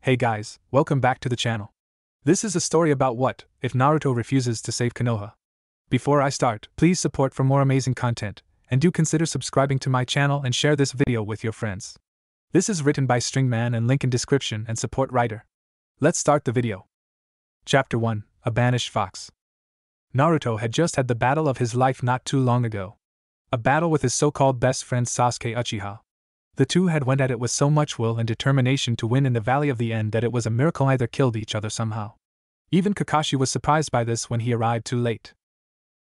Hey guys, welcome back to the channel. This is a story about what if Naruto refuses to save Konoha. Before I start, please support for more amazing content, and do consider subscribing to my channel and share this video with your friends. This is written by Stringman and link in description and support writer. Let's start the video. Chapter 1, A Banished Fox. Naruto had just had the battle of his life not too long ago. A battle with his so-called best friend Sasuke Uchiha. The two had went at it with so much will and determination to win in the Valley of the End that it was a miracle either killed each other somehow. Even Kakashi was surprised by this when he arrived too late.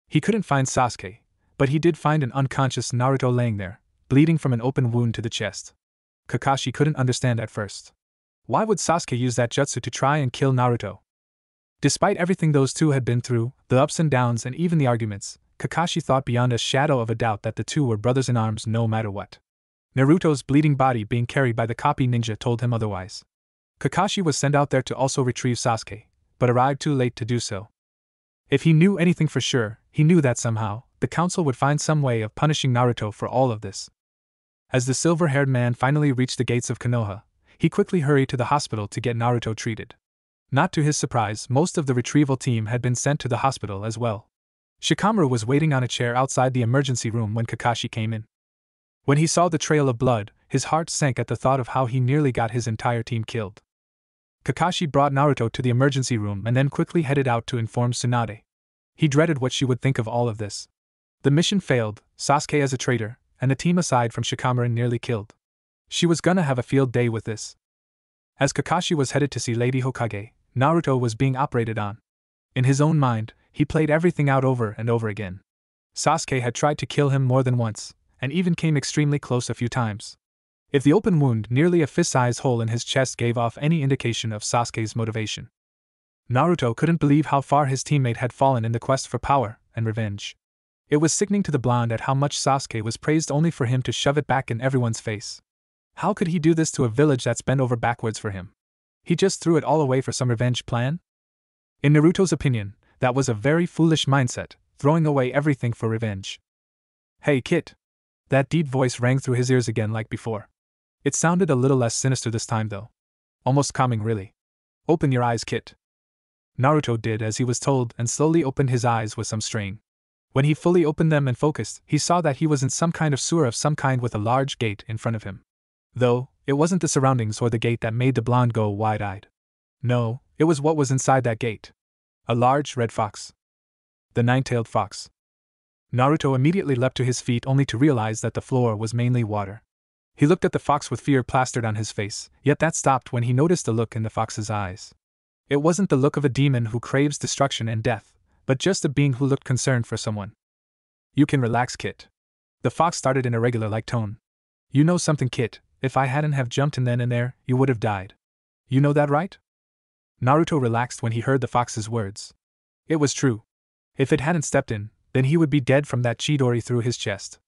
He couldn't find Sasuke, but he did find an unconscious Naruto laying there, bleeding from an open wound to the chest. Kakashi couldn't understand at first. Why would Sasuke use that jutsu to try and kill Naruto? Despite everything those two had been through, the ups and downs and even the arguments, Kakashi thought beyond a shadow of a doubt that the two were brothers in arms no matter what. Naruto's bleeding body being carried by the copy ninja told him otherwise. Kakashi was sent out there to also retrieve Sasuke, but arrived too late to do so. If he knew anything for sure, he knew that somehow, the council would find some way of punishing Naruto for all of this. As the silver-haired man finally reached the gates of Konoha, he quickly hurried to the hospital to get Naruto treated. Not to his surprise, most of the retrieval team had been sent to the hospital as well. Shikamaru was waiting on a chair outside the emergency room when Kakashi came in. When he saw the trail of blood, his heart sank at the thought of how he nearly got his entire team killed. Kakashi brought Naruto to the emergency room and then quickly headed out to inform Tsunade. He dreaded what she would think of all of this. The mission failed, Sasuke as a traitor, and the team aside from Shikamaru nearly killed. She was gonna have a field day with this. As Kakashi was headed to see Lady Hokage, Naruto was being operated on. In his own mind, he played everything out over and over again. Sasuke had tried to kill him more than once, and even came extremely close a few times. If the open wound nearly a fist-sized hole in his chest gave off any indication of Sasuke's motivation. Naruto couldn't believe how far his teammate had fallen in the quest for power and revenge. It was sickening to the blonde at how much Sasuke was praised only for him to shove it back in everyone's face. How could he do this to a village that's bent over backwards for him? He just threw it all away for some revenge plan? In Naruto's opinion, that was a very foolish mindset, throwing away everything for revenge. Hey Kit! That deep voice rang through his ears again like before. It sounded a little less sinister this time though. Almost calming really. Open your eyes, Kit. Naruto did as he was told and slowly opened his eyes with some strain. When he fully opened them and focused, he saw that he was in some kind of sewer of some kind with a large gate in front of him. Though, it wasn't the surroundings or the gate that made the blonde go wide-eyed. No, it was what was inside that gate. A large red fox. The nine-tailed fox. Naruto immediately leapt to his feet only to realize that the floor was mainly water. He looked at the fox with fear plastered on his face, yet that stopped when he noticed the look in the fox's eyes. It wasn't the look of a demon who craves destruction and death, but just a being who looked concerned for someone. You can relax, Kit. The fox started in a regular-like tone. You know something, Kit, if I hadn't have jumped in then and there, you would have died. You know that, right? Naruto relaxed when he heard the fox's words. It was true. If it hadn't stepped in, then he would be dead from that Chidori through his chest.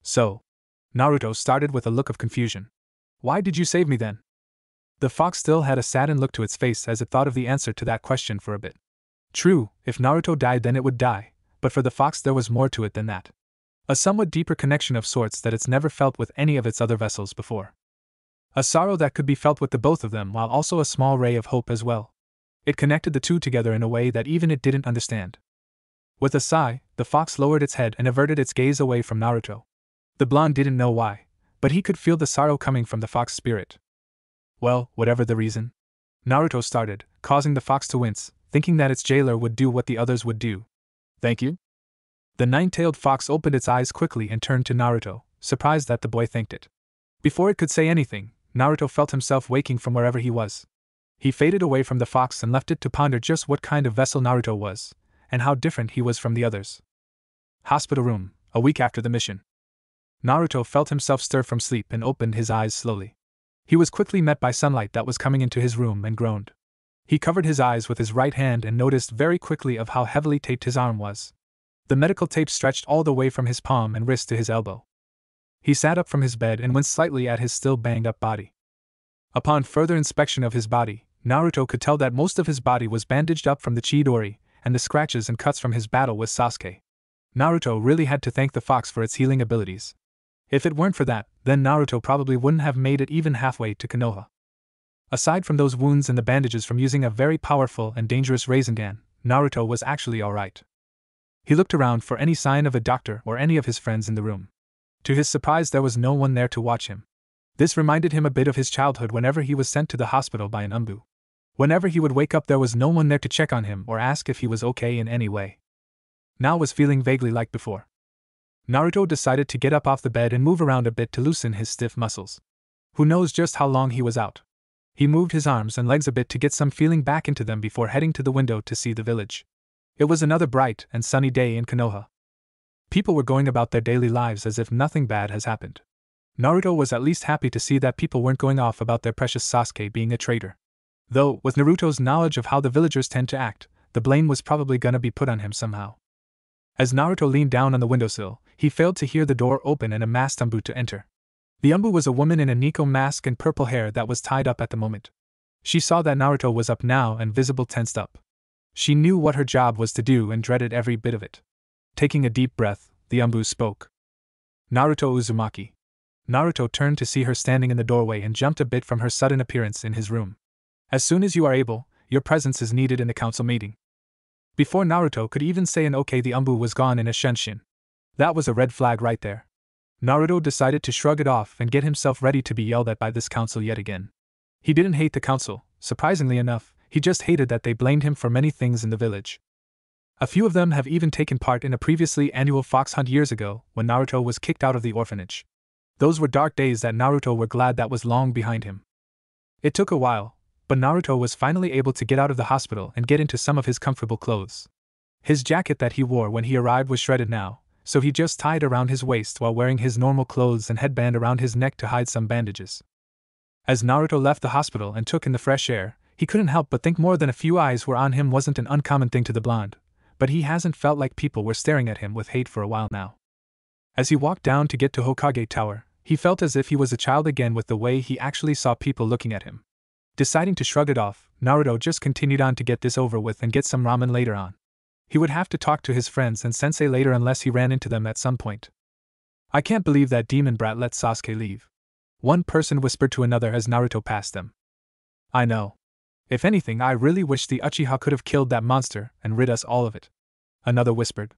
So, Naruto started with a look of confusion. Why did you save me then? The fox still had a saddened look to its face as it thought of the answer to that question for a bit. True, if Naruto died then it would die, but for the fox there was more to it than that. A somewhat deeper connection of sorts that it's never felt with any of its other vessels before. A sorrow that could be felt with the both of them while also a small ray of hope as well. It connected the two together in a way that even it didn't understand. With a sigh, the fox lowered its head and averted its gaze away from Naruto. The blonde didn't know why, but he could feel the sorrow coming from the fox spirit. Well, whatever the reason. Naruto started, causing the fox to wince, thinking that its jailer would do what the others would do. Thank you? The nine-tailed fox opened its eyes quickly and turned to Naruto, surprised that the boy thanked it. Before it could say anything, Naruto felt himself waking from wherever he was. He faded away from the fox and left it to ponder just what kind of vessel Naruto was, and how different he was from the others. Hospital room, a week after the mission. Naruto felt himself stir from sleep and opened his eyes slowly. He was quickly met by sunlight that was coming into his room and groaned. He covered his eyes with his right hand and noticed very quickly of how heavily taped his arm was. The medical tape stretched all the way from his palm and wrist to his elbow. He sat up from his bed and winced slightly at his still banged-up body. Upon further inspection of his body, Naruto could tell that most of his body was bandaged up from the Chidori and the scratches and cuts from his battle with Sasuke. Naruto really had to thank the fox for its healing abilities. If it weren't for that, then Naruto probably wouldn't have made it even halfway to Konoha. Aside from those wounds and the bandages from using a very powerful and dangerous Rasengan, Naruto was actually alright. He looked around for any sign of a doctor or any of his friends in the room. To his surprise, there was no one there to watch him. This reminded him a bit of his childhood whenever he was sent to the hospital by an Umbu. Whenever he would wake up, there was no one there to check on him or ask if he was okay in any way. Now was feeling vaguely like before. Naruto decided to get up off the bed and move around a bit to loosen his stiff muscles. Who knows just how long he was out. He moved his arms and legs a bit to get some feeling back into them before heading to the window to see the village. It was another bright and sunny day in Konoha. People were going about their daily lives as if nothing bad has happened. Naruto was at least happy to see that people weren't going off about their precious Sasuke being a traitor. Though, with Naruto's knowledge of how the villagers tend to act, the blame was probably gonna be put on him somehow. As Naruto leaned down on the windowsill, he failed to hear the door open and a masked Umbu to enter. The Umbu was a woman in a Nico mask and purple hair that was tied up at the moment. She saw that Naruto was up now and visible tensed up. She knew what her job was to do and dreaded every bit of it. Taking a deep breath, the Umbu spoke. Naruto Uzumaki. Naruto turned to see her standing in the doorway and jumped a bit from her sudden appearance in his room. As soon as you are able, your presence is needed in the council meeting. Before Naruto could even say an okay, the Umbu was gone in a Shenshin. That was a red flag right there. Naruto decided to shrug it off and get himself ready to be yelled at by this council yet again. He didn't hate the council, surprisingly enough, he just hated that they blamed him for many things in the village. A few of them have even taken part in a previously annual fox hunt years ago, when Naruto was kicked out of the orphanage. Those were dark days that Naruto were glad that was long behind him. It took a while, but Naruto was finally able to get out of the hospital and get into some of his comfortable clothes. His jacket that he wore when he arrived was shredded now, so he just tied around his waist while wearing his normal clothes and headband around his neck to hide some bandages. As Naruto left the hospital and took in the fresh air, he couldn't help but think more than a few eyes were on him wasn't an uncommon thing to the blonde, but he hasn't felt like people were staring at him with hate for a while now. As he walked down to get to Hokage Tower, he felt as if he was a child again with the way he actually saw people looking at him. Deciding to shrug it off, Naruto just continued on to get this over with and get some ramen later on. He would have to talk to his friends and sensei later unless he ran into them at some point. I can't believe that demon brat let Sasuke leave. One person whispered to another as Naruto passed them. I know. If anything, I really wish the Uchiha could have killed that monster and rid us all of it. Another whispered.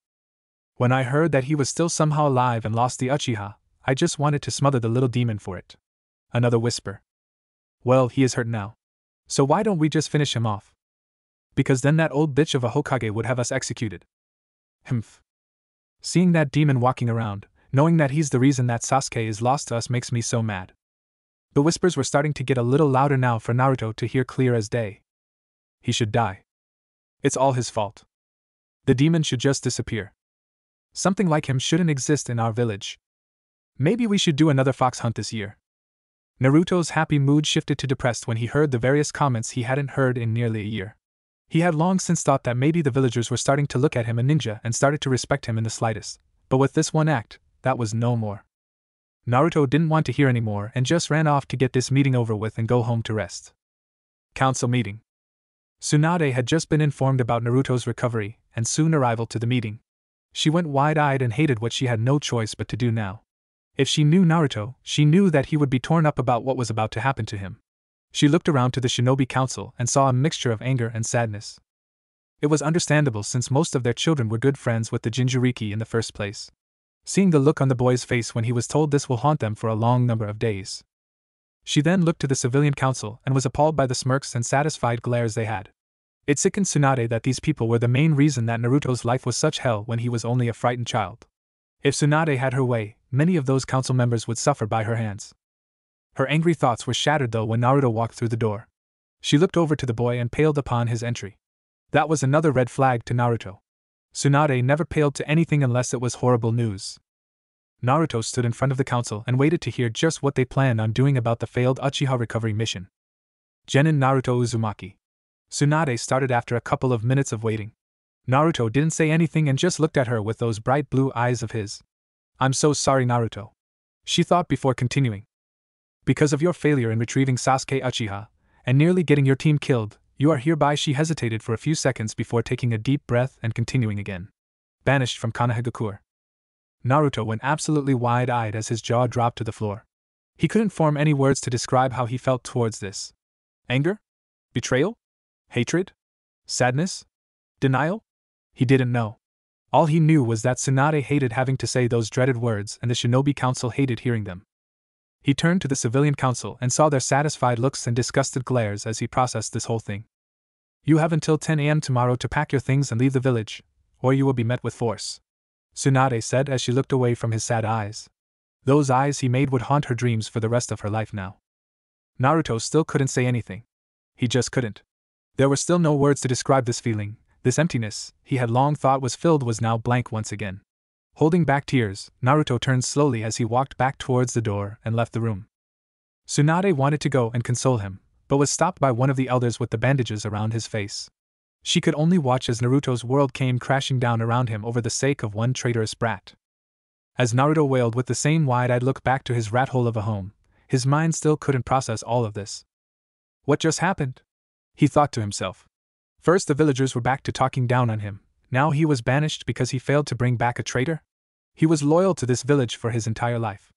When I heard that he was still somehow alive and lost the Uchiha, I just wanted to smother the little demon for it. Another whisper. Well, he is hurt now. So why don't we just finish him off? Because then that old bitch of a Hokage would have us executed. Humph. Seeing that demon walking around, knowing that he's the reason that Sasuke is lost to us makes me so mad. The whispers were starting to get a little louder now for Naruto to hear clear as day. He should die. It's all his fault. The demon should just disappear. Something like him shouldn't exist in our village. Maybe we should do another fox hunt this year. Naruto's happy mood shifted to depressed when he heard the various comments he hadn't heard in nearly a year. He had long since thought that maybe the villagers were starting to look at him a ninja and started to respect him in the slightest, but with this one act, that was no more. Naruto didn't want to hear anymore and just ran off to get this meeting over with and go home to rest. Council meeting. Tsunade had just been informed about Naruto's recovery and soon arrival to the meeting. She went wide-eyed and hated what she had no choice but to do now. If she knew Naruto, she knew that he would be torn up about what was about to happen to him. She looked around to the Shinobi Council and saw a mixture of anger and sadness. It was understandable since most of their children were good friends with the Jinchuriki in the first place. Seeing the look on the boy's face when he was told this will haunt them for a long number of days. She then looked to the civilian council and was appalled by the smirks and satisfied glares they had. It sickened Tsunade that these people were the main reason that Naruto's life was such hell when he was only a frightened child. If Tsunade had her way, many of those council members would suffer by her hands. Her angry thoughts were shattered though when Naruto walked through the door. She looked over to the boy and paled upon his entry. That was another red flag to Naruto. Tsunade never paled to anything unless it was horrible news. Naruto stood in front of the council and waited to hear just what they planned on doing about the failed Uchiha recovery mission. Genin Naruto Uzumaki. Tsunade started after a couple of minutes of waiting. Naruto didn't say anything and just looked at her with those bright blue eyes of his. I'm so sorry, Naruto. She thought before continuing. Because of your failure in retrieving Sasuke Uchiha, and nearly getting your team killed, you are hereby. She hesitated for a few seconds before taking a deep breath and continuing again. Banished from Konohagakure. Naruto went absolutely wide-eyed as his jaw dropped to the floor. He couldn't form any words to describe how he felt towards this. Anger? Betrayal? Hatred? Sadness? Denial? He didn't know. All he knew was that Tsunade hated having to say those dreaded words and the Shinobi Council hated hearing them. He turned to the civilian council and saw their satisfied looks and disgusted glares as he processed this whole thing. You have until 10 a.m. tomorrow to pack your things and leave the village, or you will be met with force, Tsunade said as she looked away from his sad eyes. Those eyes he made would haunt her dreams for the rest of her life now. Naruto still couldn't say anything. He just couldn't. There were still no words to describe this feeling. This emptiness, he had long thought was filled, was now blank once again. Holding back tears, Naruto turned slowly as he walked back towards the door and left the room. Tsunade wanted to go and console him, but was stopped by one of the elders with the bandages around his face. She could only watch as Naruto's world came crashing down around him over the sake of one traitorous brat. As Naruto wailed with the same wide-eyed look back to his rat hole of a home, his mind still couldn't process all of this. What just happened? He thought to himself. First the villagers were back to talking down on him, now he was banished because he failed to bring back a traitor? He was loyal to this village for his entire life.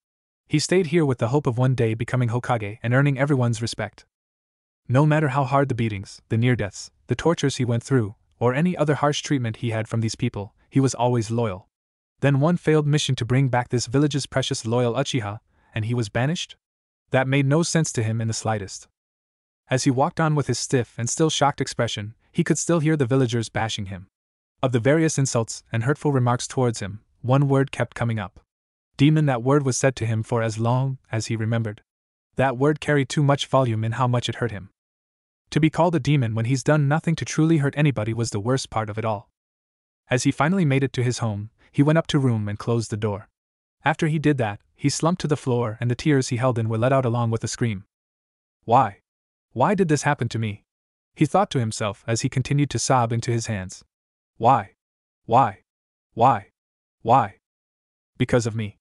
He stayed here with the hope of one day becoming Hokage and earning everyone's respect. No matter how hard the beatings, the near-deaths, the tortures he went through, or any other harsh treatment he had from these people, he was always loyal. Then one failed mission to bring back this village's precious loyal Uchiha, and he was banished? That made no sense to him in the slightest. As he walked on with his stiff and still shocked expression, he could still hear the villagers bashing him. Of the various insults and hurtful remarks towards him, one word kept coming up. Demon. That word was said to him for as long as he remembered. That word carried too much volume in how much it hurt him. To be called a demon when he's done nothing to truly hurt anybody was the worst part of it all. As he finally made it to his home, he went up to room and closed the door. After he did that, he slumped to the floor and the tears he held in were let out along with a scream. Why? Why did this happen to me? He thought to himself as he continued to sob into his hands. Why? Why? Why? Why? Because of me.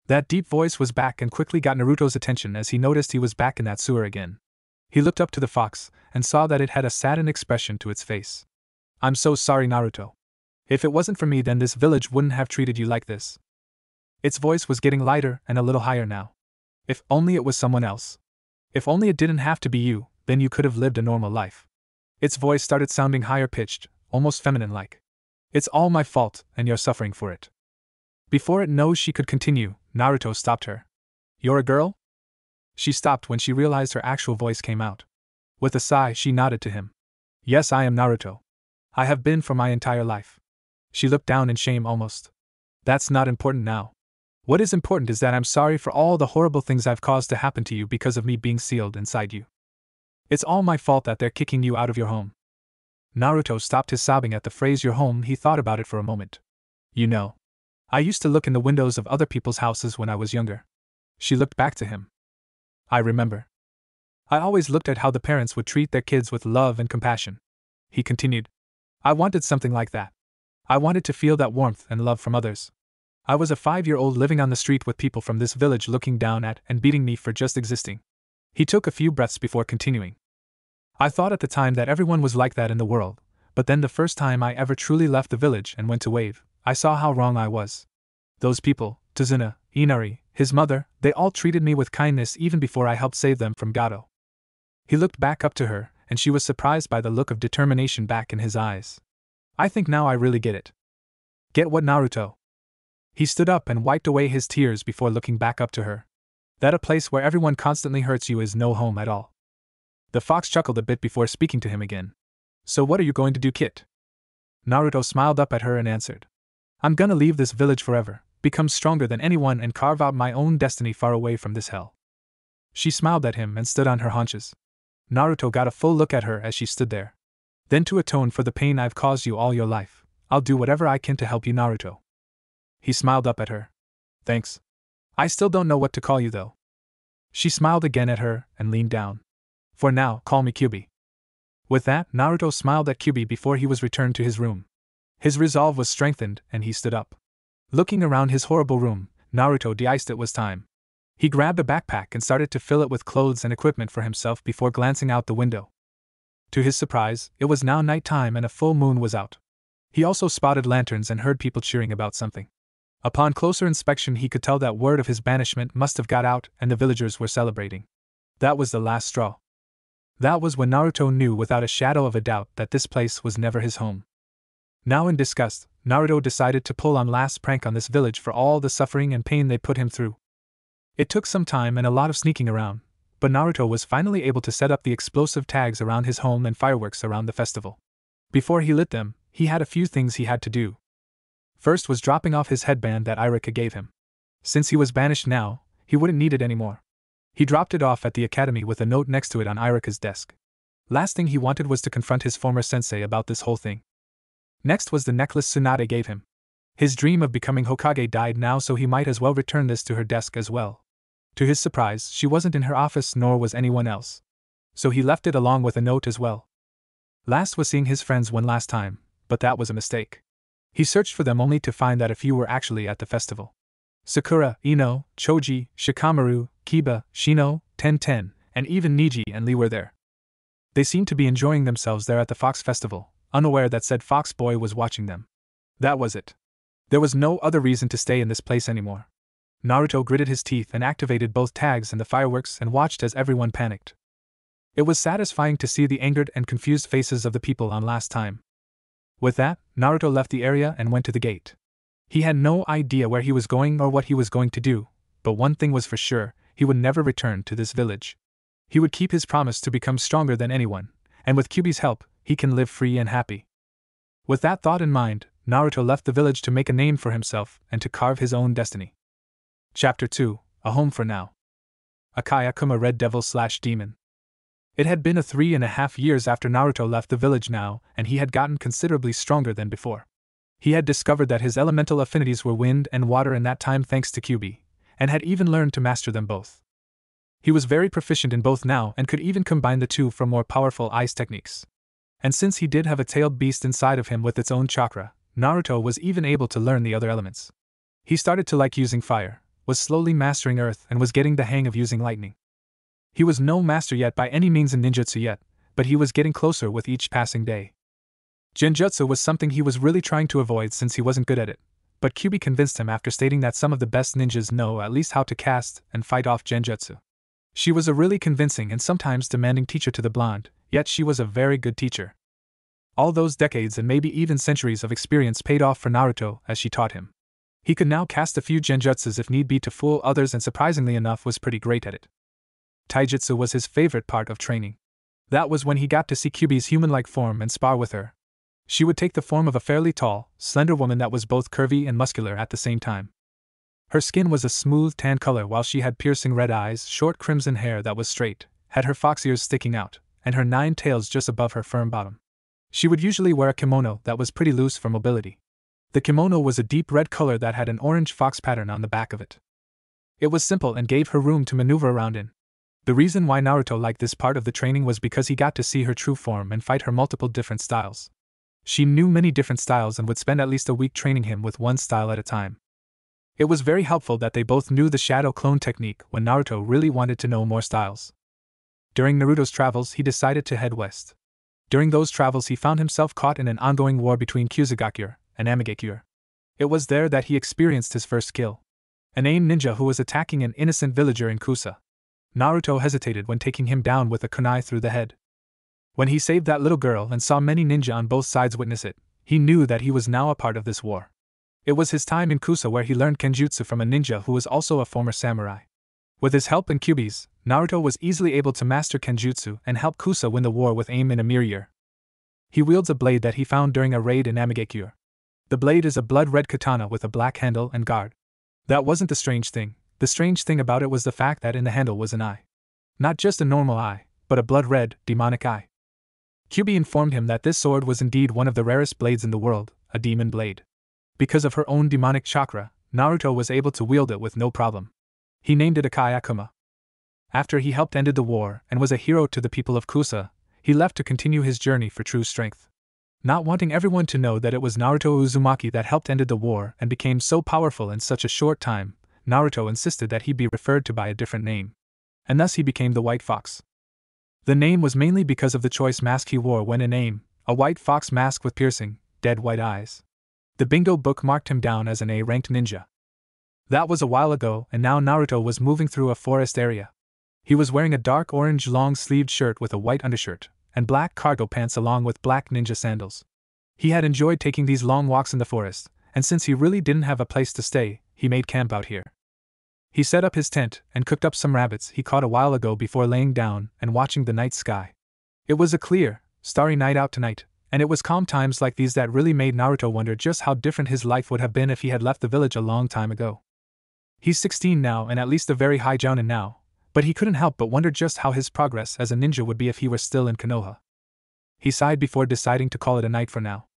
That deep voice was back and quickly got Naruto's attention as he noticed he was back in that sewer again. He looked up to the fox and saw that it had a saddened expression to its face. I'm so sorry, Naruto. If it wasn't for me, then this village wouldn't have treated you like this. Its voice was getting lighter and a little higher now. If only it was someone else. If only it didn't have to be you, then you could have lived a normal life. Its voice started sounding higher pitched, almost feminine-like. It's all my fault, and you're suffering for it. Before it knows she could continue, Naruto stopped her. You're a girl? She stopped when she realized her actual voice came out. With a sigh, she nodded to him. Yes, I am Naruto. I have been for my entire life. She looked down in shame almost. That's not important now. What is important is that I'm sorry for all the horrible things I've caused to happen to you because of me being sealed inside you. It's all my fault that they're kicking you out of your home. Naruto stopped his sobbing at the phrase your home. He thought about it for a moment. You know, I used to look in the windows of other people's houses when I was younger. She looked back to him. I remember. I always looked at how the parents would treat their kids with love and compassion. He continued. I wanted something like that. I wanted to feel that warmth and love from others. I was a 5-year-old living on the street with people from this village looking down at and beating me for just existing. He took a few breaths before continuing. I thought at the time that everyone was like that in the world, but then the first time I ever truly left the village and went to Wave, I saw how wrong I was. Those people, Tazuna, Inari, his mother, they all treated me with kindness even before I helped save them from Gato. He looked back up to her, and she was surprised by the look of determination back in his eyes. I think now I really get it. Get what, Naruto? He stood up and wiped away his tears before looking back up to her. That a place where everyone constantly hurts you is no home at all. The fox chuckled a bit before speaking to him again. So what are you going to do, Kit? Naruto smiled up at her and answered. I'm gonna leave this village forever, become stronger than anyone and carve out my own destiny far away from this hell. She smiled at him and stood on her haunches. Naruto got a full look at her as she stood there. Then to atone for the pain I've caused you all your life, I'll do whatever I can to help you, Naruto. He smiled up at her. Thanks. I still don't know what to call you though. She smiled again at her and leaned down. For now, call me Kyubi. With that, Naruto smiled at Kyubi before he was returned to his room. His resolve was strengthened and he stood up. Looking around his horrible room, Naruto decided it was time. He grabbed a backpack and started to fill it with clothes and equipment for himself before glancing out the window. To his surprise, it was now nighttime and a full moon was out. He also spotted lanterns and heard people cheering about something. Upon closer inspection, he could tell that word of his banishment must have got out and the villagers were celebrating. That was the last straw. That was when Naruto knew without a shadow of a doubt that this place was never his home. Now in disgust, Naruto decided to pull one last prank on this village for all the suffering and pain they put him through. It took some time and a lot of sneaking around, but Naruto was finally able to set up the explosive tags around his home and fireworks around the festival. Before he lit them, he had a few things he had to do. First was dropping off his headband that Irika gave him. Since he was banished now, he wouldn't need it anymore. He dropped it off at the academy with a note next to it on Irika's desk. Last thing he wanted was to confront his former sensei about this whole thing. Next was the necklace Tsunade gave him. His dream of becoming Hokage died now, so he might as well return this to her desk as well. To his surprise, she wasn't in her office, nor was anyone else. So he left it along with a note as well. Last was seeing his friends one last time, but that was a mistake. He searched for them only to find that a few were actually at the festival. Sakura, Ino, Choji, Shikamaru, Kiba, Shino, Ten, and even Niji and Lee were there. They seemed to be enjoying themselves there at the Fox Festival, unaware that said Fox boy was watching them. That was it. There was no other reason to stay in this place anymore. Naruto gritted his teeth and activated both tags and the fireworks and watched as everyone panicked. It was satisfying to see the angered and confused faces of the people on last time. With that, Naruto left the area and went to the gate. He had no idea where he was going or what he was going to do, but one thing was for sure, he would never return to this village. He would keep his promise to become stronger than anyone, and with Kyuubi's help, he can live free and happy. With that thought in mind, Naruto left the village to make a name for himself and to carve his own destiny. Chapter 2, A Home for Now. Akai Akuma Red Devil/Demon. It had been 3.5 years after Naruto left the village now, and he had gotten considerably stronger than before. He had discovered that his elemental affinities were wind and water in that time thanks to Kyuubi, and had even learned to master them both. He was very proficient in both now and could even combine the two for more powerful ice techniques. And since he did have a tailed beast inside of him with its own chakra, Naruto was even able to learn the other elements. He started to like using fire, was slowly mastering earth, and was getting the hang of using lightning. He was no master yet by any means in ninjutsu yet, but he was getting closer with each passing day. Genjutsu was something he was really trying to avoid since he wasn't good at it, but Kyuubi convinced him after stating that some of the best ninjas know at least how to cast and fight off genjutsu. She was a really convincing and sometimes demanding teacher to the blonde, yet she was a very good teacher. All those decades and maybe even centuries of experience paid off for Naruto as she taught him. He could now cast a few genjutsus if need be to fool others, and surprisingly enough was pretty great at it. Taijutsu was his favorite part of training. That was when he got to see Kyuubi's human-like form and spar with her. She would take the form of a fairly tall, slender woman that was both curvy and muscular at the same time. Her skin was a smooth tan color while she had piercing red eyes, short crimson hair that was straight, had her fox ears sticking out, and her 9 tails just above her firm bottom. She would usually wear a kimono that was pretty loose for mobility. The kimono was a deep red color that had an orange fox pattern on the back of it. It was simple and gave her room to maneuver around in. The reason why Naruto liked this part of the training was because he got to see her true form and fight her multiple different styles. She knew many different styles and would spend at least a week training him with one style at a time. It was very helpful that they both knew the shadow clone technique when Naruto really wanted to know more styles. During Naruto's travels, he decided to head west. During those travels, he found himself caught in an ongoing war between Kusugakure and Amigakure. It was there that he experienced his first kill. An AIM ninja who was attacking an innocent villager in Kusa. Naruto hesitated when taking him down with a kunai through the head. When he saved that little girl and saw many ninja on both sides witness it, he knew that he was now a part of this war. It was his time in Kusa where he learned kenjutsu from a ninja who was also a former samurai. With his help and Kyuubi's, Naruto was easily able to master kenjutsu and help Kusa win the war with AIM in a mere year. He wields a blade that he found during a raid in Amigakure. The blade is a blood-red katana with a black handle and guard. That wasn't the strange thing. The strange thing about it was the fact that in the handle was an eye. Not just a normal eye, but a blood-red, demonic eye. Kyuubi informed him that this sword was indeed one of the rarest blades in the world, a demon blade. Because of her own demonic chakra, Naruto was able to wield it with no problem. He named it Akai Akuma. After he helped ended the war and was a hero to the people of Kusa, he left to continue his journey for true strength. Not wanting everyone to know that it was Naruto Uzumaki that helped ended the war and became so powerful in such a short time, Naruto insisted that he be referred to by a different name. And thus he became the White Fox. The name was mainly because of the choice mask he wore when in AIM, a white fox mask with piercing, dead white eyes. The bingo book marked him down as an A-ranked ninja. That was a while ago, and now Naruto was moving through a forest area. He was wearing a dark orange long-sleeved shirt with a white undershirt, and black cargo pants along with black ninja sandals. He had enjoyed taking these long walks in the forest, and since he really didn't have a place to stay, he made camp out here. He set up his tent and cooked up some rabbits he caught a while ago before laying down and watching the night sky. It was a clear, starry night out tonight, and it was calm times like these that really made Naruto wonder just how different his life would have been if he had left the village a long time ago. He's 16 now and at least a very high jounin now, but he couldn't help but wonder just how his progress as a ninja would be if he were still in Konoha. He sighed before deciding to call it a night for now.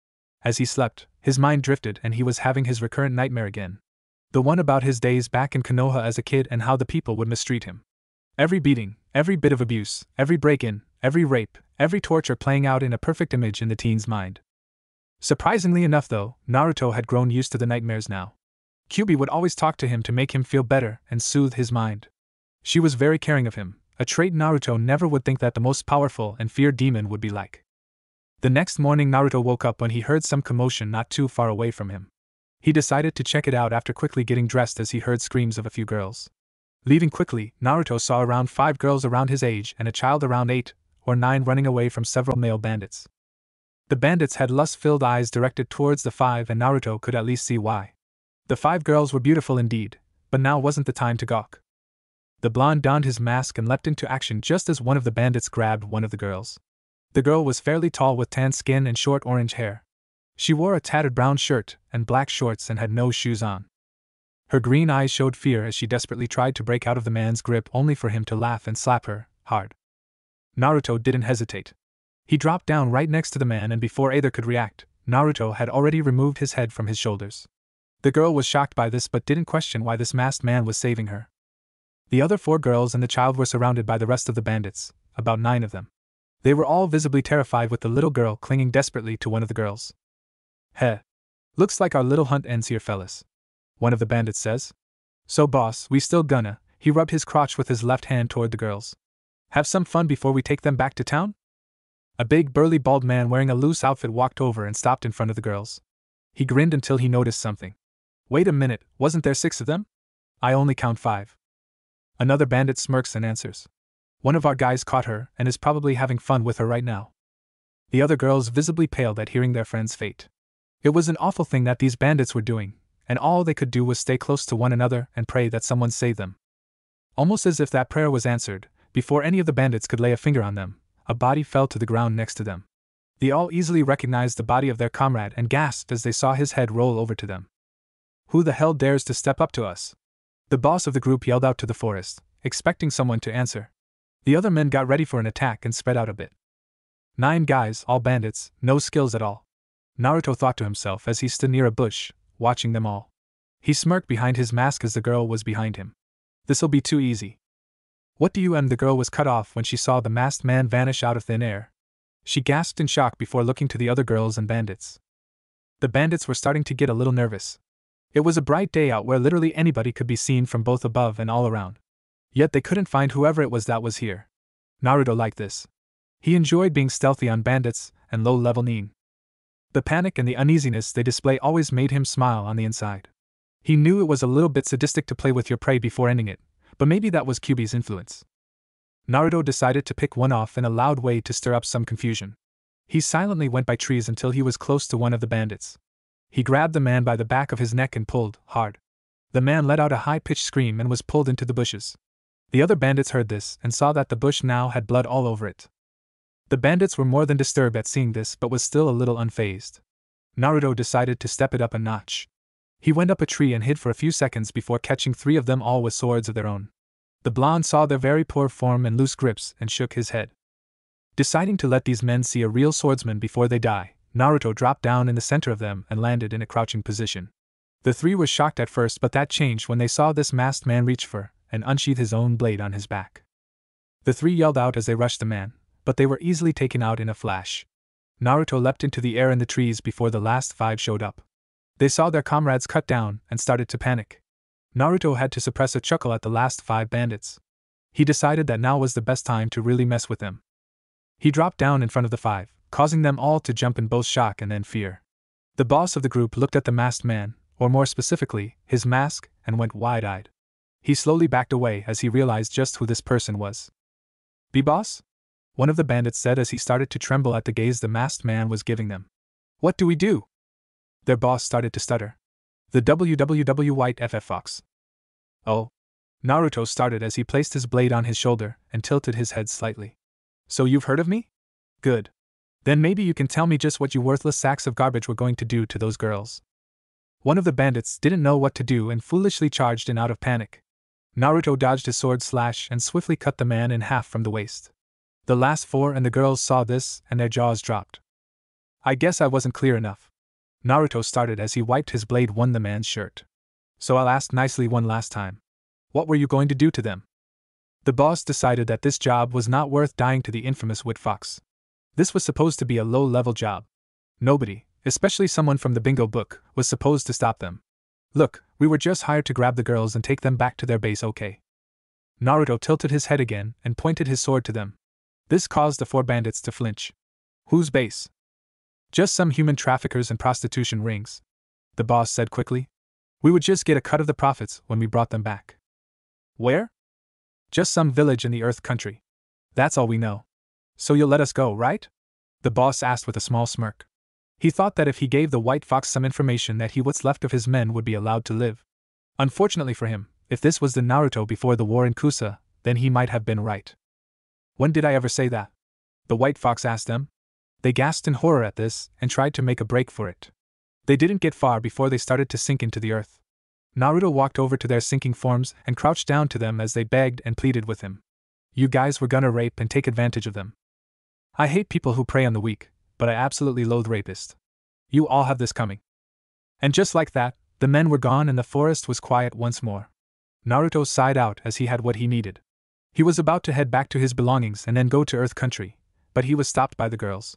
As he slept, his mind drifted and he was having his recurrent nightmare again. The one about his days back in Konoha as a kid and how the people would mistreat him. Every beating, every bit of abuse, every break-in, every rape, every torture playing out in a perfect image in the teen's mind. Surprisingly enough though, Naruto had grown used to the nightmares now. Kyubi would always talk to him to make him feel better and soothe his mind. She was very caring of him, a trait Naruto never would think that the most powerful and feared demon would be like. The next morning Naruto woke up when he heard some commotion not too far away from him. He decided to check it out after quickly getting dressed as he heard screams of a few girls. Leaving quickly, Naruto saw around 5 girls around his age and a child around 8 or 9 running away from several male bandits. The bandits had lust-filled eyes directed towards the 5 and Naruto could at least see why. The 5 girls were beautiful indeed, but now wasn't the time to gawk. The blonde donned his mask and leapt into action just as one of the bandits grabbed one of the girls. The girl was fairly tall with tan skin and short orange hair. She wore a tattered brown shirt and black shorts and had no shoes on. Her green eyes showed fear as she desperately tried to break out of the man's grip only for him to laugh and slap her, hard. Naruto didn't hesitate. He dropped down right next to the man and before either could react, Naruto had already removed his head from his shoulders. The girl was shocked by this but didn't question why this masked man was saving her. The other 4 girls and the child were surrounded by the rest of the bandits, about 9 of them. They were all visibly terrified with the little girl clinging desperately to one of the girls. "Heh. Looks like our little hunt ends here, fellas," one of the bandits says. "So boss, we still gonna," he rubbed his crotch with his left hand toward the girls. "Have some fun before we take them back to town?" A big burly bald man wearing a loose outfit walked over and stopped in front of the girls. He grinned until he noticed something. "Wait a minute, wasn't there 6 of them? I only count 5. Another bandit smirks and answers. "One of our guys caught her and is probably having fun with her right now." The other girls visibly paled at hearing their friend's fate. It was an awful thing that these bandits were doing, and all they could do was stay close to one another and pray that someone save them. Almost as if that prayer was answered, before any of the bandits could lay a finger on them, a body fell to the ground next to them. They all easily recognized the body of their comrade and gasped as they saw his head roll over to them. "Who the hell dares to step up to us?" The boss of the group yelled out to the forest, expecting someone to answer. The other men got ready for an attack and spread out a bit. 9 guys, all bandits, no skills at all. Naruto thought to himself as he stood near a bush, watching them all. He smirked behind his mask as the girl was behind him. "This'll be too easy." "What do you The girl was cut off when she saw the masked man vanish out of thin air. She gasped in shock before looking to the other girls and bandits. The bandits were starting to get a little nervous. It was a bright day out where literally anybody could be seen from both above and all around. Yet they couldn't find whoever it was that was here. Naruto liked this. He enjoyed being stealthy on bandits and low-level nin. The panic and the uneasiness they display always made him smile on the inside. He knew it was a little bit sadistic to play with your prey before ending it, but maybe that was Kyubi's influence. Naruto decided to pick one off in a loud way to stir up some confusion. He silently went by trees until he was close to one of the bandits. He grabbed the man by the back of his neck and pulled hard. The man let out a high-pitched scream and was pulled into the bushes. The other bandits heard this and saw that the bush now had blood all over it. The bandits were more than disturbed at seeing this but was still a little unfazed. Naruto decided to step it up a notch. He went up a tree and hid for a few seconds before catching 3 of them all with swords of their own. The blonde saw their very poor form and loose grips and shook his head. Deciding to let these men see a real swordsman before they die, Naruto dropped down in the center of them and landed in a crouching position. The 3 were shocked at first but that changed when they saw this masked man reach for and unsheath his own blade on his back. The 3 yelled out as they rushed the man, but they were easily taken out in a flash. Naruto leapt into the air in the trees before the last 5 showed up. They saw their comrades cut down and started to panic. Naruto had to suppress a chuckle at the last 5 bandits. He decided that now was the best time to really mess with them. He dropped down in front of the 5, causing them all to jump in both shock and then fear. The boss of the group looked at the masked man, or more specifically, his mask, and went wide-eyed. He slowly backed away as he realized just who this person was. "B-boss?" one of the bandits said as he started to tremble at the gaze the masked man was giving them. "What do we do?" Their boss started to stutter. "The WWW White FF Fox." "Oh." Naruto started as he placed his blade on his shoulder and tilted his head slightly. "So you've heard of me? Good. Then maybe you can tell me just what you worthless sacks of garbage were going to do to those girls." One of the bandits didn't know what to do and foolishly charged in out of panic. Naruto dodged his sword slash and swiftly cut the man in half from the waist. The last four and the girls saw this and their jaws dropped. "I guess I wasn't clear enough." Naruto started as he wiped his blade on the man's shirt. "So I'll ask nicely one last time. What were you going to do to them?" The boss decided that this job was not worth dying to the infamous Wit Fox. This was supposed to be a low-level job. Nobody, especially someone from the bingo book, was supposed to stop them. "Look, we were just hired to grab the girls and take them back to their base, okay?" Naruto tilted his head again and pointed his sword to them. This caused the four bandits to flinch. "Whose base?" "Just some human traffickers and prostitution rings," the boss said quickly. "We would just get a cut of the profits when we brought them back." "Where?" "Just some village in the Earth country. That's all we know." "So you'll let us go, right?" the boss asked with a small smirk. He thought that if he gave the White Fox some information that what's left of his men would be allowed to live. Unfortunately for him, if this was the Naruto before the war in Kusa, then he might have been right. "When did I ever say that?" the White Fox asked them. They gasped in horror at this and tried to make a break for it. They didn't get far before they started to sink into the earth. Naruto walked over to their sinking forms and crouched down to them as they begged and pleaded with him. "You guys were gonna rape and take advantage of them. I hate people who prey on the weak, but I absolutely loathe rapists. You all have this coming." And just like that, the men were gone and the forest was quiet once more. Naruto sighed out as he had what he needed. He was about to head back to his belongings and then go to Earth Country, but he was stopped by the girls.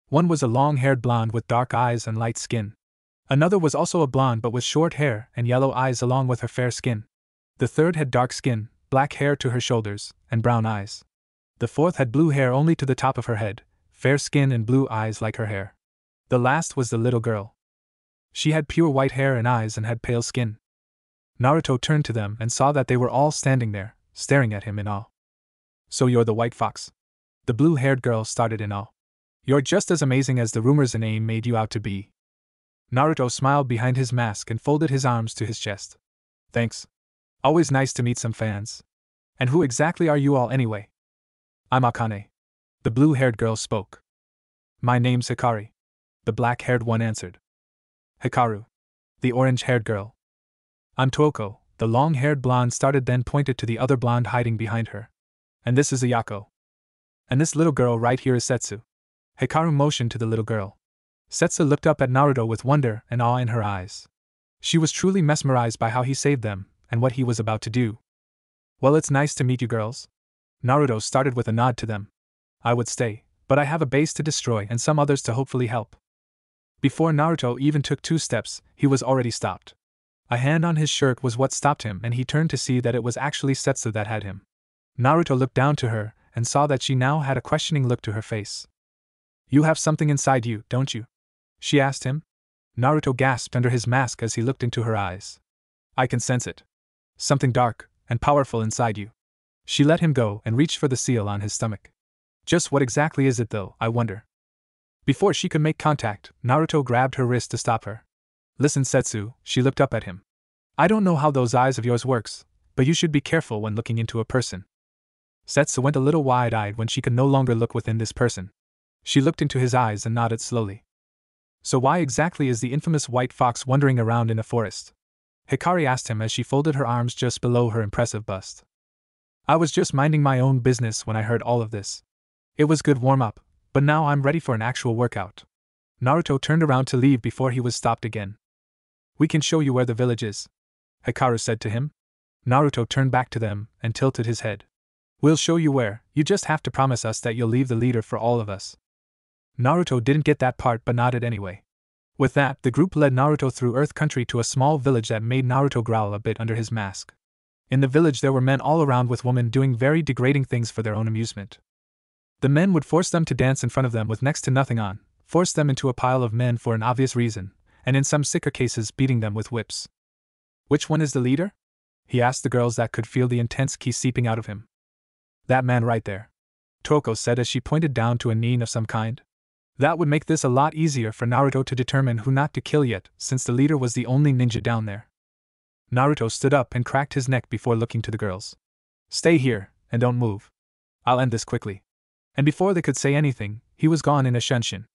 One was a long-haired blonde with dark eyes and light skin. Another was also a blonde but with short hair and yellow eyes along with her fair skin. The third had dark skin, black hair to her shoulders, and brown eyes. The fourth had blue hair only to the top of her head, fair skin and blue eyes like her hair. The last was the little girl. She had pure white hair and eyes and had pale skin. Naruto turned to them and saw that they were all standing there, staring at him in awe. "So you're the White Fox?" the blue-haired girl started in awe. "You're just as amazing as the rumors and AIM made you out to be." Naruto smiled behind his mask and folded his arms to his chest. "Thanks. Always nice to meet some fans. And who exactly are you all anyway?" "I'm Akane." The blue-haired girl spoke. "My name's Hikari," the black-haired one answered. "Hikaru," the orange-haired girl. "I'm Toko," the long-haired blonde started, then pointed to the other blonde hiding behind her. "And this is Ayako. And this little girl right here is Setsu." Hikaru motioned to the little girl. Setsu looked up at Naruto with wonder and awe in her eyes. She was truly mesmerized by how he saved them and what he was about to do. "Well, it's nice to meet you girls." Naruto started with a nod to them. "I would stay, but I have a base to destroy and some others to hopefully help." Before Naruto even took 2 steps, he was already stopped. A hand on his shirt was what stopped him, and he turned to see that it was actually Setsu that had him. Naruto looked down to her and saw that she now had a questioning look to her face. "You have something inside you, don't you?" she asked him. Naruto gasped under his mask as he looked into her eyes. "I can sense it. Something dark and powerful inside you." She let him go and reached for the seal on his stomach. "Just what exactly is it though, I wonder?" Before she could make contact, Naruto grabbed her wrist to stop her. "Listen, Setsu," she looked up at him. "I don't know how those eyes of yours works, but you should be careful when looking into a person." Setsu went a little wide-eyed when she could no longer look within this person. She looked into his eyes and nodded slowly. "So why exactly is the infamous White Fox wandering around in the forest?" Hikari asked him as she folded her arms just below her impressive bust. "I was just minding my own business when I heard all of this. It was good warm-up, but now I'm ready for an actual workout." Naruto turned around to leave before he was stopped again. "We can show you where the village is," Hikaru said to him. Naruto turned back to them and tilted his head. "We'll show you where, you just have to promise us that you'll leave the leader for all of us." Naruto didn't get that part but nodded anyway. With that, the group led Naruto through Earth Country to a small village that made Naruto growl a bit under his mask. In the village there were men all around with women doing very degrading things for their own amusement. The men would force them to dance in front of them with next to nothing on, force them into a pile of men for an obvious reason, and in some sicker cases beating them with whips. "Which one is the leader?" he asked the girls that could feel the intense ki seeping out of him. That man right there, Toko said as she pointed down to a nin of some kind. That would make this a lot easier for Naruto to determine who not to kill yet, since the leader was the only ninja down there. Naruto stood up and cracked his neck before looking to the girls. Stay here, and don't move. I'll end this quickly. And before they could say anything, he was gone in a shunshin.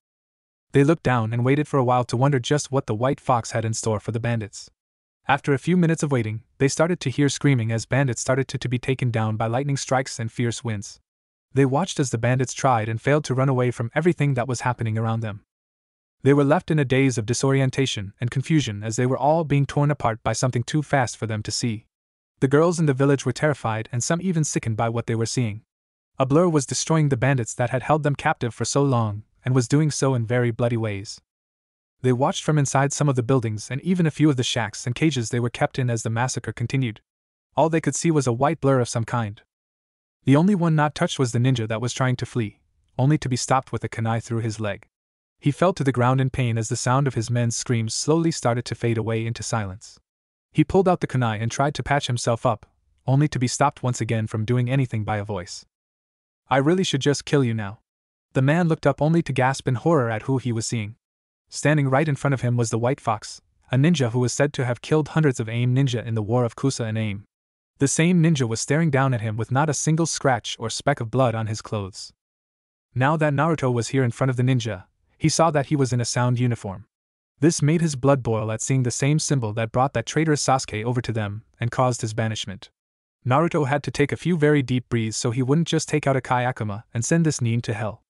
They looked down and waited for a while to wonder just what the white fox had in store for the bandits. After a few minutes of waiting, they started to hear screaming as bandits started to be taken down by lightning strikes and fierce winds. They watched as the bandits tried and failed to run away from everything that was happening around them. They were left in a daze of disorientation and confusion as they were all being torn apart by something too fast for them to see. The girls in the village were terrified and some even sickened by what they were seeing. A blur was destroying the bandits that had held them captive for so long, and was doing so in very bloody ways. They watched from inside some of the buildings and even a few of the shacks and cages they were kept in as the massacre continued. All they could see was a white blur of some kind. The only one not touched was the ninja that was trying to flee, only to be stopped with a kunai through his leg. He fell to the ground in pain as the sound of his men's screams slowly started to fade away into silence. He pulled out the kunai and tried to patch himself up, only to be stopped once again from doing anything by a voice. I really should just kill you now. The man looked up only to gasp in horror at who he was seeing. Standing right in front of him was the White Fox, a ninja who was said to have killed hundreds of AIM ninja in the War of Kusa and AIM. The same ninja was staring down at him with not a single scratch or speck of blood on his clothes. Now that Naruto was here in front of the ninja, he saw that he was in a sound uniform. This made his blood boil at seeing the same symbol that brought that traitorous Sasuke over to them and caused his banishment. Naruto had to take a few very deep breaths so he wouldn't just take out a Kai Akuma and send this nin to hell.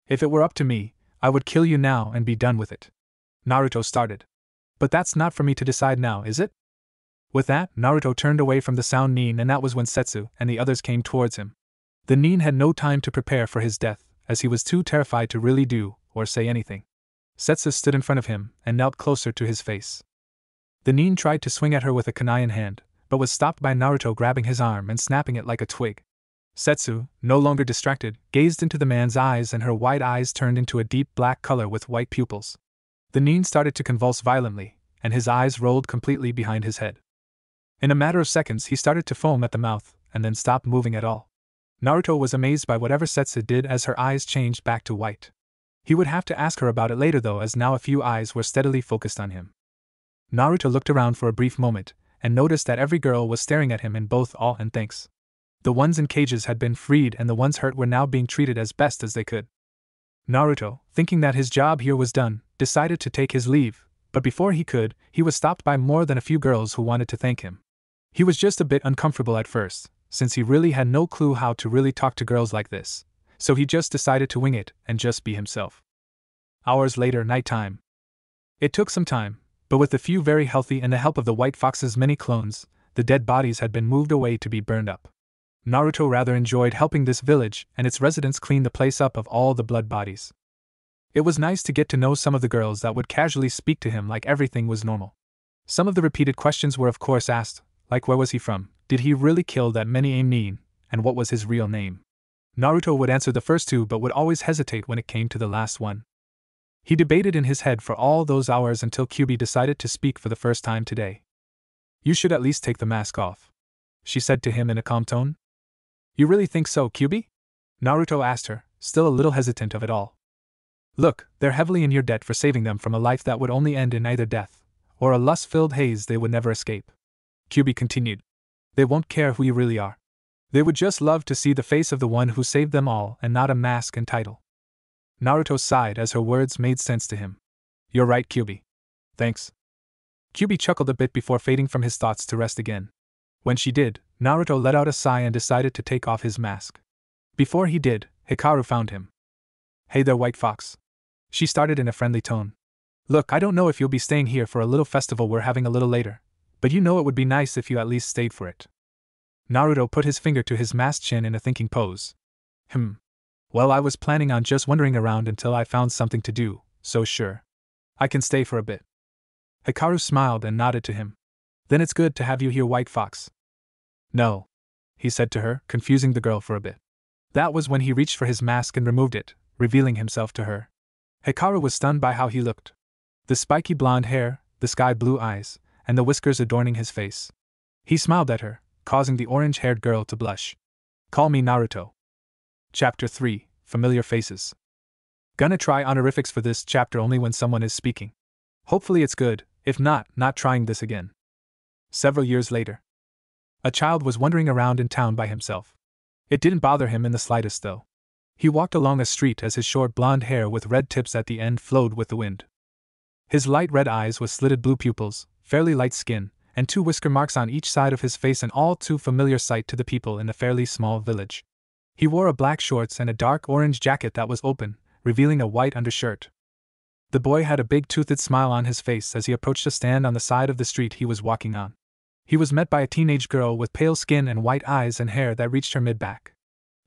If it were up to me, I would kill you now and be done with it. Naruto started. But that's not for me to decide now, is it? With that, Naruto turned away from the sound nin, and that was when Setsu and the others came towards him. The nin had no time to prepare for his death, as he was too terrified to really do or say anything. Setsu stood in front of him and knelt closer to his face. The nin tried to swing at her with a kunai in hand, but was stopped by Naruto grabbing his arm and snapping it like a twig. Setsu, no longer distracted, gazed into the man's eyes, and her white eyes turned into a deep black color with white pupils. The nin started to convulse violently, and his eyes rolled completely behind his head. In a matter of seconds he started to foam at the mouth, and then stopped moving at all. Naruto was amazed by whatever Setsu did as her eyes changed back to white. He would have to ask her about it later though, as now a few eyes were steadily focused on him. Naruto looked around for a brief moment, and noticed that every girl was staring at him in both awe and thanks. The ones in cages had been freed and the ones hurt were now being treated as best as they could. Naruto, thinking that his job here was done, decided to take his leave, but before he could, he was stopped by more than a few girls who wanted to thank him. He was just a bit uncomfortable at first, since he really had no clue how to really talk to girls like this, so he just decided to wing it and just be himself. Hours later, nighttime. It took some time, but with a few very healthy and the help of the White Fox's many clones, the dead bodies had been moved away to be burned up. Naruto rather enjoyed helping this village and its residents clean the place up of all the blood bodies. It was nice to get to know some of the girls that would casually speak to him like everything was normal. Some of the repeated questions were of course asked, like where was he from, did he really kill that many AIM nin, and what was his real name. Naruto would answer the first two but would always hesitate when it came to the last one. He debated in his head for all those hours until Kyubi decided to speak for the first time today. You should at least take the mask off, she said to him in a calm tone. You really think so, Kyubi? Naruto asked her, still a little hesitant of it all. Look, they're heavily in your debt for saving them from a life that would only end in either death, or a lust-filled haze they would never escape. Kyubi continued. They won't care who you really are. They would just love to see the face of the one who saved them all and not a mask and title. Naruto sighed as her words made sense to him. You're right, Kyubi. Thanks. Kyubi chuckled a bit before fading from his thoughts to rest again. When she did, Naruto let out a sigh and decided to take off his mask. Before he did, Hikaru found him. Hey there, White Fox. She started in a friendly tone. Look, I don't know if you'll be staying here for a little festival we're having a little later, but you know it would be nice if you at least stayed for it. Naruto put his finger to his masked chin in a thinking pose. Well, I was planning on just wandering around until I found something to do, so sure. I can stay for a bit. Hikaru smiled and nodded to him. Then it's good to have you here, White Fox. No, he said to her, confusing the girl for a bit. That was when he reached for his mask and removed it, revealing himself to her. Hikaru was stunned by how he looked. The spiky blonde hair, the sky blue eyes, and the whiskers adorning his face. He smiled at her, causing the orange-haired girl to blush. Call me Naruto. Chapter 3, Familiar Faces. Gonna try honorifics for this chapter only when someone is speaking. Hopefully it's good, if not trying this again. Several years later. A child was wandering around in town by himself. It didn't bother him in the slightest though. He walked along a street as his short blonde hair with red tips at the end flowed with the wind. His light red eyes with slitted blue pupils, fairly light skin, and 2 whisker marks on each side of his face, an all too familiar sight to the people in the fairly small village. He wore a black shorts and a dark orange jacket that was open, revealing a white undershirt. The boy had a big-toothed smile on his face as he approached a stand on the side of the street he was walking on. He was met by a teenage girl with pale skin and white eyes and hair that reached her mid-back.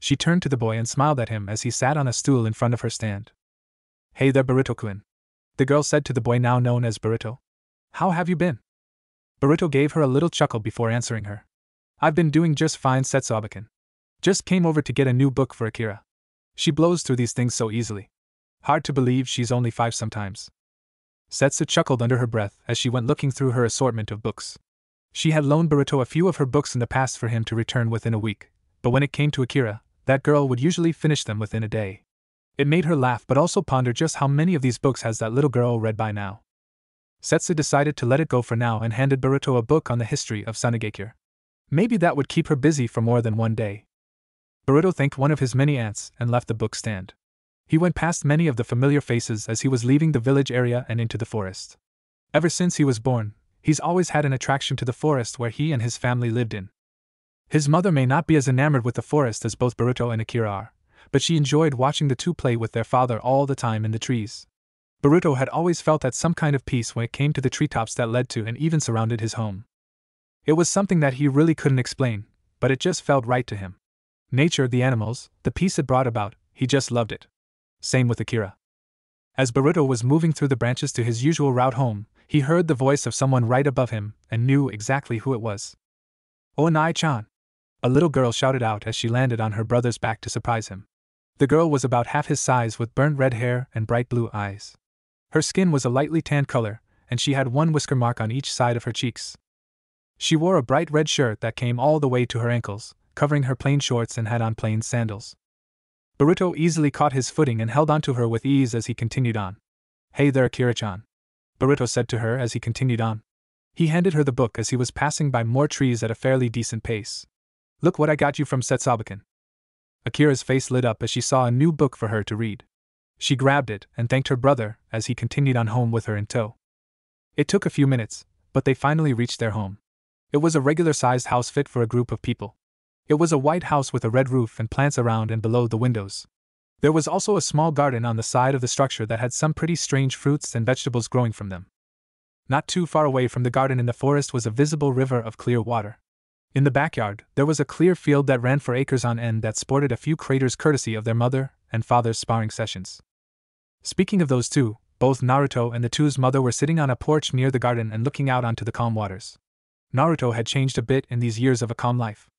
She turned to the boy and smiled at him as he sat on a stool in front of her stand. "Hey there, Boruto-kun," the girl said to the boy now known as Boruto. "How have you been?" Boruto gave her a little chuckle before answering her. "I've been doing just fine, Setsubaken. Just came over to get a new book for Akira. She blows through these things so easily. Hard to believe she's only 5 sometimes." Setsu chuckled under her breath as she went looking through her assortment of books. She had loaned Boruto a few of her books in the past for him to return within a week, but when it came to Akira, that girl would usually finish them within a day. It made her laugh but also ponder just how many of these books has that little girl read by now. Setsu decided to let it go for now and handed Boruto a book on the history of Sunagakure. Maybe that would keep her busy for more than one day. Boruto thanked one of his many aunts and left the book stand. He went past many of the familiar faces as he was leaving the village area and into the forest. Ever since he was born, he's always had an attraction to the forest where he and his family lived in. His mother may not be as enamored with the forest as both Boruto and Akira are, but she enjoyed watching the two play with their father all the time in the trees. Boruto had always felt at some kind of peace when it came to the treetops that led to and even surrounded his home. It was something that he really couldn't explain, but it just felt right to him. Nature, the animals, the peace it brought about, he just loved it. Same with Akira. As Boruto was moving through the branches to his usual route home, he heard the voice of someone right above him and knew exactly who it was. "Oanai-chan!" a little girl shouted out as she landed on her brother's back to surprise him. The girl was about half his size with burnt red hair and bright blue eyes. Her skin was a lightly tanned color, and she had 1 whisker mark on each side of her cheeks. She wore a bright red shirt that came all the way to her ankles, covering her plain shorts, and had on plain sandals. Boruto easily caught his footing and held onto her with ease as he continued on. "Hey there, Akira-chan," Boruto said to her as he continued on. He handed her the book as he was passing by more trees at a fairly decent pace. "Look what I got you from Setsubaken." Akira's face lit up as she saw a new book for her to read. She grabbed it and thanked her brother as he continued on home with her in tow. It took a few minutes, but they finally reached their home. It was a regular-sized house fit for a group of people. It was a white house with a red roof and plants around and below the windows. There was also a small garden on the side of the structure that had some pretty strange fruits and vegetables growing from them. Not too far away from the garden in the forest was a visible river of clear water. In the backyard, there was a clear field that ran for acres on end that sported a few craters courtesy of their mother and father's sparring sessions. Speaking of those two, both Naruto and the two's mother were sitting on a porch near the garden and looking out onto the calm waters. Naruto had changed a bit in these years of a calm life.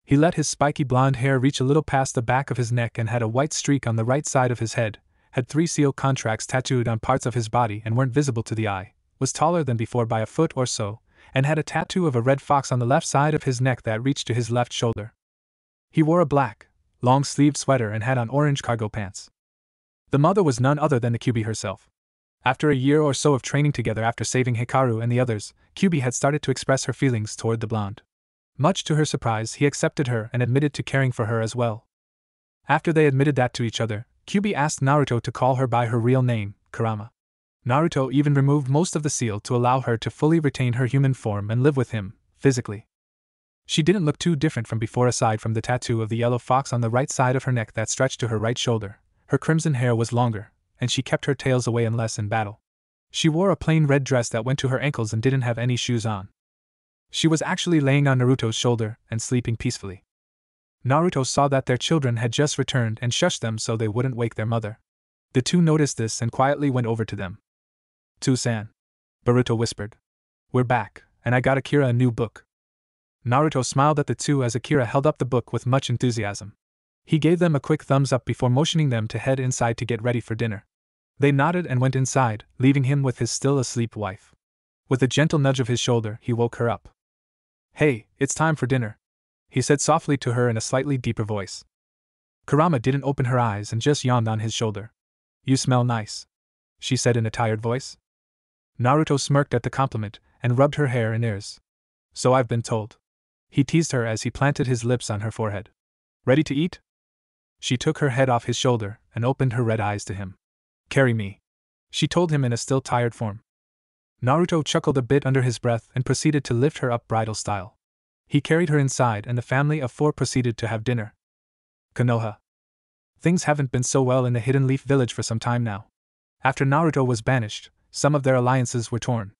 He let his spiky blonde hair reach a little past the back of his neck and had a white streak on the right side of his head, had 3 seal contracts tattooed on parts of his body and weren't visible to the eye, was taller than before by a foot or so, and had a tattoo of a red fox on the left side of his neck that reached to his left shoulder. He wore a black, long-sleeved sweater and had on orange cargo pants. The mother was none other than the Kyubi herself. After a year or so of training together after saving Hikaru and the others, Kyubi had started to express her feelings toward the blonde. Much to her surprise, he accepted her and admitted to caring for her as well. After they admitted that to each other, Kyubi asked Naruto to call her by her real name, Kurama. Naruto even removed most of the seal to allow her to fully retain her human form and live with him, physically. She didn't look too different from before aside from the tattoo of the yellow fox on the right side of her neck that stretched to her right shoulder. Her crimson hair was longer, and she kept her tails away unless in battle. She wore a plain red dress that went to her ankles and didn't have any shoes on. She was actually laying on Naruto's shoulder and sleeping peacefully. Naruto saw that their children had just returned and shushed them so they wouldn't wake their mother. The two noticed this and quietly went over to them. "To-san," Boruto whispered. "We're back, and I got Akira a new book." Naruto smiled at the two as Akira held up the book with much enthusiasm. He gave them a quick thumbs up before motioning them to head inside to get ready for dinner. They nodded and went inside, leaving him with his still asleep wife. With a gentle nudge of his shoulder, he woke her up. Hey, it's time for dinner, he said softly to her in a slightly deeper voice. Kurama didn't open her eyes and just yawned on his shoulder. You smell nice, she said in a tired voice. Naruto smirked at the compliment and rubbed her hair and ears. So I've been told. He teased her as he planted his lips on her forehead. Ready to eat? She took her head off his shoulder and opened her red eyes to him. Carry me, she told him in a still tired form. Naruto chuckled a bit under his breath and proceeded to lift her up bridal style. He carried her inside and the family of 4 proceeded to have dinner. Konoha. Things haven't been so well in the Hidden Leaf village for some time now. After Naruto was banished, some of their alliances were torn.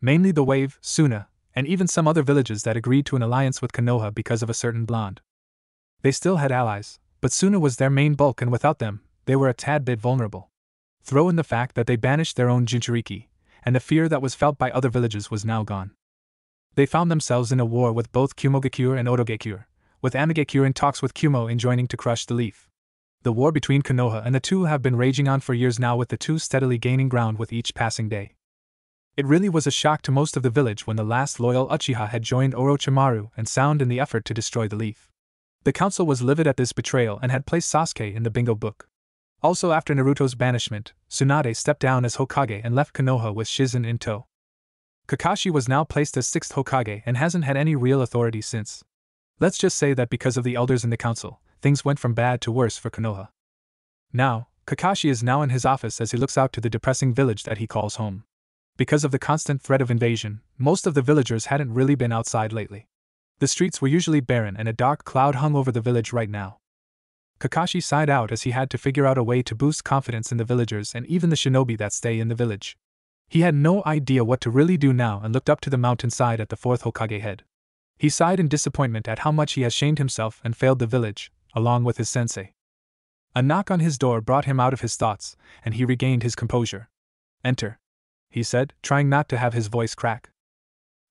Mainly the Wave, Suna, and even some other villages that agreed to an alliance with Konoha because of a certain blonde. They still had allies, but Suna was their main bulk and without them, they were a tad bit vulnerable. Throw in the fact that they banished their own Jinchuriki, and the fear that was felt by other villages was now gone. They found themselves in a war with both Kumogakure and Otogakure, with Amigakure in talks with Kumo in joining to crush the leaf. The war between Konoha and the two have been raging on for years now, with the two steadily gaining ground with each passing day. It really was a shock to most of the village when the last loyal Uchiha had joined Orochimaru and Sound in the effort to destroy the leaf. The council was livid at this betrayal and had placed Sasuke in the bingo book. Also, after Naruto's banishment, Tsunade stepped down as Hokage and left Konoha with Shizen in tow. Kakashi was now placed as 6th Hokage and hasn't had any real authority since. Let's just say that because of the elders in the council, things went from bad to worse for Konoha. Now, Kakashi is now in his office as he looks out to the depressing village that he calls home. Because of the constant threat of invasion, most of the villagers hadn't really been outside lately. The streets were usually barren and a dark cloud hung over the village right now. Kakashi sighed out as he had to figure out a way to boost confidence in the villagers and even the shinobi that stay in the village. He had no idea what to really do now and looked up to the mountainside at the 4th Hokage head. He sighed in disappointment at how much he has shamed himself and failed the village, along with his sensei. A knock on his door brought him out of his thoughts, and he regained his composure. Enter, he said, trying not to have his voice crack.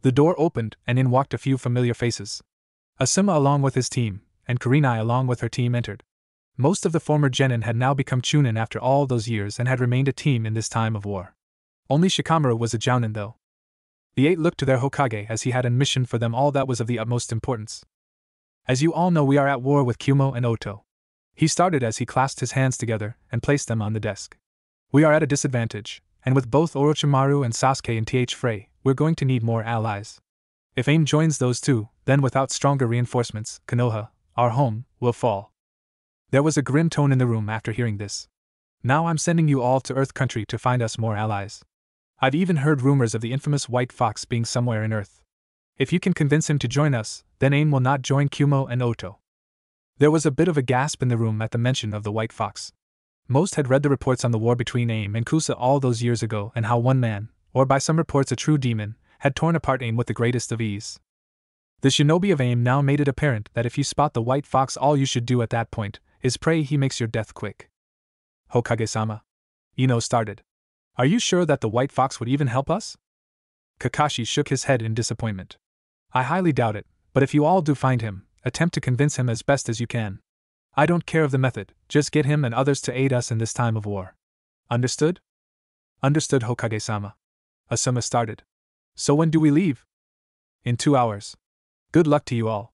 The door opened, and in walked a few familiar faces. Asuma along with his team, and Kurenai along with her team entered. Most of the former genin had now become chunin after all those years and had remained a team in this time of war. Only Shikamaru was a jounin though. The 8 looked to their Hokage as he had a mission for them all that was of the utmost importance. As you all know, we are at war with Kumo and Oto. He started as he clasped his hands together and placed them on the desk. We are at a disadvantage, and with both Orochimaru and Sasuke in TH Fray, we're going to need more allies. If AIM joins those two, then without stronger reinforcements, Konoha, our home, will fall. There was a grim tone in the room after hearing this. Now I'm sending you all to Earth Country to find us more allies. I've even heard rumors of the infamous White Fox being somewhere in Earth. If you can convince him to join us, then AIM will not join Kumo and Oto. There was a bit of a gasp in the room at the mention of the White Fox. Most had read the reports on the war between AIM and Kusa all those years ago and how one man, or by some reports a true demon, had torn apart AIM with the greatest of ease. The shinobi of AIM now made it apparent that if you spot the White Fox, all you should do at that point is pray he makes your death quick. Hokage-sama. Ino started. Are you sure that the White Fox would even help us? Kakashi shook his head in disappointment. I highly doubt it, but if you all do find him, attempt to convince him as best as you can. I don't care of the method, just get him and others to aid us in this time of war. Understood? Understood, Hokage-sama. Asuma started. So when do we leave? In 2 hours. Good luck to you all.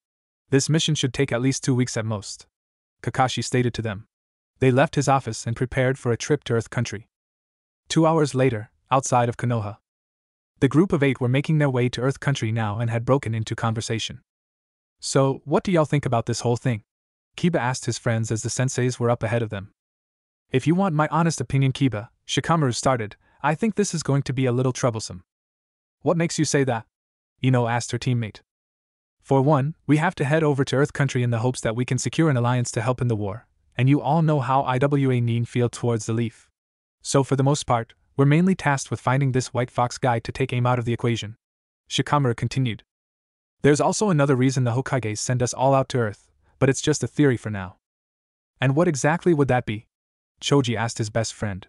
This mission should take at least 2 weeks at most, Kakashi stated to them. They left his office and prepared for a trip to Earth Country. 2 hours later, outside of Konoha. The group of 8 were making their way to Earth Country now and had broken into conversation. So, what do y'all think about this whole thing? Kiba asked his friends as the senseis were up ahead of them. If you want my honest opinion, Kiba, Shikamaru started, I think this is going to be a little troublesome. What makes you say that? Ino asked her teammate. For one, we have to head over to Earth Country in the hopes that we can secure an alliance to help in the war, and you all know how IWA Nin feel towards the leaf. So for the most part, we're mainly tasked with finding this White Fox guy to take AIM out of the equation. Shikamaru continued. There's also another reason the Hokages send us all out to Earth, but it's just a theory for now. And what exactly would that be? Choji asked his best friend.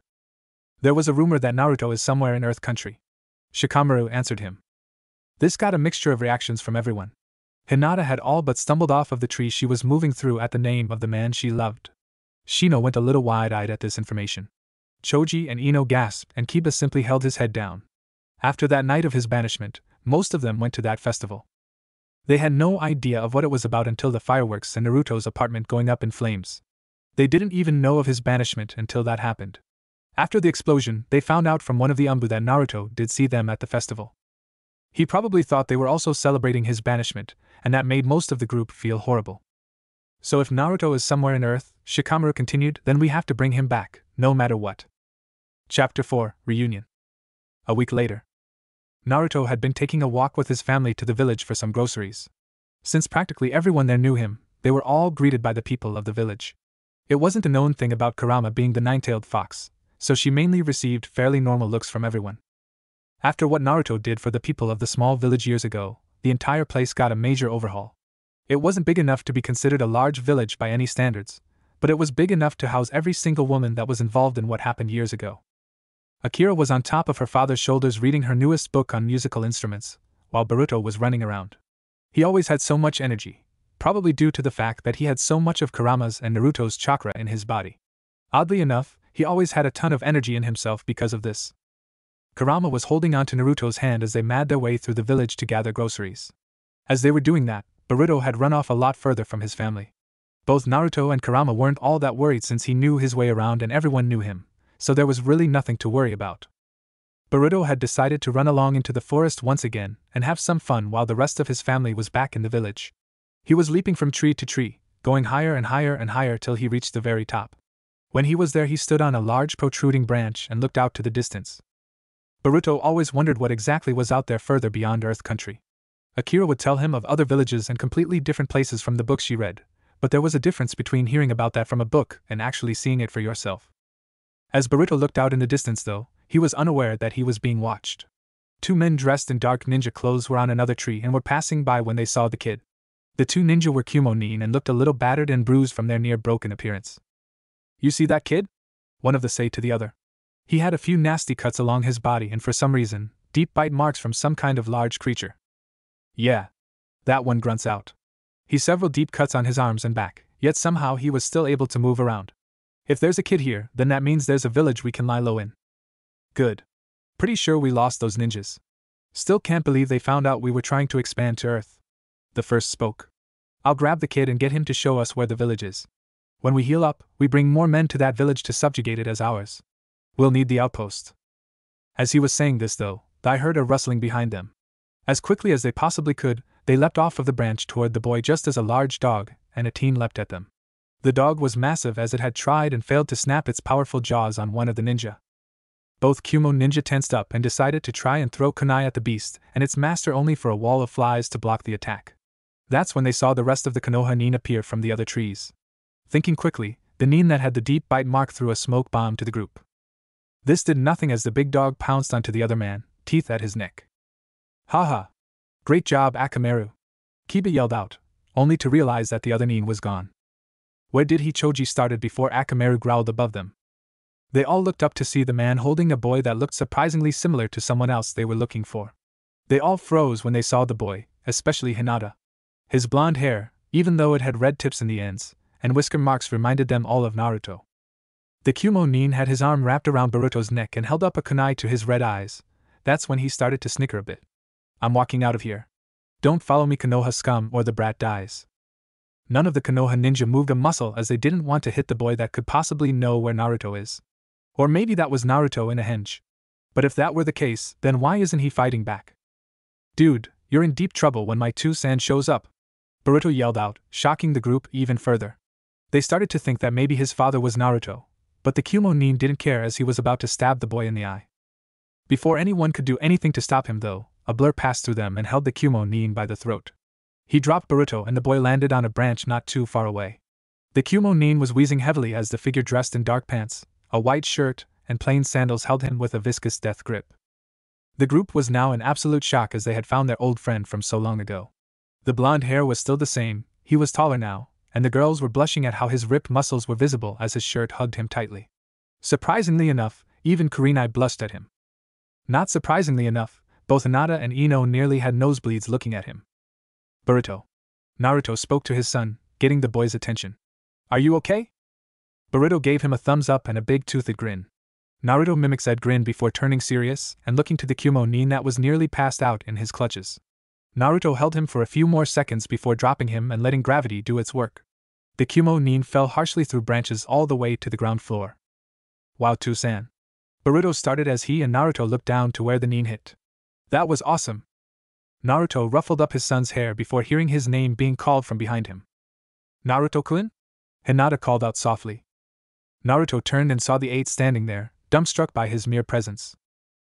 There was a rumor that Naruto is somewhere in Earth Country. Shikamaru answered him. This got a mixture of reactions from everyone. Hinata had all but stumbled off of the tree she was moving through at the name of the man she loved. Shino went a little wide-eyed at this information. Choji and Ino gasped, and Kiba simply held his head down. After that night of his banishment, most of them went to that festival. They had no idea of what it was about until the fireworks and Naruto's apartment going up in flames. They didn't even know of his banishment until that happened. After the explosion, they found out from one of the Umbu that Naruto did see them at the festival. He probably thought they were also celebrating his banishment, and that made most of the group feel horrible. So if Naruto is somewhere in Earth, Shikamaru continued, then we have to bring him back, no matter what. Chapter 4, Reunion. A week later. Naruto had been taking a walk with his family to the village for some groceries. Since practically everyone there knew him, they were all greeted by the people of the village. It wasn't a known thing about Kurama being the nine-tailed fox, so she mainly received fairly normal looks from everyone. After what Naruto did for the people of the small village years ago, the entire place got a major overhaul. It wasn't big enough to be considered a large village by any standards, but it was big enough to house every single woman that was involved in what happened years ago. Akira was on top of her father's shoulders reading her newest book on musical instruments, while Boruto was running around. He always had so much energy, probably due to the fact that he had so much of Kurama's and Naruto's chakra in his body. Oddly enough, he always had a ton of energy in himself because of this. Kurama was holding on to Naruto's hand as they made their way through the village to gather groceries. As they were doing that, Boruto had run off a lot further from his family. Both Naruto and Kurama weren't all that worried since he knew his way around and everyone knew him, so there was really nothing to worry about. Boruto had decided to run along into the forest once again and have some fun while the rest of his family was back in the village. He was leaping from tree to tree, going higher and higher and higher till he reached the very top. When he was there, he stood on a large protruding branch and looked out to the distance. Boruto always wondered what exactly was out there further beyond Earth Country. Akira would tell him of other villages and completely different places from the books she read, but there was a difference between hearing about that from a book and actually seeing it for yourself. As Boruto looked out in the distance, though, he was unaware that he was being watched. Two men dressed in dark ninja clothes were on another tree and were passing by when they saw the kid. The two ninja were Kumo-nin and looked a little battered and bruised from their near-broken appearance. "You see that kid?" one of them said to the other. He had a few nasty cuts along his body and for some reason, deep bite marks from some kind of large creature. "Yeah." That one grunts out. He's several deep cuts on his arms and back, yet somehow he was still able to move around. "If there's a kid here, then that means there's a village we can lie low in." "Good. Pretty sure we lost those ninjas. Still can't believe they found out we were trying to expand to Earth." The first spoke. "I'll grab the kid and get him to show us where the village is. When we heal up, we bring more men to that village to subjugate it as ours. We'll need the outpost." As he was saying this, though, they heard a rustling behind them. As quickly as they possibly could, they leapt off of the branch toward the boy just as a large dog and a teen leapt at them. The dog was massive as it had tried and failed to snap its powerful jaws on one of the ninja. Both Kumo ninja tensed up and decided to try and throw kunai at the beast and its master, only for a wall of flies to block the attack. That's when they saw the rest of the Konoha nin appear from the other trees. Thinking quickly, the nin that had the deep bite mark threw a smoke bomb to the group. This did nothing as the big dog pounced onto the other man, teeth at his neck. "Haha! Great job, Akamaru!" Kiba yelled out, only to realize that the other nin was gone. "Where did he?" Choji started before Akamaru growled above them. They all looked up to see the man holding a boy that looked surprisingly similar to someone else they were looking for. They all froze when they saw the boy, especially Hinata. His blonde hair, even though it had red tips in the ends, and whisker marks reminded them all of Naruto. The Kumo nin had his arm wrapped around Boruto's neck and held up a kunai to his red eyes. That's when he started to snicker a bit. "I'm walking out of here. Don't follow me, Konoha scum, or the brat dies." None of the Konoha ninja moved a muscle as they didn't want to hit the boy that could possibly know where Naruto is. Or maybe that was Naruto in a henge. But if that were the case, then why isn't he fighting back? "Dude, you're in deep trouble when my 2-san shows up," Boruto yelled out, shocking the group even further. They started to think that maybe his father was Naruto, but the Kumo nin didn't care as he was about to stab the boy in the eye. Before anyone could do anything to stop him, though, a blur passed through them and held the Kumo nin by the throat. He dropped Boruto and the boy landed on a branch not too far away. The Kumo nin was wheezing heavily as the figure dressed in dark pants, a white shirt, and plain sandals held him with a viscous death grip. The group was now in absolute shock as they had found their old friend from so long ago. The blonde hair was still the same, he was taller now, and the girls were blushing at how his ripped muscles were visible as his shirt hugged him tightly. Surprisingly enough, even Kurenai blushed at him. Not surprisingly enough, both Hinata and Ino nearly had nosebleeds looking at him. "Boruto." Naruto spoke to his son, getting the boy's attention. "Are you okay?" Boruto gave him a thumbs up and a big toothed grin. Naruto mimicked that grin before turning serious and looking to the Kumo nin that was nearly passed out in his clutches. Naruto held him for a few more seconds before dropping him and letting gravity do its work. The Kumo Nin fell harshly through branches all the way to the ground floor. Wow, Toussan! Boruto started as he and Naruto looked down to where the Nin hit. That was awesome! Naruto ruffled up his son's hair before hearing his name being called from behind him. Naruto-kun? Hinata called out softly. Naruto turned and saw the 8 standing there, dumbstruck by his mere presence.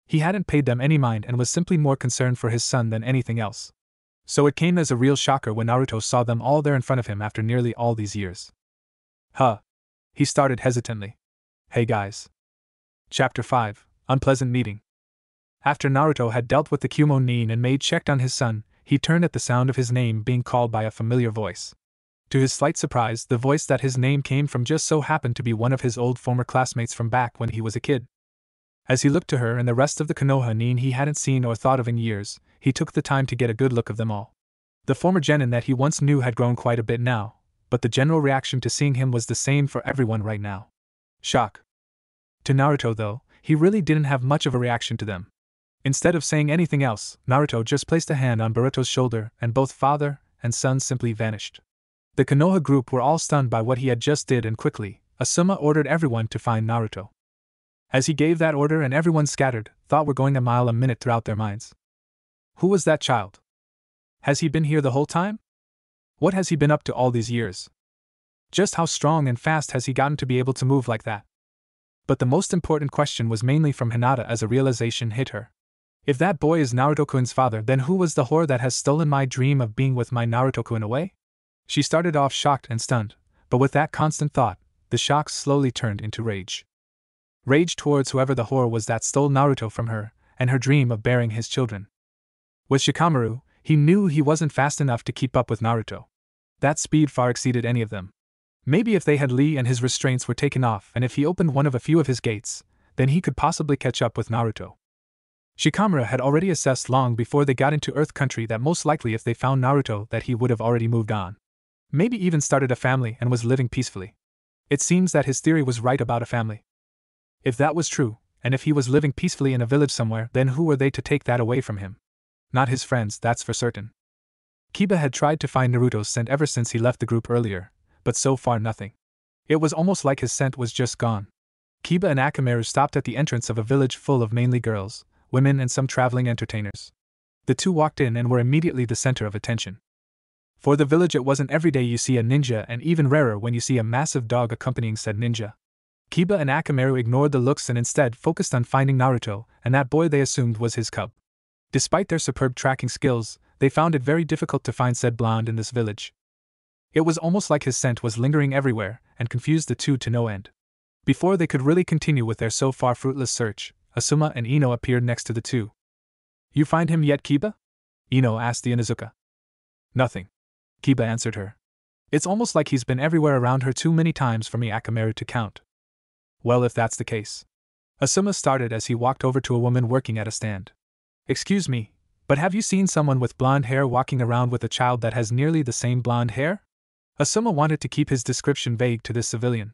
He hadn't paid them any mind and was simply more concerned for his son than anything else. So it came as a real shocker when Naruto saw them all there in front of him after nearly all these years. Huh. He started hesitantly. Hey guys. Chapter 5, Unpleasant Meeting. After Naruto had dealt with the Kumo Nin and made checked on his son, he turned at the sound of his name being called by a familiar voice. To his slight surprise, the voice that his name came from just so happened to be one of his old former classmates from back when he was a kid. As he looked to her and the rest of the Konoha Nin he hadn't seen or thought of in years, he took the time to get a good look of them all. The former genin that he once knew had grown quite a bit now, but the general reaction to seeing him was the same for everyone right now. Shock. To Naruto though, he really didn't have much of a reaction to them. Instead of saying anything else, Naruto just placed a hand on Boruto's shoulder and both father and son simply vanished. The Konoha group were all stunned by what he had just did and quickly, Asuma ordered everyone to find Naruto. As he gave that order and everyone scattered, thought were going a mile a minute throughout their minds. Who was that child? Has he been here the whole time? What has he been up to all these years? Just how strong and fast has he gotten to be able to move like that? But the most important question was mainly from Hinata as a realization hit her. If that boy is Naruto-kun's father, then who was the whore that has stolen my dream of being with my Naruto-kun away? She started off shocked and stunned, but with that constant thought, the shock slowly turned into rage. Rage towards whoever the whore was that stole Naruto from her, and her dream of bearing his children. With Shikamaru, he knew he wasn't fast enough to keep up with Naruto. That speed far exceeded any of them. Maybe if they had Lee and his restraints were taken off and if he opened one of a few of his gates, then he could possibly catch up with Naruto. Shikamaru had already assessed long before they got into Earth Country that most likely if they found Naruto that he would have already moved on. Maybe even started a family and was living peacefully. It seems that his theory was right about a family. If that was true, and if he was living peacefully in a village somewhere, then who were they to take that away from him? Not his friends, that's for certain. Kiba had tried to find Naruto's scent ever since he left the group earlier, but so far nothing. It was almost like his scent was just gone. Kiba and Akamaru stopped at the entrance of a village full of mainly girls, women and some traveling entertainers. The two walked in and were immediately the center of attention. For the village it wasn't every day you see a ninja and even rarer when you see a massive dog accompanying said ninja. Kiba and Akamaru ignored the looks and instead focused on finding Naruto, and that boy they assumed was his cub. Despite their superb tracking skills, they found it very difficult to find said blonde in this village. It was almost like his scent was lingering everywhere and confused the two to no end. Before they could really continue with their so far fruitless search, Asuma and Ino appeared next to the two. You find him yet, Kiba? Ino asked the Inuzuka. Nothing. Kiba answered her. It's almost like he's been everywhere around her too many times for me Akamaru to count. Well, if that's the case. Asuma started as he walked over to a woman working at a stand. Excuse me, but have you seen someone with blonde hair walking around with a child that has nearly the same blonde hair? Asuma wanted to keep his description vague to this civilian.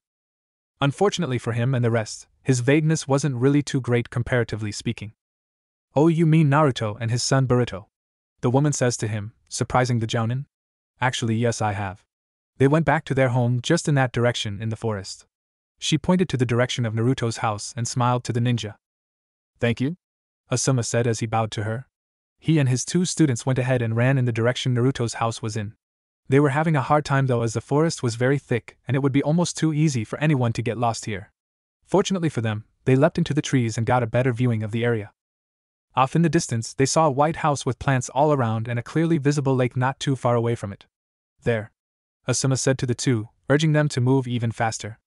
Unfortunately for him and the rest, his vagueness wasn't really too great comparatively speaking. Oh, you mean Naruto and his son Boruto? The woman says to him, surprising the Jounin. Actually, yes, I have. They went back to their home just in that direction in the forest. She pointed to the direction of Naruto's house and smiled to the ninja. Thank you, Asuma said as he bowed to her. He and his two students went ahead and ran in the direction Naruto's house was in. They were having a hard time though as the forest was very thick and it would be almost too easy for anyone to get lost here. Fortunately for them, they leapt into the trees and got a better viewing of the area. Off in the distance, they saw a white house with plants all around and a clearly visible lake not too far away from it. There, Asuma said to the two, urging them to move even faster.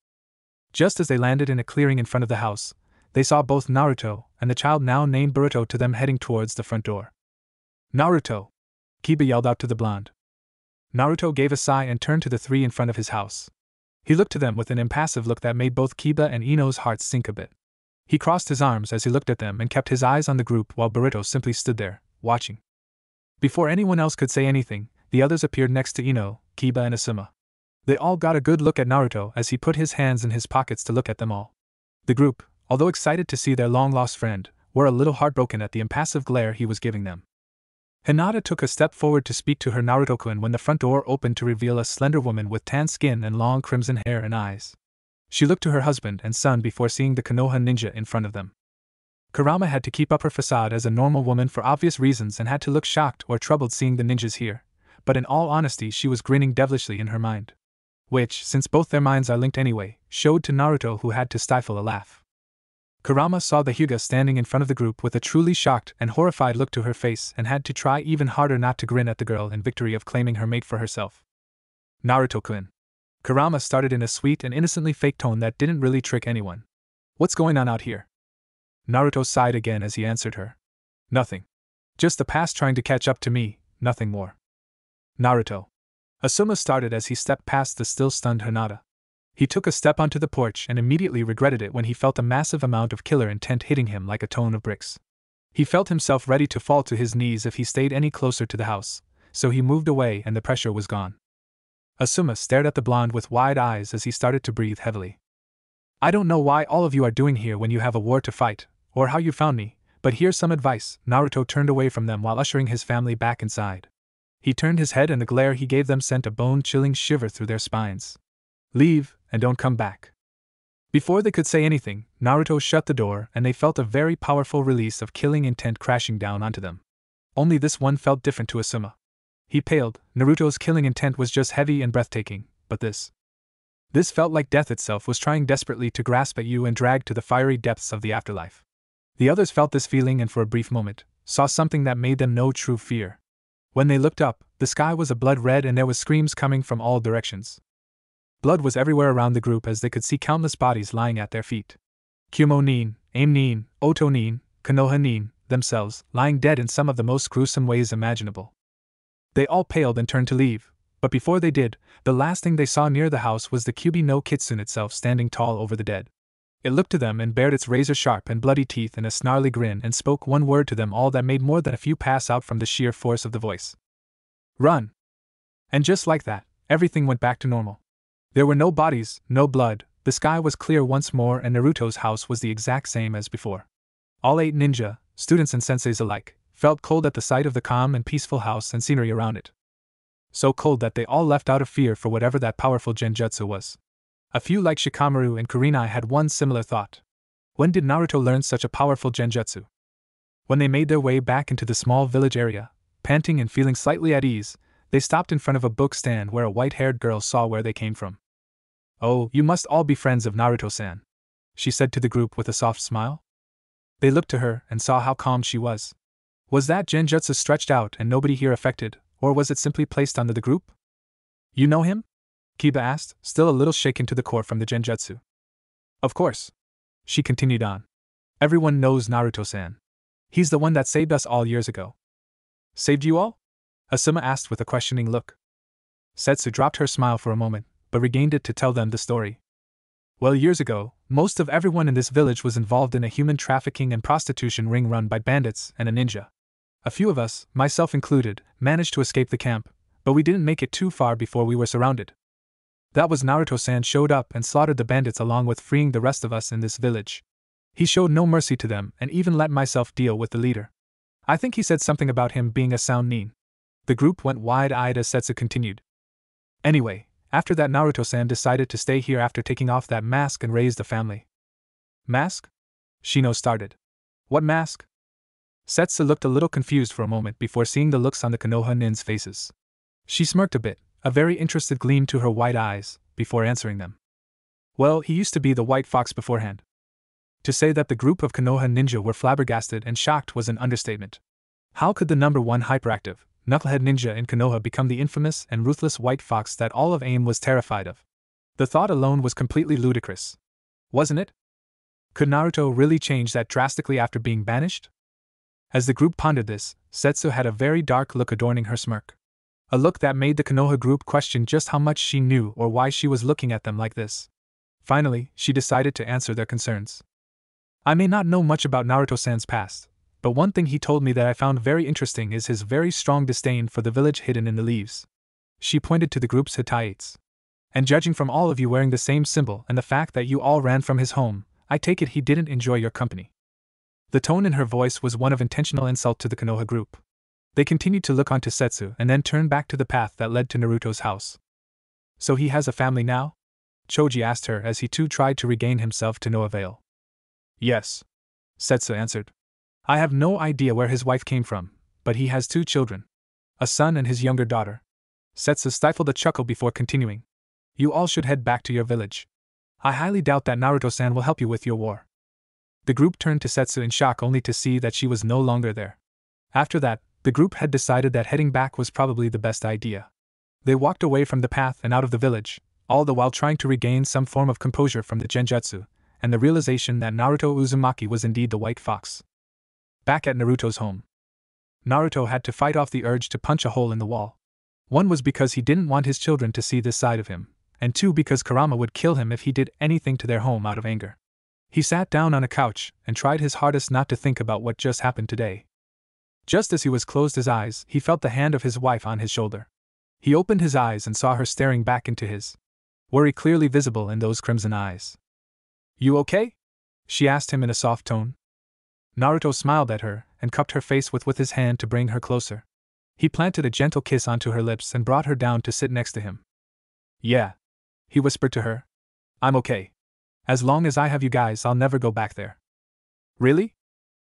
Just as they landed in a clearing in front of the house, they saw both Naruto and the child now named Boruto to them heading towards the front door. Naruto! Kiba yelled out to the blonde. Naruto gave a sigh and turned to the three in front of his house. He looked to them with an impassive look that made both Kiba and Ino's hearts sink a bit. He crossed his arms as he looked at them and kept his eyes on the group while Boruto simply stood there, watching. Before anyone else could say anything, the others appeared next to Ino, Kiba and Asuma. They all got a good look at Naruto as he put his hands in his pockets to look at them all. The group, although excited to see their long-lost friend, were a little heartbroken at the impassive glare he was giving them. Hinata took a step forward to speak to her Naruto-kun when the front door opened to reveal a slender woman with tan skin and long crimson hair and eyes. She looked to her husband and son before seeing the Konoha ninja in front of them. Kurama had to keep up her facade as a normal woman for obvious reasons and had to look shocked or troubled seeing the ninjas here, but in all honesty she was grinning devilishly in her mind. Which, since both their minds are linked anyway, showed to Naruto, who had to stifle a laugh. Kurama saw the Hyuga standing in front of the group with a truly shocked and horrified look to her face and had to try even harder not to grin at the girl in victory of claiming her mate for herself. Naruto-kun. Kurama started in a sweet and innocently fake tone that didn't really trick anyone. What's going on out here? Naruto sighed again as he answered her. Nothing. Just the past trying to catch up to me, nothing more. Naruto. Asuma started as he stepped past the still stunned Hinata. He took a step onto the porch and immediately regretted it when he felt a massive amount of killer intent hitting him like a ton of bricks. He felt himself ready to fall to his knees if he stayed any closer to the house, so he moved away and the pressure was gone. Asuma stared at the blonde with wide eyes as he started to breathe heavily. I don't know why all of you are doing here when you have a war to fight, or how you found me, but here's some advice. Naruto turned away from them while ushering his family back inside. He turned his head and the glare he gave them sent a bone-chilling shiver through their spines. Leave, and don't come back. Before they could say anything, Naruto shut the door and they felt a very powerful release of killing intent crashing down onto them. Only this one felt different to Asuma. He paled. Naruto's killing intent was just heavy and breathtaking, but this felt like death itself was trying desperately to grasp at you and drag to the fiery depths of the afterlife. The others felt this feeling and for a brief moment, saw something that made them know true fear. When they looked up, the sky was a blood red and there was screams coming from all directions. Blood was everywhere around the group as they could see countless bodies lying at their feet. Kumo Nin, Aim Nin, Oto Nin, Konoha Nin, themselves, lying dead in some of the most gruesome ways imaginable. They all paled and turned to leave, but before they did, the last thing they saw near the house was the Kyubi no Kitsune itself standing tall over the dead. It looked to them and bared its razor-sharp and bloody teeth in a snarly grin and spoke one word to them all that made more than a few pass out from the sheer force of the voice. Run! And just like that, everything went back to normal. There were no bodies, no blood, the sky was clear once more and Naruto's house was the exact same as before. All 8 ninja, students and senseis alike, felt cold at the sight of the calm and peaceful house and scenery around it. So cold that they all left out of fear for whatever that powerful genjutsu was. A few like Shikamaru and Kurenai had one similar thought. When did Naruto learn such a powerful genjutsu? When they made their way back into the small village area, panting and feeling slightly at ease, they stopped in front of a book stand where a white-haired girl saw where they came from. Oh, you must all be friends of Naruto-san, she said to the group with a soft smile. They looked to her and saw how calm she was. Was that genjutsu stretched out and nobody here affected, or was it simply placed onto the group? You know him? Kiba asked, still a little shaken to the core from the genjutsu. Of course. She continued on. Everyone knows Naruto-san. He's the one that saved us all years ago. Saved you all? Asuma asked with a questioning look. Setsu dropped her smile for a moment, but regained it to tell them the story. Well, years ago, most of everyone in this village was involved in a human trafficking and prostitution ring run by bandits and a ninja. A few of us, myself included, managed to escape the camp, but we didn't make it too far before we were surrounded. That was Naruto-san showed up and slaughtered the bandits along with freeing the rest of us in this village. He showed no mercy to them and even let myself deal with the leader. I think he said something about him being a sound nin. The group went wide-eyed as Setsu continued. Anyway, after that Naruto-san decided to stay here after taking off that mask and raised a family. Mask? Shino started. What mask? Setsu looked a little confused for a moment before seeing the looks on the Konoha nin's faces. She smirked a bit, a very interested gleam to her white eyes, before answering them. Well, he used to be the White Fox beforehand. To say that the group of Konoha ninja were flabbergasted and shocked was an understatement. How could the number 1 hyperactive, knucklehead ninja in Konoha become the infamous and ruthless White Fox that all of AIM was terrified of? The thought alone was completely ludicrous. Wasn't it? Could Naruto really change that drastically after being banished? As the group pondered this, Setsu had a very dark look adorning her smirk. A look that made the Konoha group question just how much she knew or why she was looking at them like this. Finally, she decided to answer their concerns. I may not know much about Naruto-san's past, but one thing he told me that I found very interesting is his very strong disdain for the village hidden in the leaves. She pointed to the group's Hittaites. And judging from all of you wearing the same symbol and the fact that you all ran from his home, I take it he didn't enjoy your company. The tone in her voice was one of intentional insult to the Konoha group. They continued to look onto Setsu and then turned back to the path that led to Naruto's house. So he has a family now? Choji asked her as he too tried to regain himself to no avail. Yes, Setsu answered. I have no idea where his wife came from, but he has 2 children. A son and his younger daughter. Setsu stifled a chuckle before continuing. You all should head back to your village. I highly doubt that Naruto-san will help you with your war. The group turned to Setsu in shock only to see that she was no longer there. After that, the group had decided that heading back was probably the best idea. They walked away from the path and out of the village, all the while trying to regain some form of composure from the genjutsu, and the realization that Naruto Uzumaki was indeed the White Fox. Back at Naruto's home, Naruto had to fight off the urge to punch a hole in the wall. 1 was because he didn't want his children to see this side of him, and 2 because Kurama would kill him if he did anything to their home out of anger. He sat down on a couch and tried his hardest not to think about what just happened today. Just as he was closed his eyes, he felt the hand of his wife on his shoulder. He opened his eyes and saw her staring back into his, worry clearly visible in those crimson eyes. You okay? She asked him in a soft tone. Naruto smiled at her and cupped her face with his hand to bring her closer. He planted a gentle kiss onto her lips and brought her down to sit next to him. Yeah, he whispered to her. I'm okay. As long as I have you guys, I'll never go back there. Really?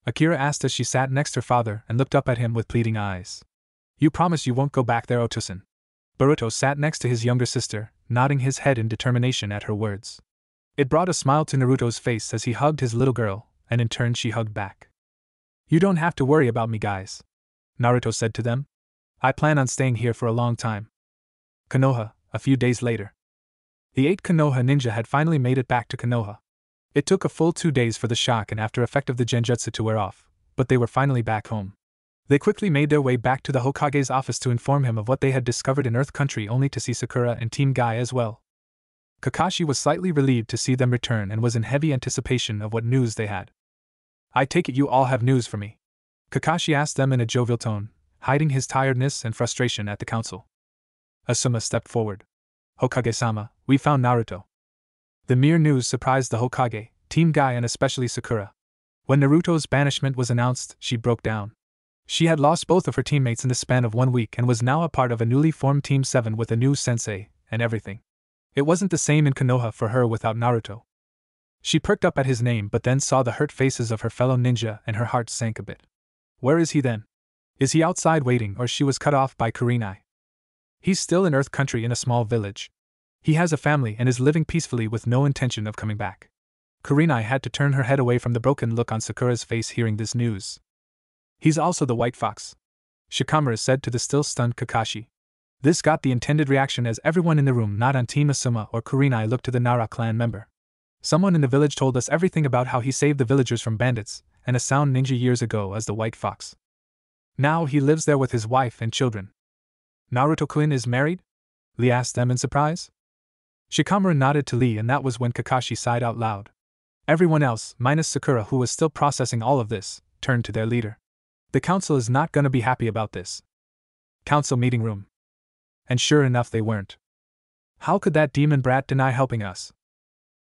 Akira asked as she sat next her father and looked up at him with pleading eyes. You promise you won't go back there, Otosan? Boruto sat next to his younger sister, nodding his head in determination at her words. It brought a smile to Naruto's face as he hugged his little girl, and in turn she hugged back. You don't have to worry about me, guys, Naruto said to them. I plan on staying here for a long time. Konoha, a few days later. The 8 Konoha ninja had finally made it back to Konoha. It took a full 2 days for the shock and after effect of the genjutsu to wear off, but they were finally back home. They quickly made their way back to the Hokage's office to inform him of what they had discovered in Earth Country, only to see Sakura and Team Guy as well. Kakashi was slightly relieved to see them return and was in heavy anticipation of what news they had. I take it you all have news for me? Kakashi asked them in a jovial tone, hiding his tiredness and frustration at the council. Asuma stepped forward. Hokage-sama, we found Naruto. The mere news surprised the Hokage, Team Guy and especially Sakura. When Naruto's banishment was announced, she broke down. She had lost both of her teammates in the span of 1 week and was now a part of a newly formed Team 7 with a new sensei, and everything. It wasn't the same in Konoha for her without Naruto. She perked up at his name but then saw the hurt faces of her fellow ninja and her heart sank a bit. Where is he then? Is he outside waiting or she was cut off by Kurenai? He's still in Earth Country in a small village. He has a family and is living peacefully with no intention of coming back. Kurenai had to turn her head away from the broken look on Sakura's face hearing this news. He's also the White Fox, Shikamaru said to the still stunned Kakashi. This got the intended reaction as everyone in the room not on Team Asuma or Kurenai looked to the Nara clan member. Someone in the village told us everything about how he saved the villagers from bandits and a sound ninja years ago as the White Fox. Now he lives there with his wife and children. Naruto-kun is married? Lee asked them in surprise. Shikamaru nodded to Lee and that was when Kakashi sighed out loud. Everyone else, minus Sakura who was still processing all of this, turned to their leader. The council is not gonna be happy about this. Council meeting room. And sure enough they weren't. How could that demon brat deny helping us?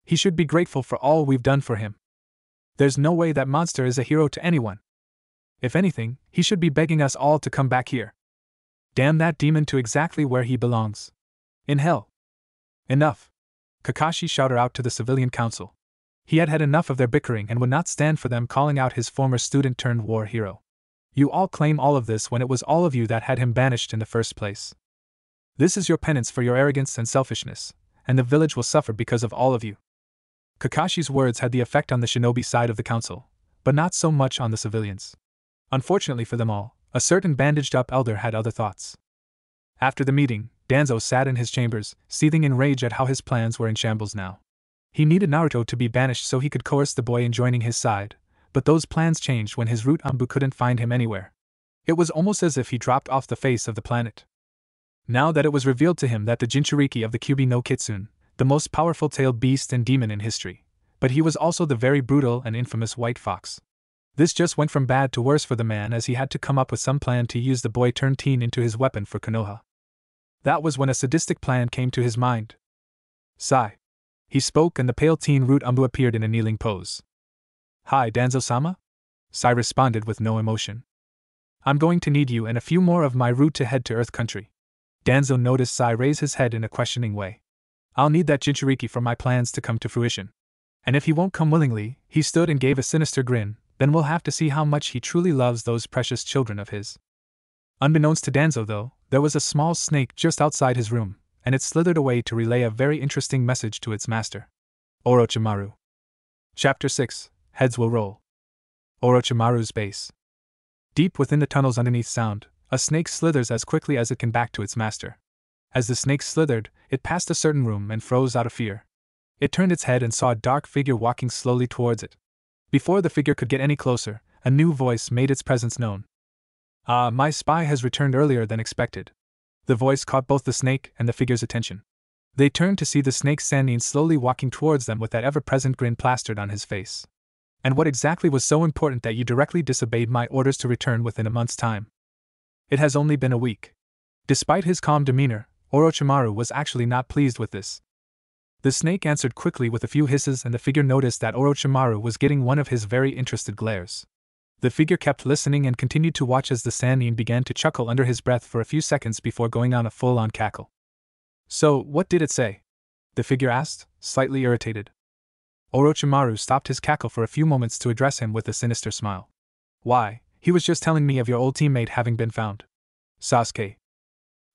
He should be grateful for all we've done for him. There's no way that monster is a hero to anyone. If anything, he should be begging us all to come back here. Damn that demon to exactly where he belongs. In hell. Enough. Kakashi shouted out to the civilian council. He had had enough of their bickering and would not stand for them calling out his former student-turned-war hero. You all claim all of this when it was all of you that had him banished in the first place. This is your penance for your arrogance and selfishness, and the village will suffer because of all of you. Kakashi's words had the effect on the shinobi side of the council, but not so much on the civilians. Unfortunately for them all, a certain bandaged-up elder had other thoughts. After the meeting, Danzo sat in his chambers, seething in rage at how his plans were in shambles now. He needed Naruto to be banished so he could coerce the boy in joining his side, but those plans changed when his root Anbu couldn't find him anywhere. It was almost as if he dropped off the face of the planet. Now that it was revealed to him that the Jinchuriki of the Kyuubi no Kitsune, the most powerful tailed beast and demon in history, but he was also the very brutal and infamous White Fox. This just went from bad to worse for the man as he had to come up with some plan to use the boy-turned-teen into his weapon for Konoha. That was when a sadistic plan came to his mind. Sai. He spoke and the pale teen root Anbu appeared in a kneeling pose. Hi, Danzo-sama? Sai responded with no emotion. I'm going to need you and a few more of my route to head to Earth Country. Danzo noticed Sai raise his head in a questioning way. I'll need that Jinchuriki for my plans to come to fruition. And if he won't come willingly, he stood and gave a sinister grin, then we'll have to see how much he truly loves those precious children of his. Unbeknownst to Danzo, though, there was a small snake just outside his room, and it slithered away to relay a very interesting message to its master. Orochimaru. Chapter 6, Heads Will Roll. Orochimaru's Base. Deep within the tunnels underneath Sound, a snake slithers as quickly as it can back to its master. As the snake slithered, it passed a certain room and froze out of fear. It turned its head and saw a dark figure walking slowly towards it. Before the figure could get any closer, a new voice made its presence known. Ah, my spy has returned earlier than expected. The voice caught both the snake and the figure's attention. They turned to see the snake Sannin slowly walking towards them with that ever-present grin plastered on his face. And what exactly was so important that you directly disobeyed my orders to return within a month's time? It has only been a week. Despite his calm demeanor, Orochimaru was actually not pleased with this. The snake answered quickly with a few hisses, and the figure noticed that Orochimaru was getting one of his very interested glares. The figure kept listening and continued to watch as the Sannin began to chuckle under his breath for a few seconds before going on a full-on cackle. So, what did it say? The figure asked, slightly irritated. Orochimaru stopped his cackle for a few moments to address him with a sinister smile. Why, he was just telling me of your old teammate having been found. Sasuke.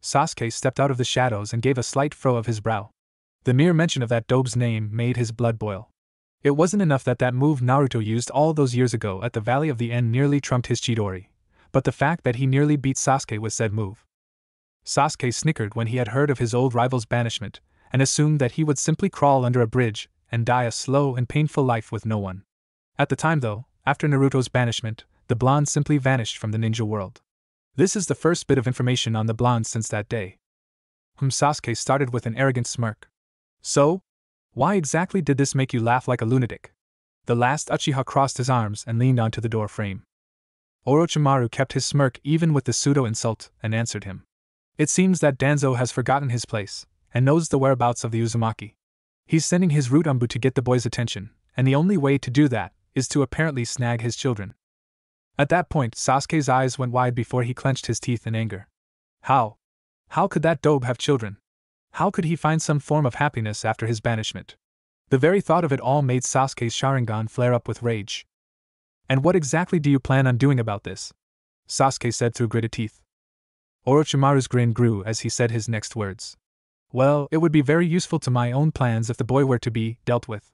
Sasuke stepped out of the shadows and gave a slight furrow of his brow. The mere mention of that dope's name made his blood boil. It wasn't enough that move Naruto used all those years ago at the Valley of the End nearly trumped his Chidori, but the fact that he nearly beat Sasuke with said move. Sasuke snickered when he had heard of his old rival's banishment, and assumed that he would simply crawl under a bridge and die a slow and painful life with no one. At the time though, after Naruto's banishment, the blonde simply vanished from the ninja world. This is the first bit of information on the blonde since that day. Sasuke started with an arrogant smirk. So? Why exactly did this make you laugh like a lunatic? The last Uchiha crossed his arms and leaned onto the door frame. Orochimaru kept his smirk even with the pseudo-insult and answered him. It seems that Danzo has forgotten his place, and knows the whereabouts of the Uzumaki. He's sending his root Umbu to get the boy's attention, and the only way to do that is to apparently snag his children. At that point, Sasuke's eyes went wide before he clenched his teeth in anger. How? How could that dope have children? How could he find some form of happiness after his banishment? The very thought of it all made Sasuke's Sharingan flare up with rage. And what exactly do you plan on doing about this? Sasuke said through gritted teeth. Orochimaru's grin grew as he said his next words. Well, it would be very useful to my own plans if the boy were to be dealt with.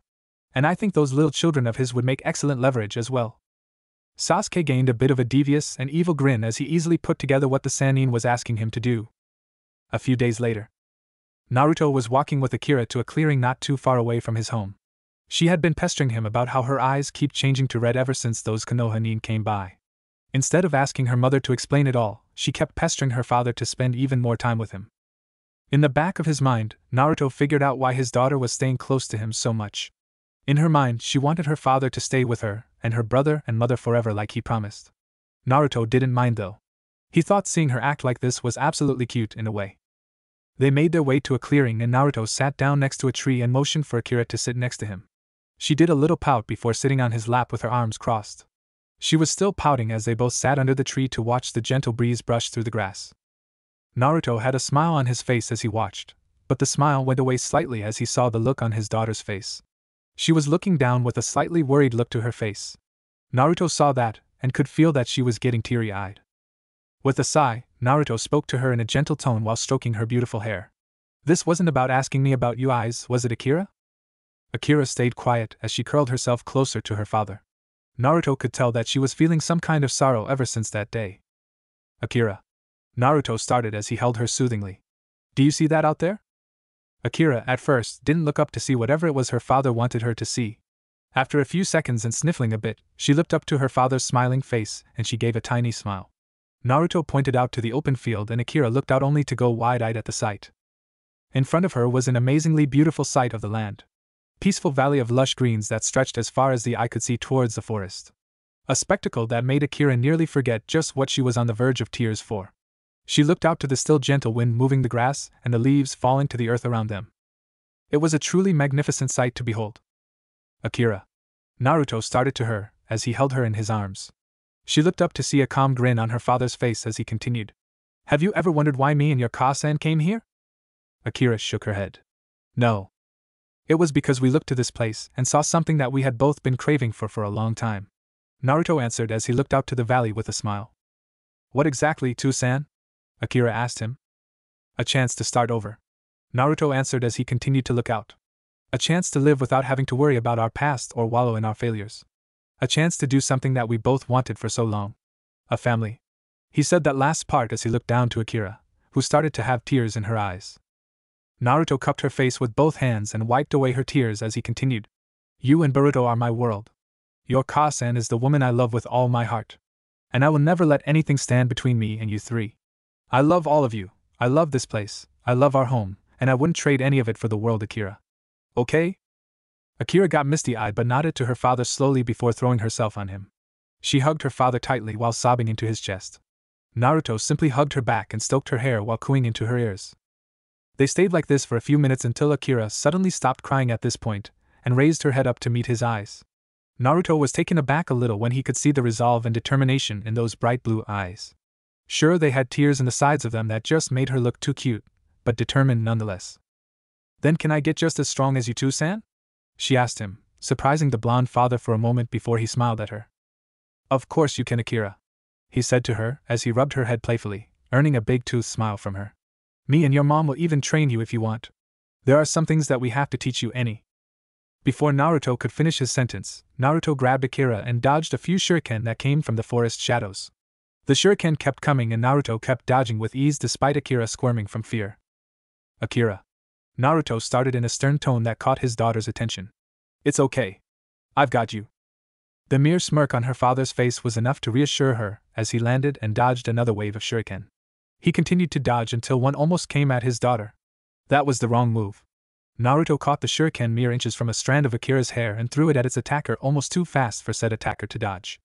And I think those little children of his would make excellent leverage as well. Sasuke gained a bit of a devious and evil grin as he easily put together what the Sannin was asking him to do. A few days later, Naruto was walking with Akira to a clearing not too far away from his home. She had been pestering him about how her eyes keep changing to red ever since those Konoha nin came by. Instead of asking her mother to explain it all, she kept pestering her father to spend even more time with him. In the back of his mind, Naruto figured out why his daughter was staying close to him so much. In her mind, she wanted her father to stay with her and her brother and mother forever like he promised. Naruto didn't mind though. He thought seeing her act like this was absolutely cute in a way. They made their way to a clearing and Naruto sat down next to a tree and motioned for Akira to sit next to him. She did a little pout before sitting on his lap with her arms crossed. She was still pouting as they both sat under the tree to watch the gentle breeze brush through the grass. Naruto had a smile on his face as he watched, but the smile went away slightly as he saw the look on his daughter's face. She was looking down with a slightly worried look to her face. Naruto saw that, and could feel that she was getting teary-eyed. With a sigh, Naruto spoke to her in a gentle tone while stroking her beautiful hair. This wasn't about asking me about you eyes, was it, Akira? Akira stayed quiet as she curled herself closer to her father. Naruto could tell that she was feeling some kind of sorrow ever since that day. Akira. Naruto started as he held her soothingly. Do you see that out there? Akira, at first, didn't look up to see whatever it was her father wanted her to see. After a few seconds and sniffling a bit, she looked up to her father's smiling face and she gave a tiny smile. Naruto pointed out to the open field and Akira looked out only to go wide-eyed at the sight. In front of her was an amazingly beautiful sight of the land. Peaceful valley of lush greens that stretched as far as the eye could see towards the forest. A spectacle that made Akira nearly forget just what she was on the verge of tears for. She looked out to the still gentle wind moving the grass and the leaves falling to the earth around them. It was a truly magnificent sight to behold. Akira. Naruto started to her as he held her in his arms. She looked up to see a calm grin on her father's face as he continued. Have you ever wondered why me and your Ka-san came here? Akira shook her head. No. It was because we looked to this place and saw something that we had both been craving for a long time. Naruto answered as he looked out to the valley with a smile. What exactly, Tsu-san? Akira asked him. A chance to start over. Naruto answered as he continued to look out. A chance to live without having to worry about our past or wallow in our failures. A chance to do something that we both wanted for so long. A family. He said that last part as he looked down to Akira, who started to have tears in her eyes. Naruto cupped her face with both hands and wiped away her tears as he continued. You and Boruto are my world. Your Ka-san is the woman I love with all my heart. And I will never let anything stand between me and you three. I love all of you, I love this place, I love our home, and I wouldn't trade any of it for the world, Akira. Okay? Akira got misty-eyed but nodded to her father slowly before throwing herself on him. She hugged her father tightly while sobbing into his chest. Naruto simply hugged her back and stroked her hair while cooing into her ears. They stayed like this for a few minutes until Akira suddenly stopped crying at this point and raised her head up to meet his eyes. Naruto was taken aback a little when he could see the resolve and determination in those bright blue eyes. Sure, they had tears in the sides of them that just made her look too cute, but determined nonetheless. Then can I get just as strong as you too, San? She asked him, surprising the blonde father for a moment before he smiled at her. Of course you can, Akira, he said to her as he rubbed her head playfully, earning a big-toothed smile from her. Me and your mom will even train you if you want. There are some things that we have to teach you any. Before Naruto could finish his sentence, Naruto grabbed Akira and dodged a few shuriken that came from the forest shadows. The shuriken kept coming and Naruto kept dodging with ease despite Akira squirming from fear. Akira. Naruto started in a stern tone that caught his daughter's attention. It's okay. I've got you. The mere smirk on her father's face was enough to reassure her as he landed and dodged another wave of shuriken. He continued to dodge until one almost came at his daughter. That was the wrong move. Naruto caught the shuriken mere inches from a strand of Akira's hair and threw it at its attacker almost too fast for said attacker to dodge.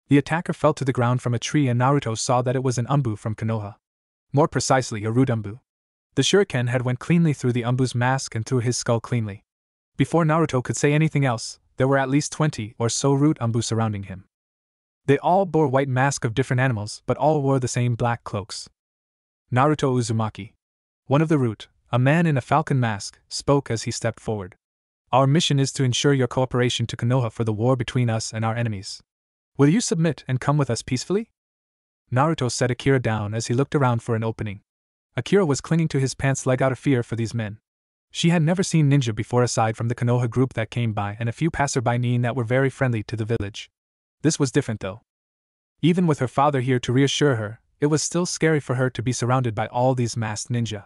The attacker fell to the ground from a tree and Naruto saw that it was an Anbu from Konoha. More precisely, a root Anbu. The shuriken had went cleanly through the Anbu's mask and through his skull cleanly. Before Naruto could say anything else, there were at least 20 or so root Anbu surrounding him. They all bore white masks of different animals, but all wore the same black cloaks. Naruto Uzumaki, one of the root, a man in a falcon mask, spoke as he stepped forward. Our mission is to ensure your cooperation to Konoha for the war between us and our enemies. Will you submit and come with us peacefully? Naruto set Akira down as he looked around for an opening. Akira was clinging to his pants leg out of fear for these men. She had never seen ninja before aside from the Konoha group that came by and a few passerby nin that were very friendly to the village. This was different though. Even with her father here to reassure her, it was still scary for her to be surrounded by all these masked ninja.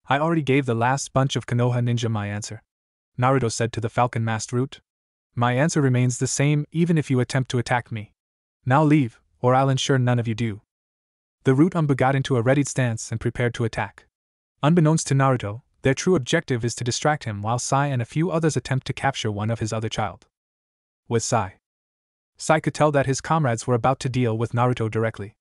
I already gave the last bunch of Konoha ninja my answer, Naruto said to the falcon masked root. My answer remains the same even if you attempt to attack me. Now leave, or I'll ensure none of you do. The root Anbu got into a readied stance and prepared to attack. Unbeknownst to Naruto, their true objective is to distract him while Sai and a few others attempt to capture one of his other child. With Sai could tell that his comrades were about to deal with Naruto directly.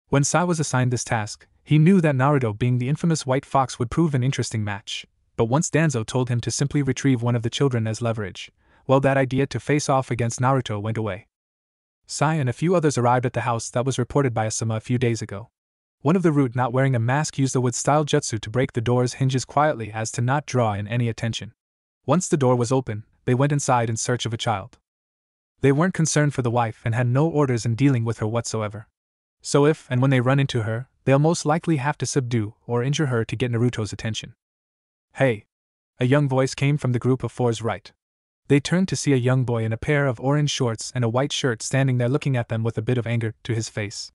When Sai was assigned this task, he knew that Naruto being the infamous White Fox would prove an interesting match, but once Danzo told him to simply retrieve one of the children as leverage, well, that idea to face off against Naruto went away. Sai and a few others arrived at the house that was reported by Asuma a few days ago. One of the root not wearing a mask used a wood-style jutsu to break the door's hinges quietly as to not draw in any attention. Once the door was open, they went inside in search of a child. They weren't concerned for the wife and had no orders in dealing with her whatsoever. So if and when they run into her, they'll most likely have to subdue or injure her to get Naruto's attention. Hey! A young voice came from the group of four's right. They turned to see a young boy in a pair of orange shorts and a white shirt standing there looking at them with a bit of anger to his face.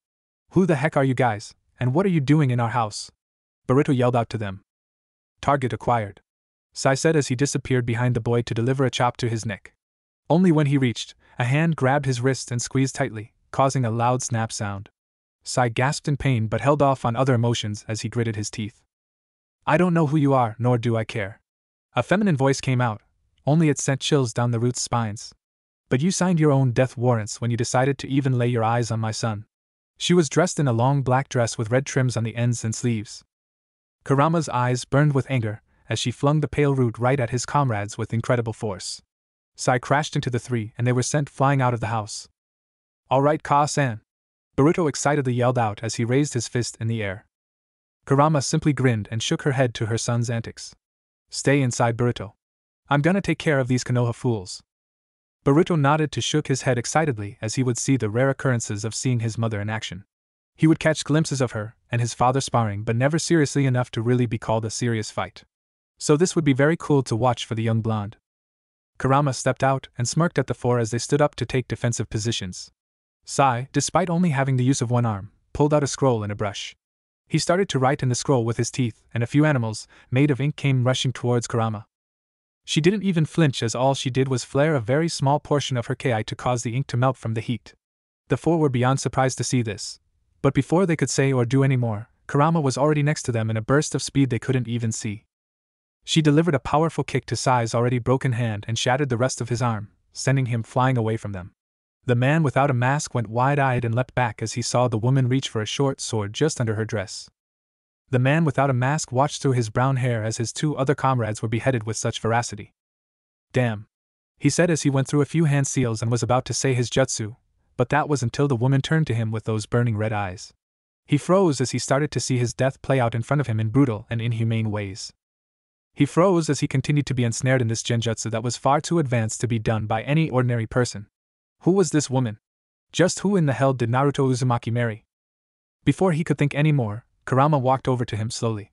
Who the heck are you guys, and what are you doing in our house? Boruto yelled out to them. Target acquired, Sai said as he disappeared behind the boy to deliver a chop to his neck. Only when he reached, a hand grabbed his wrist and squeezed tightly, causing a loud snap sound. Sai gasped in pain but held off on other emotions as he gritted his teeth. I don't know who you are, nor do I care. A feminine voice came out, only it sent chills down the root's spines. But you signed your own death warrants when you decided to even lay your eyes on my son. She was dressed in a long black dress with red trims on the ends and sleeves. Kurama's eyes burned with anger as she flung the pale root right at his comrades with incredible force. Sai crashed into the three and they were sent flying out of the house. Alright, Ka-san! Boruto excitedly yelled out as he raised his fist in the air. Kurama simply grinned and shook her head to her son's antics. Stay inside, Boruto. I'm gonna take care of these Konoha fools. Boruto nodded to shook his head excitedly as he would see the rare occurrences of seeing his mother in action. He would catch glimpses of her and his father sparring, but never seriously enough to really be called a serious fight. So this would be very cool to watch for the young blonde. Kurama stepped out and smirked at the four as they stood up to take defensive positions. Sai, despite only having the use of one arm, pulled out a scroll and a brush. He started to write in the scroll with his teeth, and a few animals, made of ink, came rushing towards Kurama. She didn't even flinch as all she did was flare a very small portion of her ki to cause the ink to melt from the heat. The four were beyond surprised to see this. But before they could say or do any more, Kurama was already next to them in a burst of speed they couldn't even see. She delivered a powerful kick to Sai's already broken hand and shattered the rest of his arm, sending him flying away from them. The man without a mask went wide-eyed and leapt back as he saw the woman reach for a short sword just under her dress. The man without a mask watched through his brown hair as his two other comrades were beheaded with such veracity. Damn, he said as he went through a few hand seals and was about to say his jutsu, but that was until the woman turned to him with those burning red eyes. He froze as he started to see his death play out in front of him in brutal and inhumane ways. He froze as he continued to be ensnared in this genjutsu that was far too advanced to be done by any ordinary person. Who was this woman? Just who in the hell did Naruto Uzumaki marry? Before he could think any more, Kurama walked over to him slowly.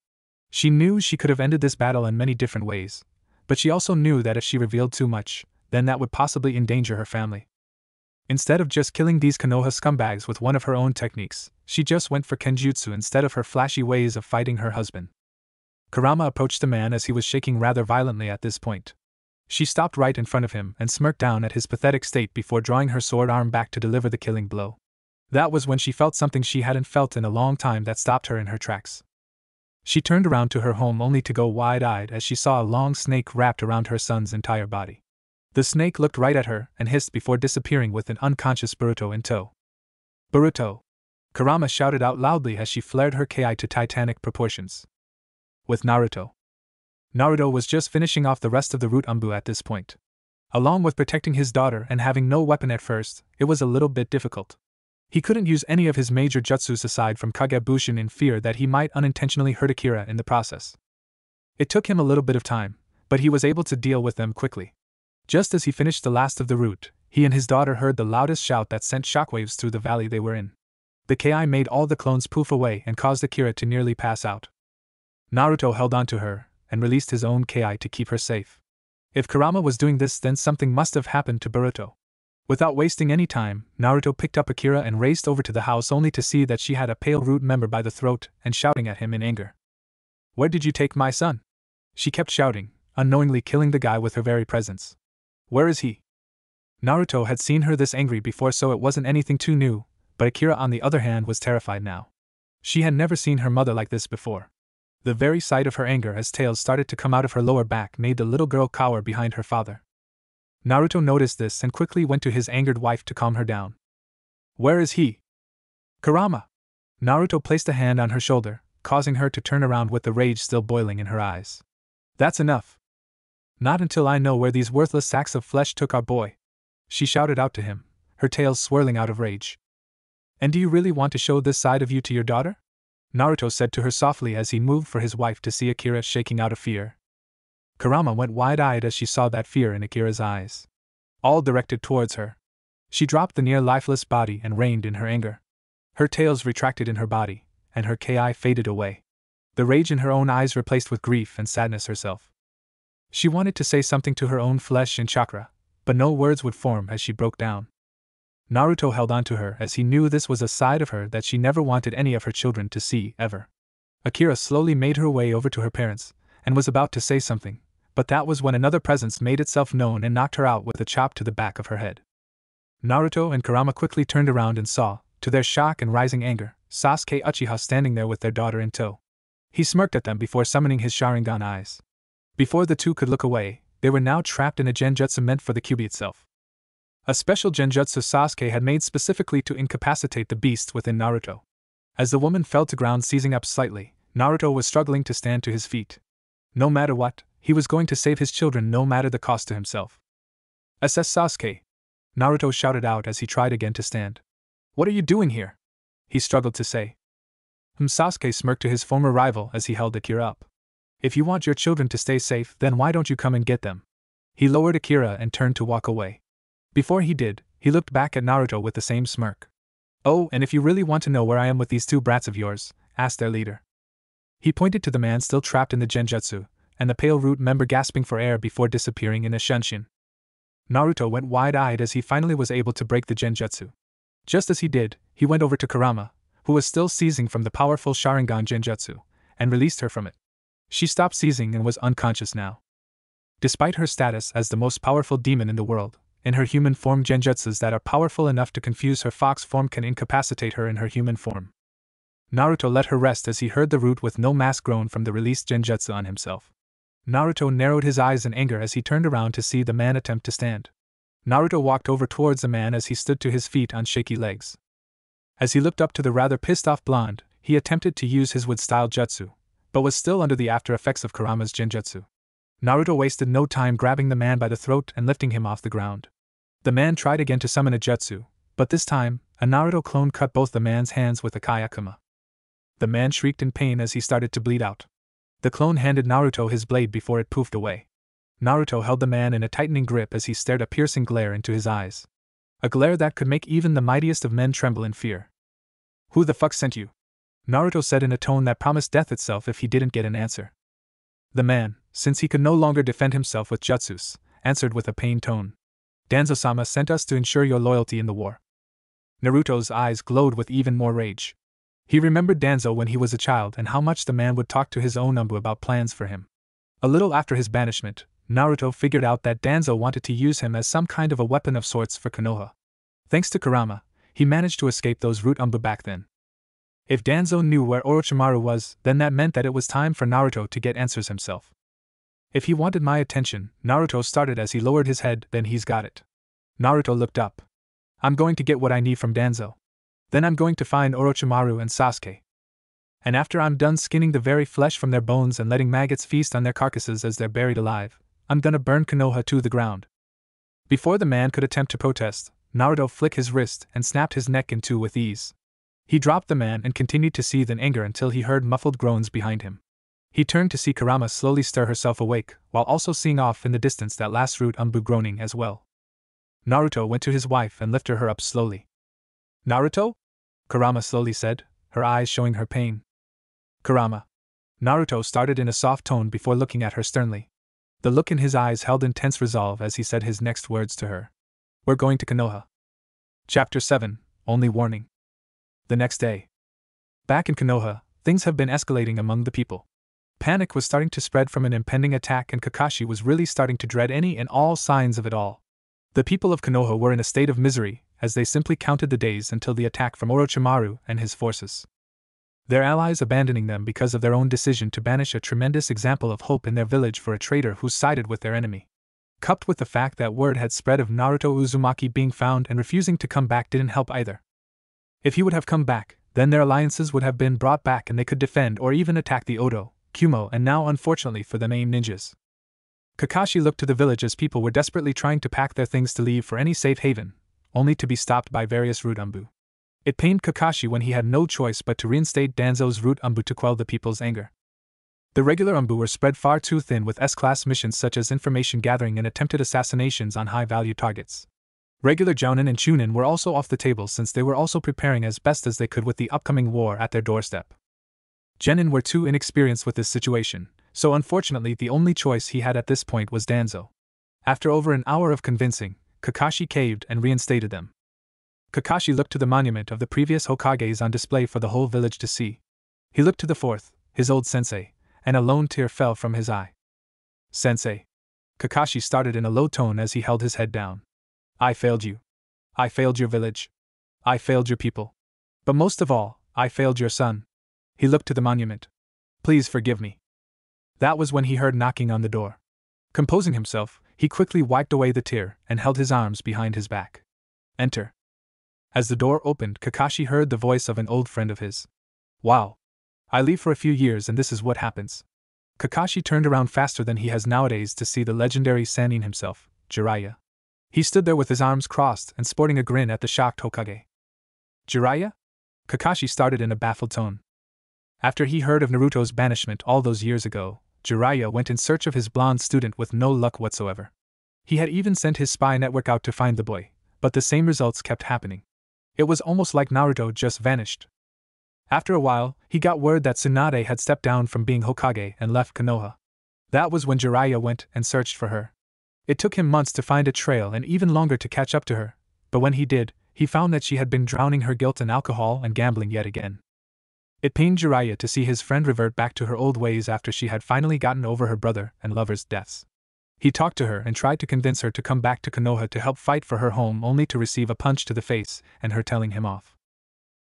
She knew she could have ended this battle in many different ways, but she also knew that if she revealed too much, then that would possibly endanger her family. Instead of just killing these Konoha scumbags with one of her own techniques, she just went for Kenjutsu instead of her flashy ways of fighting her husband. Kurama approached the man as he was shaking rather violently at this point. She stopped right in front of him and smirked down at his pathetic state before drawing her sword arm back to deliver the killing blow. That was when she felt something she hadn't felt in a long time that stopped her in her tracks. She turned around to her home only to go wide-eyed as she saw a long snake wrapped around her son's entire body. The snake looked right at her and hissed before disappearing with an unconscious Boruto in tow. Boruto! Kurama shouted out loudly as she flared her ki to titanic proportions. With Naruto. Naruto was just finishing off the rest of the root Anbu at this point. Along with protecting his daughter and having no weapon at first, it was a little bit difficult. He couldn't use any of his major jutsus aside from Kagebushin in fear that he might unintentionally hurt Akira in the process. It took him a little bit of time, but he was able to deal with them quickly. Just as he finished the last of the root, he and his daughter heard the loudest shout that sent shockwaves through the valley they were in. The ki made all the clones poof away and caused Akira to nearly pass out. Naruto held on to her and released his own ki to keep her safe. If Kurama was doing this, then something must have happened to Boruto. Without wasting any time, Naruto picked up Akira and raced over to the house only to see that she had a pale root member by the throat and shouting at him in anger. "Where did you take my son?" She kept shouting, unknowingly killing the guy with her very presence. "Where is he?" Naruto had seen her this angry before, so it wasn't anything too new, but Akira on the other hand was terrified now. She had never seen her mother like this before. The very sight of her anger as tails started to come out of her lower back made the little girl cower behind her father. Naruto noticed this and quickly went to his angered wife to calm her down. "Where is he?" "Kurama!" Naruto placed a hand on her shoulder, causing her to turn around with the rage still boiling in her eyes. "That's enough. Not until I know where these worthless sacks of flesh took our boy," she shouted out to him, her tail swirling out of rage. "And do you really want to show this side of you to your daughter?" Naruto said to her softly as he moved for his wife to see Akira shaking out of fear. Kurama went wide-eyed as she saw that fear in Akira's eyes, all directed towards her. She dropped the near-lifeless body and reined in her anger. Her tails retracted in her body, and her ki faded away. The rage in her own eyes replaced with grief and sadness herself. She wanted to say something to her own flesh and chakra, but no words would form as she broke down. Naruto held on to her as he knew this was a side of her that she never wanted any of her children to see, ever. Akira slowly made her way over to her parents, and was about to say something, but that was when another presence made itself known and knocked her out with a chop to the back of her head. Naruto and Kurama quickly turned around and saw, to their shock and rising anger, Sasuke Uchiha standing there with their daughter in tow. He smirked at them before summoning his Sharingan eyes. Before the two could look away, they were now trapped in a genjutsu meant for the Kyuubi itself. A special genjutsu Sasuke had made specifically to incapacitate the beasts within Naruto. As the woman fell to ground seizing up slightly, Naruto was struggling to stand to his feet. No matter what, he was going to save his children no matter the cost to himself. "SS Sasuke!" Naruto shouted out as he tried again to stand. What are you doing here? He struggled to say. Sasuke smirked to his former rival as he held Akira up. If you want your children to stay safe, then why don't you come and get them? He lowered Akira and turned to walk away. Before he did, he looked back at Naruto with the same smirk. Oh, and if you really want to know where I am with these two brats of yours, ask their leader. He pointed to the man still trapped in the genjutsu, and the pale root member gasping for air before disappearing in a shunshin. Naruto went wide-eyed as he finally was able to break the genjutsu. Just as he did, he went over to Kurama, who was still seizing from the powerful Sharingan genjutsu, and released her from it. She stopped seizing and was unconscious now. Despite her status as the most powerful demon in the world, in her human form genjutsus that are powerful enough to confuse her fox form can incapacitate her in her human form. Naruto let her rest as he heard the root with no mask grown from the released genjutsu on himself. Naruto narrowed his eyes in anger as he turned around to see the man attempt to stand. Naruto walked over towards the man as he stood to his feet on shaky legs. As he looked up to the rather pissed-off blonde, he attempted to use his wood-style jutsu, but was still under the after-effects of Kurama's genjutsu. Naruto wasted no time grabbing the man by the throat and lifting him off the ground. The man tried again to summon a jutsu, but this time, a Naruto clone cut both the man's hands with a Kayakuma. The man shrieked in pain as he started to bleed out. The clone handed Naruto his blade before it poofed away. Naruto held the man in a tightening grip as he stared a piercing glare into his eyes. A glare that could make even the mightiest of men tremble in fear. Who the fuck sent you? Naruto said in a tone that promised death itself if he didn't get an answer. The man, since he could no longer defend himself with jutsus, answered with a pained tone. Danzo-sama sent us to ensure your loyalty in the war. Naruto's eyes glowed with even more rage. He remembered Danzo when he was a child and how much the man would talk to his own Umbu about plans for him. A little after his banishment, Naruto figured out that Danzo wanted to use him as some kind of a weapon of sorts for Konoha. Thanks to Kurama, he managed to escape those root Umbu back then. If Danzo knew where Orochimaru was, then that meant that it was time for Naruto to get answers himself. If he wanted my attention, Naruto started as he lowered his head, then he's got it. Naruto looked up. I'm going to get what I need from Danzo. Then I'm going to find Orochimaru and Sasuke. And after I'm done skinning the very flesh from their bones and letting maggots feast on their carcasses as they're buried alive, I'm gonna burn Konoha to the ground. Before the man could attempt to protest, Naruto flicked his wrist and snapped his neck in two with ease. He dropped the man and continued to seethe in anger until he heard muffled groans behind him. He turned to see Kurama slowly stir herself awake, while also seeing off in the distance that last root Umbu groaning as well. Naruto went to his wife and lifted her up slowly. Naruto? Kurama slowly said, her eyes showing her pain. Kurama. Naruto started in a soft tone before looking at her sternly. The look in his eyes held intense resolve as he said his next words to her. We're going to Konoha. Chapter 7, Only Warning. The next day. Back in Konoha, things have been escalating among the people. Panic was starting to spread from an impending attack and Kakashi was really starting to dread any and all signs of it all. The people of Konoha were in a state of misery, as they simply counted the days until the attack from Orochimaru and his forces. Their allies abandoning them because of their own decision to banish a tremendous example of hope in their village for a traitor who sided with their enemy. Coupled with the fact that word had spread of Naruto Uzumaki being found and refusing to come back didn't help either. If he would have come back, then their alliances would have been brought back and they could defend or even attack the Oto, Kumo, and now unfortunately for the main ninjas. Kakashi looked to the village as people were desperately trying to pack their things to leave for any safe haven, only to be stopped by various root Umbu. It pained Kakashi when he had no choice but to reinstate Danzo's root Umbu to quell the people's anger. The regular Umbu were spread far too thin with S-class missions such as information gathering and attempted assassinations on high-value targets. Regular Jounin and Chunin were also off the table since they were also preparing as best as they could with the upcoming war at their doorstep. Genin were too inexperienced with this situation, so unfortunately the only choice he had at this point was Danzo. After over an hour of convincing, Kakashi caved and reinstated them. Kakashi looked to the monument of the previous Hokages on display for the whole village to see. He looked to the fourth, his old sensei, and a lone tear fell from his eye. Sensei. Kakashi started in a low tone as he held his head down. I failed you. I failed your village. I failed your people. But most of all, I failed your son. He looked to the monument. Please forgive me. That was when he heard knocking on the door. Composing himself, he quickly wiped away the tear and held his arms behind his back. Enter. As the door opened, Kakashi heard the voice of an old friend of his. Wow. I leave for a few years and this is what happens. Kakashi turned around faster than he has nowadays to see the legendary Sannin himself, Jiraiya. He stood there with his arms crossed and sporting a grin at the shocked Hokage. Jiraiya? Kakashi started in a baffled tone. After he heard of Naruto's banishment all those years ago, Jiraiya went in search of his blonde student with no luck whatsoever. He had even sent his spy network out to find the boy, but the same results kept happening. It was almost like Naruto just vanished. After a while, he got word that Tsunade had stepped down from being Hokage and left Konoha. That was when Jiraiya went and searched for her. It took him months to find a trail and even longer to catch up to her, but when he did, he found that she had been drowning her guilt in alcohol and gambling yet again. It pained Jiraiya to see his friend revert back to her old ways after she had finally gotten over her brother and lover's deaths. He talked to her and tried to convince her to come back to Konoha to help fight for her home, only to receive a punch to the face and her telling him off.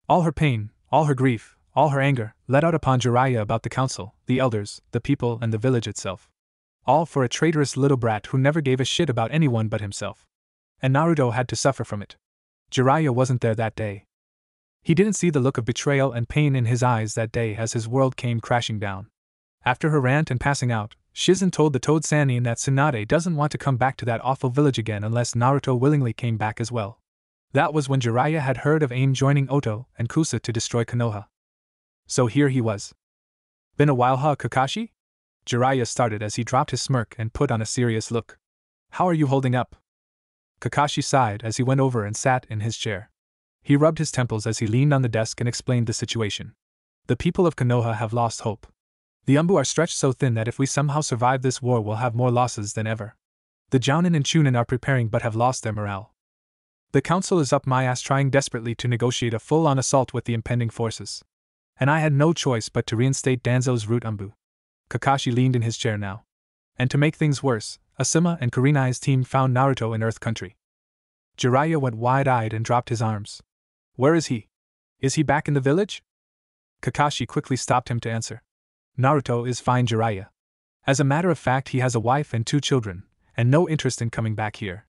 All her pain, all her grief, all her anger, let out upon Jiraiya about the council, the elders, the people, and the village itself. All for a traitorous little brat who never gave a shit about anyone but himself. And Naruto had to suffer from it. Jiraiya wasn't there that day. He didn't see the look of betrayal and pain in his eyes that day as his world came crashing down. After her rant and passing out, Shizen told the Toad Sannin that Tsunade doesn't want to come back to that awful village again unless Naruto willingly came back as well. That was when Jiraiya had heard of AIM joining Oto and Kusa to destroy Konoha. So here he was. Been a while, huh, Kakashi? Jiraiya started as he dropped his smirk and put on a serious look. How are you holding up? Kakashi sighed as he went over and sat in his chair. He rubbed his temples as he leaned on the desk and explained the situation. The people of Konoha have lost hope. The Umbu are stretched so thin that if we somehow survive this war, we'll have more losses than ever. The Jounin and Chunin are preparing but have lost their morale. The council is up my ass trying desperately to negotiate a full-on assault with the impending forces. And I had no choice but to reinstate Danzo's root Umbu. Kakashi leaned in his chair now. And to make things worse, Asuma and Kurenai's team found Naruto in Earth Country. Jiraiya went wide-eyed and dropped his arms. Where is he? Is he back in the village? Kakashi quickly stopped him to answer. Naruto is fine, Jiraiya. As a matter of fact, he has a wife and 2 children, and no interest in coming back here.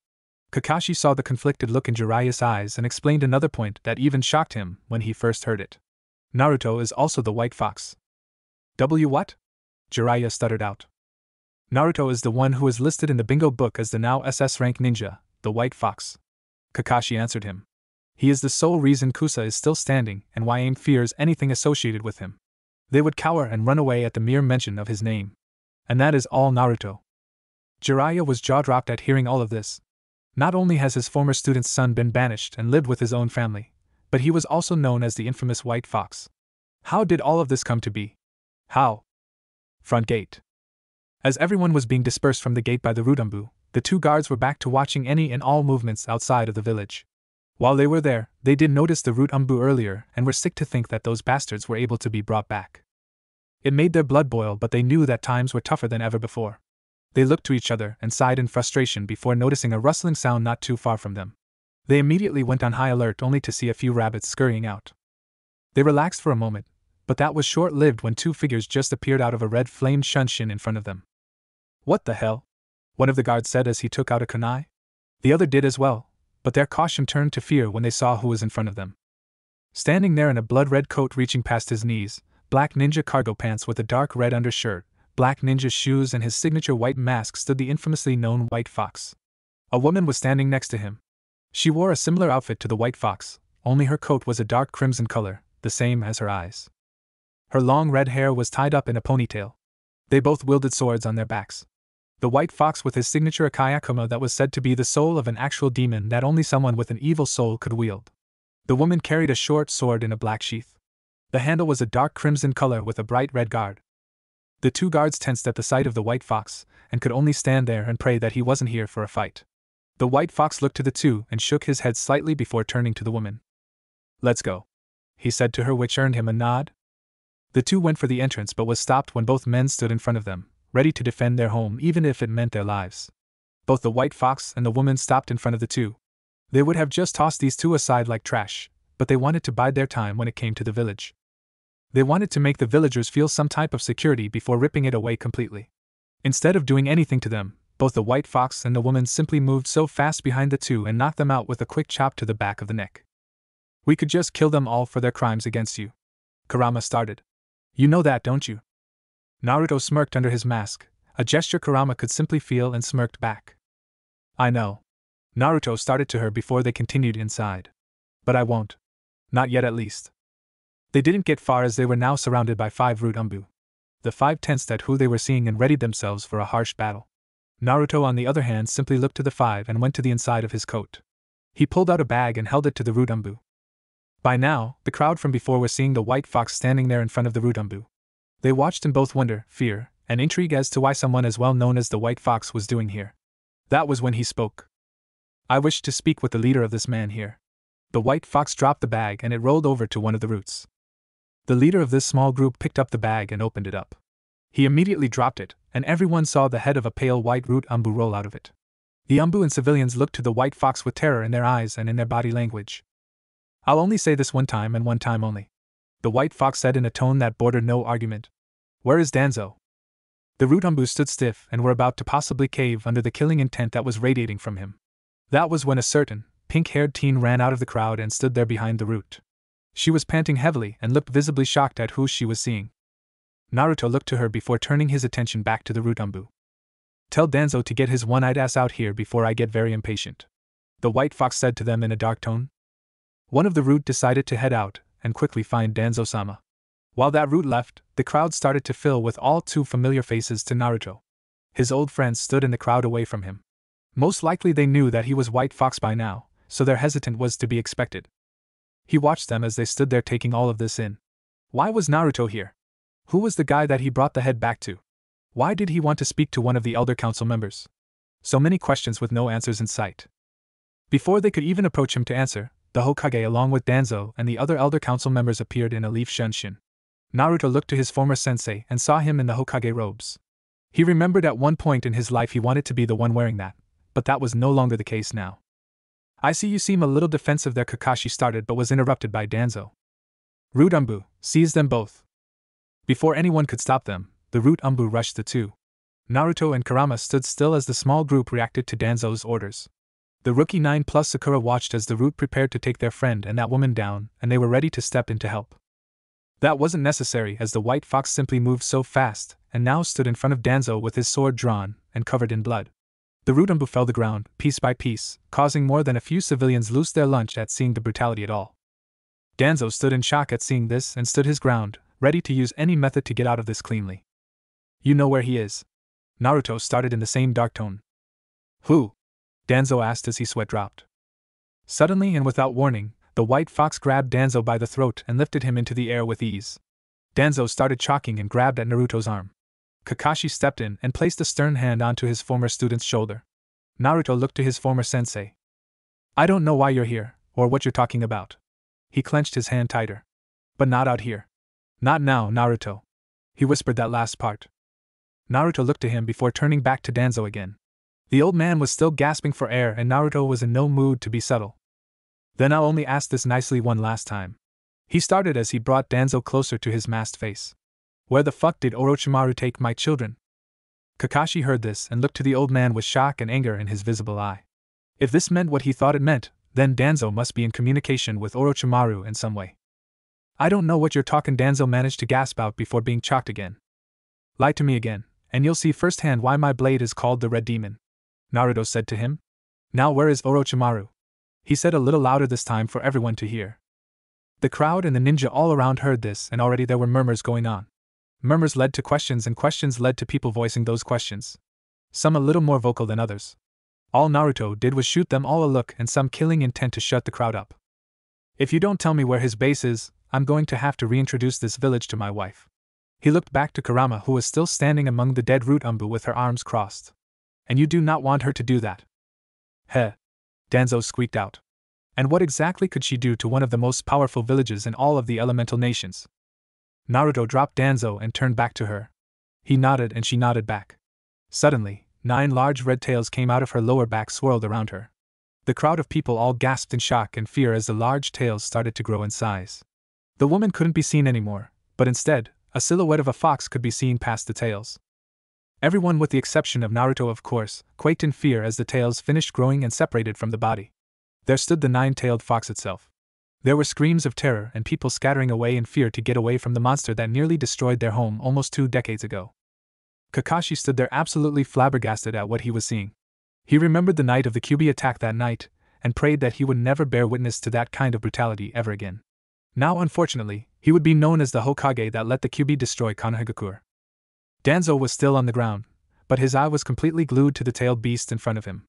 Kakashi saw the conflicted look in Jiraiya's eyes and explained another point that even shocked him when he first heard it. Naruto is also the White Fox. What? Jiraiya stuttered out. Naruto is the one who is listed in the bingo book as the now SS rank ninja, the White Fox. Kakashi answered him. He is the sole reason Kusa is still standing and why AIM fears anything associated with him. They would cower and run away at the mere mention of his name. And that is all Naruto. Jiraiya was jaw-dropped at hearing all of this. Not only has his former student's son been banished and lived with his own family, but he was also known as the infamous White Fox. How did all of this come to be? How? Front gate. As everyone was being dispersed from the gate by the Root Umbu, the 2 guards were back to watching any and all movements outside of the village. While they were there, they did notice the Root Umbu earlier and were sick to think that those bastards were able to be brought back. It made their blood boil, but they knew that times were tougher than ever before. They looked to each other and sighed in frustration before noticing a rustling sound not too far from them. They immediately went on high alert only to see a few rabbits scurrying out. They relaxed for a moment, but that was short-lived when 2 figures just appeared out of a red-flamed shunshin in front of them. What the hell? One of the guards said as he took out a kunai. The other did as well, but their caution turned to fear when they saw who was in front of them. Standing there in a blood-red coat reaching past his knees, black ninja cargo pants with a dark red undershirt, black ninja shoes and his signature white mask stood the infamously known White Fox. A woman was standing next to him. She wore a similar outfit to the White Fox, only her coat was a dark crimson color, the same as her eyes. Her long red hair was tied up in a ponytail. They both wielded swords on their backs. The White Fox with his signature Akayakuma that was said to be the soul of an actual demon that only someone with an evil soul could wield. The woman carried a short sword in a black sheath. The handle was a dark crimson color with a bright red guard. The 2 guards tensed at the sight of the White Fox, and could only stand there and pray that he wasn't here for a fight. The White Fox looked to the 2 and shook his head slightly before turning to the woman. Let's go, he said to her, which earned him a nod. The 2 went for the entrance but was stopped when both men stood in front of them, ready to defend their home even if it meant their lives. Both the White Fox and the woman stopped in front of the 2. They would have just tossed these 2 aside like trash, but they wanted to bide their time when it came to the village. They wanted to make the villagers feel some type of security before ripping it away completely. Instead of doing anything to them, both the White Fox and the woman simply moved so fast behind the 2 and knocked them out with a quick chop to the back of the neck. We could just kill them all for their crimes against you. Kurama started. You know that, don't you? Naruto smirked under his mask, a gesture Kurama could simply feel, and smirked back. I know. Naruto started to her before they continued inside. But I won't. Not yet, at least. They didn't get far as they were now surrounded by 5 root umbu. The 5 tensed at who they were seeing and readied themselves for a harsh battle. Naruto, on the other hand, simply looked to the 5 and went to the inside of his coat. He pulled out a bag and held it to the root umbu. By now, the crowd from before were seeing the white fox standing there in front of the root umbu. They watched in both wonder, fear, and intrigue as to why someone as well known as the white fox was doing here. That was when he spoke. I wish to speak with the leader of this man here. The white fox dropped the bag and it rolled over to one of the roots. The leader of this small group picked up the bag and opened it up. He immediately dropped it, and everyone saw the head of a pale white root umbu roll out of it. The umbu and civilians looked to the white fox with terror in their eyes and in their body language. I'll only say this one time and one time only. The white fox said in a tone that bordered no argument. Where is Danzo? The root umbu stood stiff and were about to possibly cave under the killing intent that was radiating from him. That was when a certain, pink-haired teen ran out of the crowd and stood there behind the root. She was panting heavily and looked visibly shocked at who she was seeing. Naruto looked to her before turning his attention back to the root umbu. Tell Danzo to get his one-eyed ass out here before I get very impatient, the white fox said to them in a dark tone. One of the root decided to head out and quickly find Danzo-sama. While that root left, the crowd started to fill with all too familiar faces to Naruto. His old friends stood in the crowd away from him. Most likely they knew that he was White Fox by now, so their hesitant was to be expected. He watched them as they stood there taking all of this in. Why was Naruto here? Who was the guy that he brought the head back to? Why did he want to speak to one of the Elder Council members? So many questions with no answers in sight. Before they could even approach him to answer, the Hokage along with Danzo and the other Elder Council members appeared in a leaf shunshin. Naruto looked to his former sensei and saw him in the Hokage robes. He remembered at one point in his life he wanted to be the one wearing that, but that was no longer the case now. I see you seem a little defensive there, Kakashi started but was interrupted by Danzo. Root umbu, seize them both. Before anyone could stop them, the root umbu rushed the two. Naruto and Kurama stood still as the small group reacted to Danzo's orders. The rookie 9+ Sakura watched as the root prepared to take their friend and that woman down, and they were ready to step in to help. That wasn't necessary as the white fox simply moved so fast, and now stood in front of Danzo with his sword drawn and covered in blood. The root umbu fell to the ground, piece by piece, causing more than a few civilians lose their lunch at seeing the brutality at all. Danzo stood in shock at seeing this and stood his ground, ready to use any method to get out of this cleanly. You know where he is? Naruto started in the same dark tone. Who? Danzo asked as his sweat dropped. Suddenly and without warning, the white fox grabbed Danzo by the throat and lifted him into the air with ease. Danzo started choking and grabbed at Naruto's arm. Kakashi stepped in and placed a stern hand onto his former student's shoulder. Naruto looked to his former sensei. I don't know why you're here, or what you're talking about. He clenched his hand tighter. But not out here. Not now, Naruto. He whispered that last part. Naruto looked to him before turning back to Danzo again. The old man was still gasping for air and Naruto was in no mood to be subtle. Then I'll only ask this nicely one last time. He started as he brought Danzo closer to his masked face. Where the fuck did Orochimaru take my children? Kakashi heard this and looked to the old man with shock and anger in his visible eye. If this meant what he thought it meant, then Danzo must be in communication with Orochimaru in some way. I don't know what you're talking, Danzo managed to gasp out before being chocked again. Lie to me again, and you'll see firsthand why my blade is called the Red Demon, Naruto said to him. Now where is Orochimaru? He said a little louder this time for everyone to hear. The crowd and the ninja all around heard this and already there were murmurs going on. Murmurs led to questions and questions led to people voicing those questions. Some a little more vocal than others. All Naruto did was shoot them all a look and some killing intent to shut the crowd up. If you don't tell me where his base is, I'm going to have to reintroduce this village to my wife. He looked back to Kurama who was still standing among the dead root umbu with her arms crossed. And you do not want her to do that. Heh. Danzo squeaked out. And what exactly could she do to one of the most powerful villages in all of the elemental nations? Naruto dropped Danzo and turned back to her. He nodded and she nodded back. Suddenly, 9 large red tails came out of her lower back, swirled around her. The crowd of people all gasped in shock and fear as the large tails started to grow in size. The woman couldn't be seen anymore, but instead, a silhouette of a fox could be seen past the tails. Everyone with the exception of Naruto, of course, quaked in fear as the tails finished growing and separated from the body. There stood the 9-tailed fox itself. There were screams of terror and people scattering away in fear to get away from the monster that nearly destroyed their home almost 2 decades ago. Kakashi stood there absolutely flabbergasted at what he was seeing. He remembered the night of the Kyuubi attack that night, and prayed that he would never bear witness to that kind of brutality ever again. Now unfortunately, he would be known as the Hokage that let the Kyuubi destroy Konohagakure. Danzo was still on the ground, but his eye was completely glued to the tailed beast in front of him.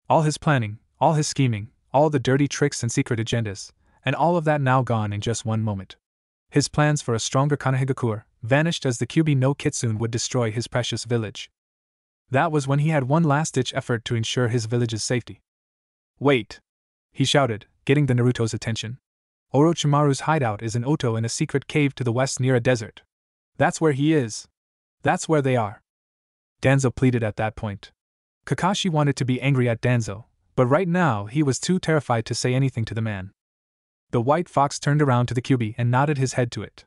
All his planning, all his scheming, all the dirty tricks and secret agendas, and all of that now gone in just one moment. His plans for a stronger Konohagakure vanished as the Kyuubi no Kitsune would destroy his precious village. That was when he had one last-ditch effort to ensure his village's safety. "Wait!" he shouted, getting the Naruto's attention. "Orochimaru's hideout is in Oto in a secret cave to the west near a desert. That's where he is. That's where they are." Danzo pleaded at that point. Kakashi wanted to be angry at Danzo, but right now he was too terrified to say anything to the man. The white fox turned around to the Kyuubi and nodded his head to it.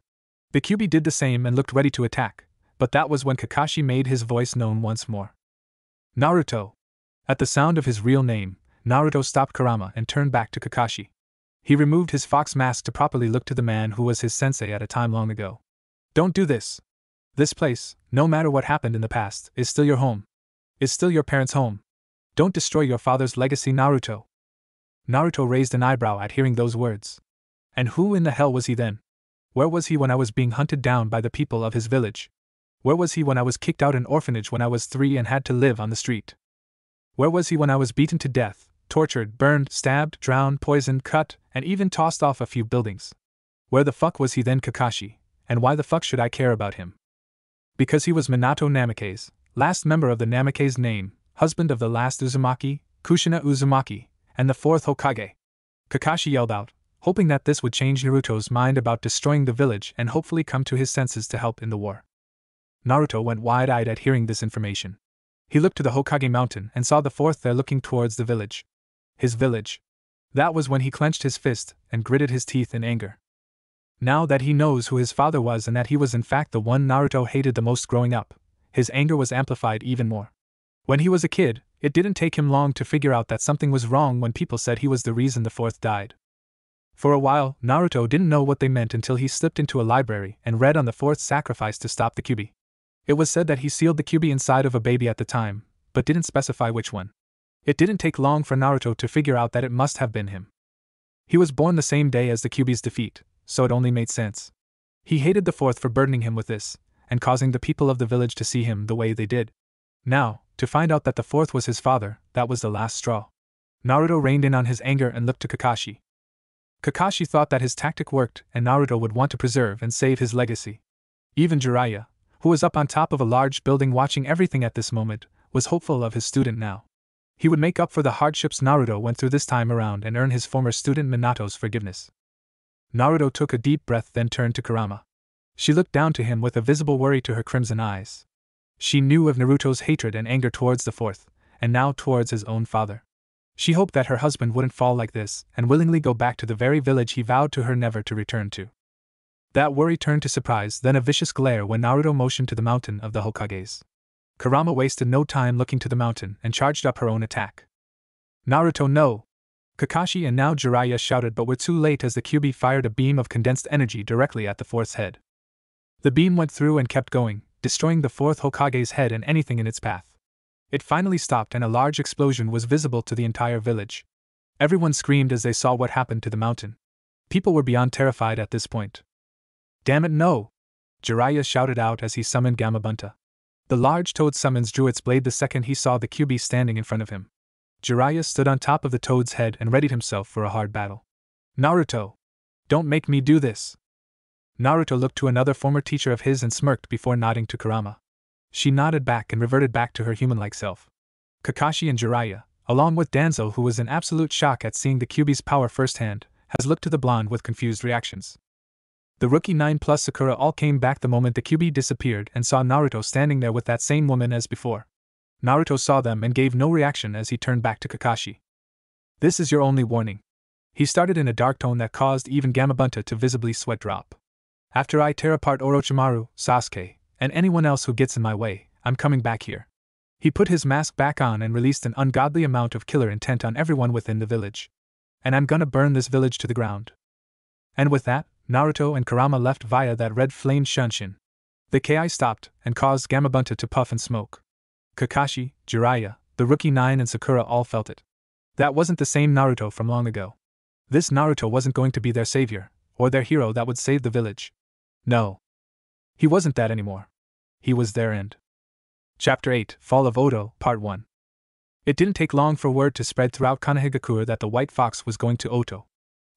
The Kyuubi did the same and looked ready to attack, but that was when Kakashi made his voice known once more. "Naruto!" At the sound of his real name, Naruto stopped Kurama and turned back to Kakashi. He removed his fox mask to properly look to the man who was his sensei at a time long ago. "Don't do this. This place, no matter what happened in the past, is still your home. Is still your parents' home. Don't destroy your father's legacy, Naruto." Naruto raised an eyebrow at hearing those words. And who in the hell was he then? Where was he when I was being hunted down by the people of his village? Where was he when I was kicked out an orphanage when I was 3 and had to live on the street? Where was he when I was beaten to death, tortured, burned, stabbed, drowned, poisoned, cut, and even tossed off a few buildings? Where the fuck was he then, Kakashi, and why the fuck should I care about him? Because he was Minato Namikaze, last member of the Namikaze name, husband of the last Uzumaki, Kushina Uzumaki, and the 4th Hokage. Kakashi yelled out, hoping that this would change Naruto's mind about destroying the village and hopefully come to his senses to help in the war. Naruto went wide-eyed at hearing this information. He looked to the Hokage mountain and saw the 4th there looking towards the village. His village. That was when he clenched his fist and gritted his teeth in anger. Now that he knows who his father was and that he was in fact the one Naruto hated the most growing up, his anger was amplified even more. When he was a kid, it didn't take him long to figure out that something was wrong when people said he was the reason the 4th died. For a while, Naruto didn't know what they meant until he slipped into a library and read on the 4th's sacrifice to stop the Kyuubi. It was said that he sealed the Kyuubi inside of a baby at the time, but didn't specify which one. It didn't take long for Naruto to figure out that it must have been him. He was born the same day as the Kyuubi's defeat, so it only made sense. He hated the 4th for burdening him with this, and causing the people of the village to see him the way they did. Now, to find out that the 4th was his father, that was the last straw. Naruto reined in on his anger and looked to Kakashi. Kakashi thought that his tactic worked and Naruto would want to preserve and save his legacy. Even Jiraiya, who was up on top of a large building watching everything at this moment, was hopeful of his student now. He would make up for the hardships Naruto went through this time around and earn his former student Minato's forgiveness. Naruto took a deep breath, then turned to Kurama. She looked down to him with a visible worry to her crimson eyes. She knew of Naruto's hatred and anger towards the 4th, and now towards his own father. She hoped that her husband wouldn't fall like this and willingly go back to the very village he vowed to her never to return to. That worry turned to surprise, then a vicious glare when Naruto motioned to the mountain of the Hokages. Kurama wasted no time looking to the mountain and charged up her own attack. "Naruto, no!" Kakashi and now Jiraiya shouted, but were too late as the Kyuubi fired a beam of condensed energy directly at the 4th's head. The beam went through and kept going, destroying the 4th Hokage's head and anything in its path. It finally stopped and a large explosion was visible to the entire village. Everyone screamed as they saw what happened to the mountain. People were beyond terrified at this point. "Damn it, no!" Jiraiya shouted out as he summoned Gamabunta. The large toad summons drew its blade the second he saw the Kyuubi standing in front of him. Jiraiya stood on top of the toad's head and readied himself for a hard battle. "Naruto! Don't make me do this!" Naruto looked to another former teacher of his and smirked before nodding to Kurama. She nodded back and reverted back to her human-like self. Kakashi and Jiraiya, along with Danzo, who was in absolute shock at seeing the Kyuubi's power firsthand, has looked to the blonde with confused reactions. The rookie 9 plus Sakura all came back the moment the Kyuubi disappeared and saw Naruto standing there with that same woman as before. Naruto saw them and gave no reaction as he turned back to Kakashi. "This is your only warning." He started in a dark tone that caused even Gamabunta to visibly sweat drop. "After I tear apart Orochimaru, Sasuke, and anyone else who gets in my way, I'm coming back here." He put his mask back on and released an ungodly amount of killer intent on everyone within the village. "And I'm gonna burn this village to the ground." And with that, Naruto and Kurama left via that red-flamed Shunshin. The Ki stopped and caused Gamabunta to puff and smoke. Kakashi, Jiraiya, the rookie 9 and Sakura all felt it. That wasn't the same Naruto from long ago. This Naruto wasn't going to be their savior, or their hero that would save the village. No. He wasn't that anymore. He was their end. Chapter 8, Fall of Oto, Part 1. It didn't take long for word to spread throughout Konohagakure that the White Fox was going to Oto.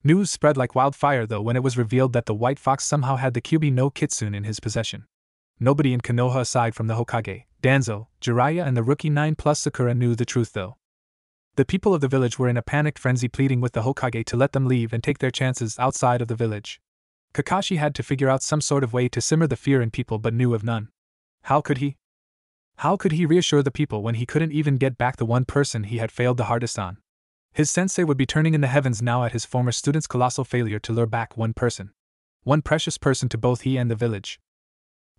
News spread like wildfire though when it was revealed that the White Fox somehow had the Kyubi no Kitsune in his possession. Nobody in Konoha aside from the Hokage, Danzo, Jiraiya and the rookie 9+ Sakura knew the truth though. The people of the village were in a panicked frenzy pleading with the Hokage to let them leave and take their chances outside of the village. Kakashi had to figure out some sort of way to simmer the fear in people but knew of none. How could he? How could he reassure the people when he couldn't even get back the one person he had failed the hardest on? His sensei would be turning in the heavens now at his former student's colossal failure to lure back one person. One precious person to both he and the village.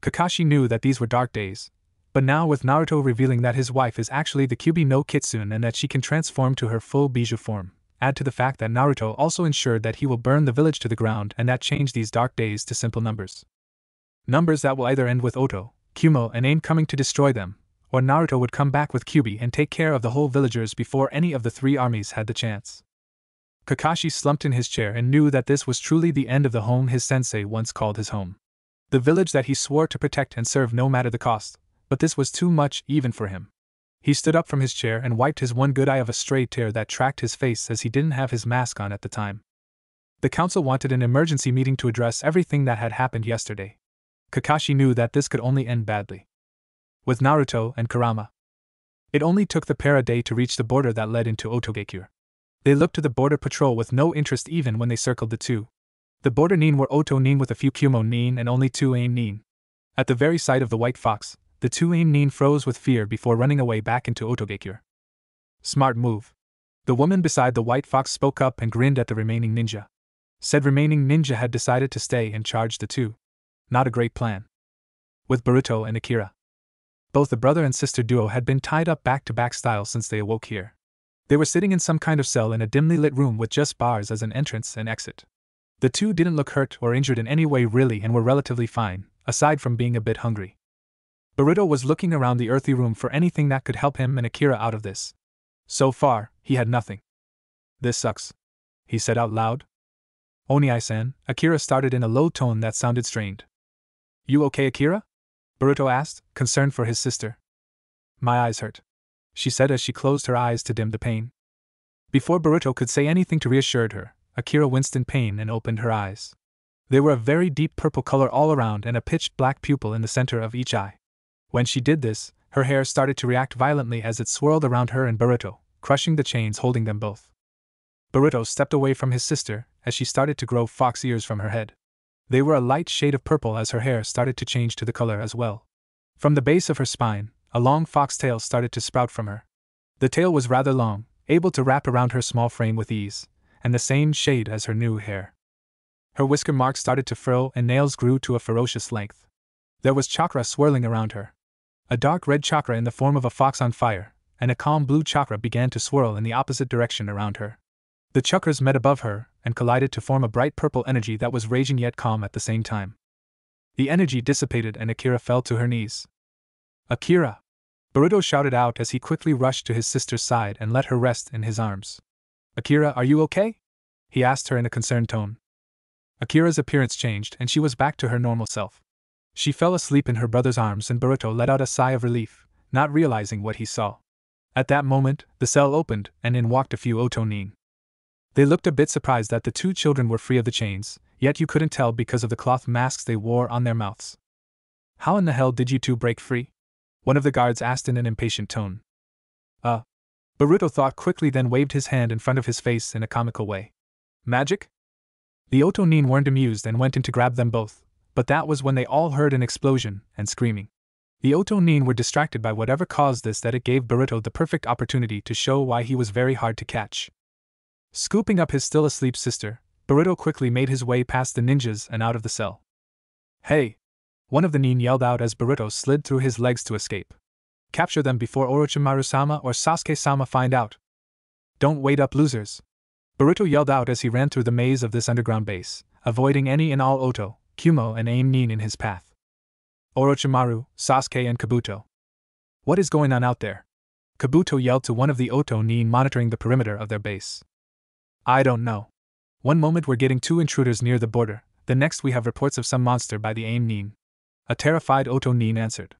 Kakashi knew that these were dark days, but now with Naruto revealing that his wife is actually the Kyubi no Kitsune and that she can transform to her full Bijuu form, add to the fact that Naruto also ensured that he will burn the village to the ground and that changed these dark days to simple numbers. Numbers that will either end with Oto, Kumo and Aim coming to destroy them, or Naruto would come back with Kyubi and take care of the whole villagers before any of the three armies had the chance. Kakashi slumped in his chair and knew that this was truly the end of the home his sensei once called his home. The village that he swore to protect and serve no matter the cost, but this was too much even for him. He stood up from his chair and wiped his one good eye of a stray tear that tracked his face as he didn't have his mask on at the time. The council wanted an emergency meeting to address everything that had happened yesterday. Kakashi knew that this could only end badly. With Naruto and Kurama. It only took the pair a day to reach the border that led into Otogakure. They looked to the border patrol with no interest even when they circled the two. The border nin were Oto nin with a few Kumo nin and only 2 Aim nin. At the very sight of the White Fox, the 2 Aim nin froze with fear before running away back into Otogakure. Smart move. The woman beside the White Fox spoke up and grinned at the remaining ninja. Said remaining ninja had decided to stay and charge the two. Not a great plan. With Boruto and Akira. Both the brother and sister duo had been tied up back-to-back style since they awoke here. They were sitting in some kind of cell in a dimly lit room with just bars as an entrance and exit. The two didn't look hurt or injured in any way really and were relatively fine, aside from being a bit hungry. Boruto was looking around the earthy room for anything that could help him and Akira out of this. So far, he had nothing. This sucks, he said out loud. Oniai-san, Akira started in a low tone that sounded strained. You okay, Akira? Boruto asked, concerned for his sister. My eyes hurt, she said as she closed her eyes to dim the pain. Before Boruto could say anything to reassure her, Akira winced in pain and opened her eyes. They were a very deep purple color all around and a pitch black pupil in the center of each eye. When she did this, her hair started to react violently as it swirled around her and Boruto, crushing the chains holding them both. Boruto stepped away from his sister as she started to grow fox ears from her head. They were a light shade of purple as her hair started to change to the color as well. From the base of her spine, a long fox tail started to sprout from her. The tail was rather long, able to wrap around her small frame with ease, and the same shade as her new hair. Her whisker marks started to furrow and nails grew to a ferocious length. There was chakra swirling around her. A dark red chakra in the form of a fox on fire, and a calm blue chakra began to swirl in the opposite direction around her. The chakras met above her and collided to form a bright purple energy that was raging yet calm at the same time. The energy dissipated and Akira fell to her knees. Akira! Boruto shouted out as he quickly rushed to his sister's side and let her rest in his arms. Akira, are you okay? He asked her in a concerned tone. Akira's appearance changed and she was back to her normal self. She fell asleep in her brother's arms and Boruto let out a sigh of relief, not realizing what he saw. At that moment, the cell opened and in walked a few Oto nin. They looked a bit surprised that the two children were free of the chains, yet you couldn't tell because of the cloth masks they wore on their mouths. How in the hell did you two break free? One of the guards asked in an impatient tone. Boruto thought quickly then waved his hand in front of his face in a comical way. Magic? The Oto nin weren't amused and went in to grab them both, but that was when they all heard an explosion and screaming. The Oto nin were distracted by whatever caused this that it gave Boruto the perfect opportunity to show why he was very hard to catch. Scooping up his still asleep sister, Boruto quickly made his way past the ninjas and out of the cell. Hey! One of the nin yelled out as Boruto slid through his legs to escape. Capture them before Orochimaru-sama or Sasuke-sama find out. Don't wait up, losers! Boruto yelled out as he ran through the maze of this underground base, avoiding any and all Oto, Kumo and Aim nin in his path. Orochimaru, Sasuke and Kabuto. What is going on out there? Kabuto yelled to one of the Oto nin monitoring the perimeter of their base. I don't know. One moment we're getting 2 intruders near the border, the next we have reports of some monster by the name Nin. A terrified Oto Nin answered.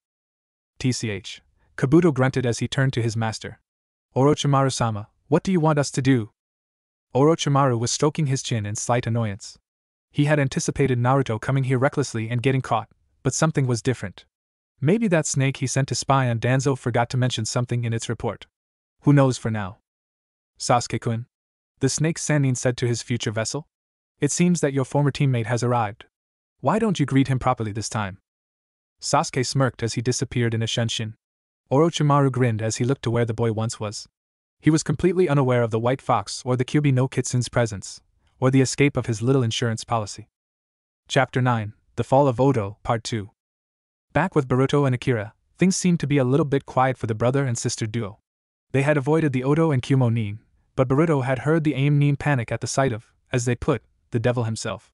TCH. Kabuto grunted as he turned to his master. Orochimaru-sama, what do you want us to do? Orochimaru was stroking his chin in slight annoyance. He had anticipated Naruto coming here recklessly and getting caught, but something was different. Maybe that snake he sent to spy on Danzo forgot to mention something in its report. Who knows for now? Sasuke-kun, the snake Sannin said to his future vessel. It seems that your former teammate has arrived. Why don't you greet him properly this time? Sasuke smirked as he disappeared in a shunshin. Orochimaru grinned as he looked to where the boy once was. He was completely unaware of the White Fox or the Kyuubi no Kitsun's presence, or the escape of his little insurance policy. Chapter 9, The Fall of Oto, Part 2. Back with Boruto and Akira, things seemed to be a little bit quiet for the brother and sister duo. They had avoided the Oto and Kumo Nin, but Boruto had heard the Aim Nin panic at the sight of, as they put, the devil himself.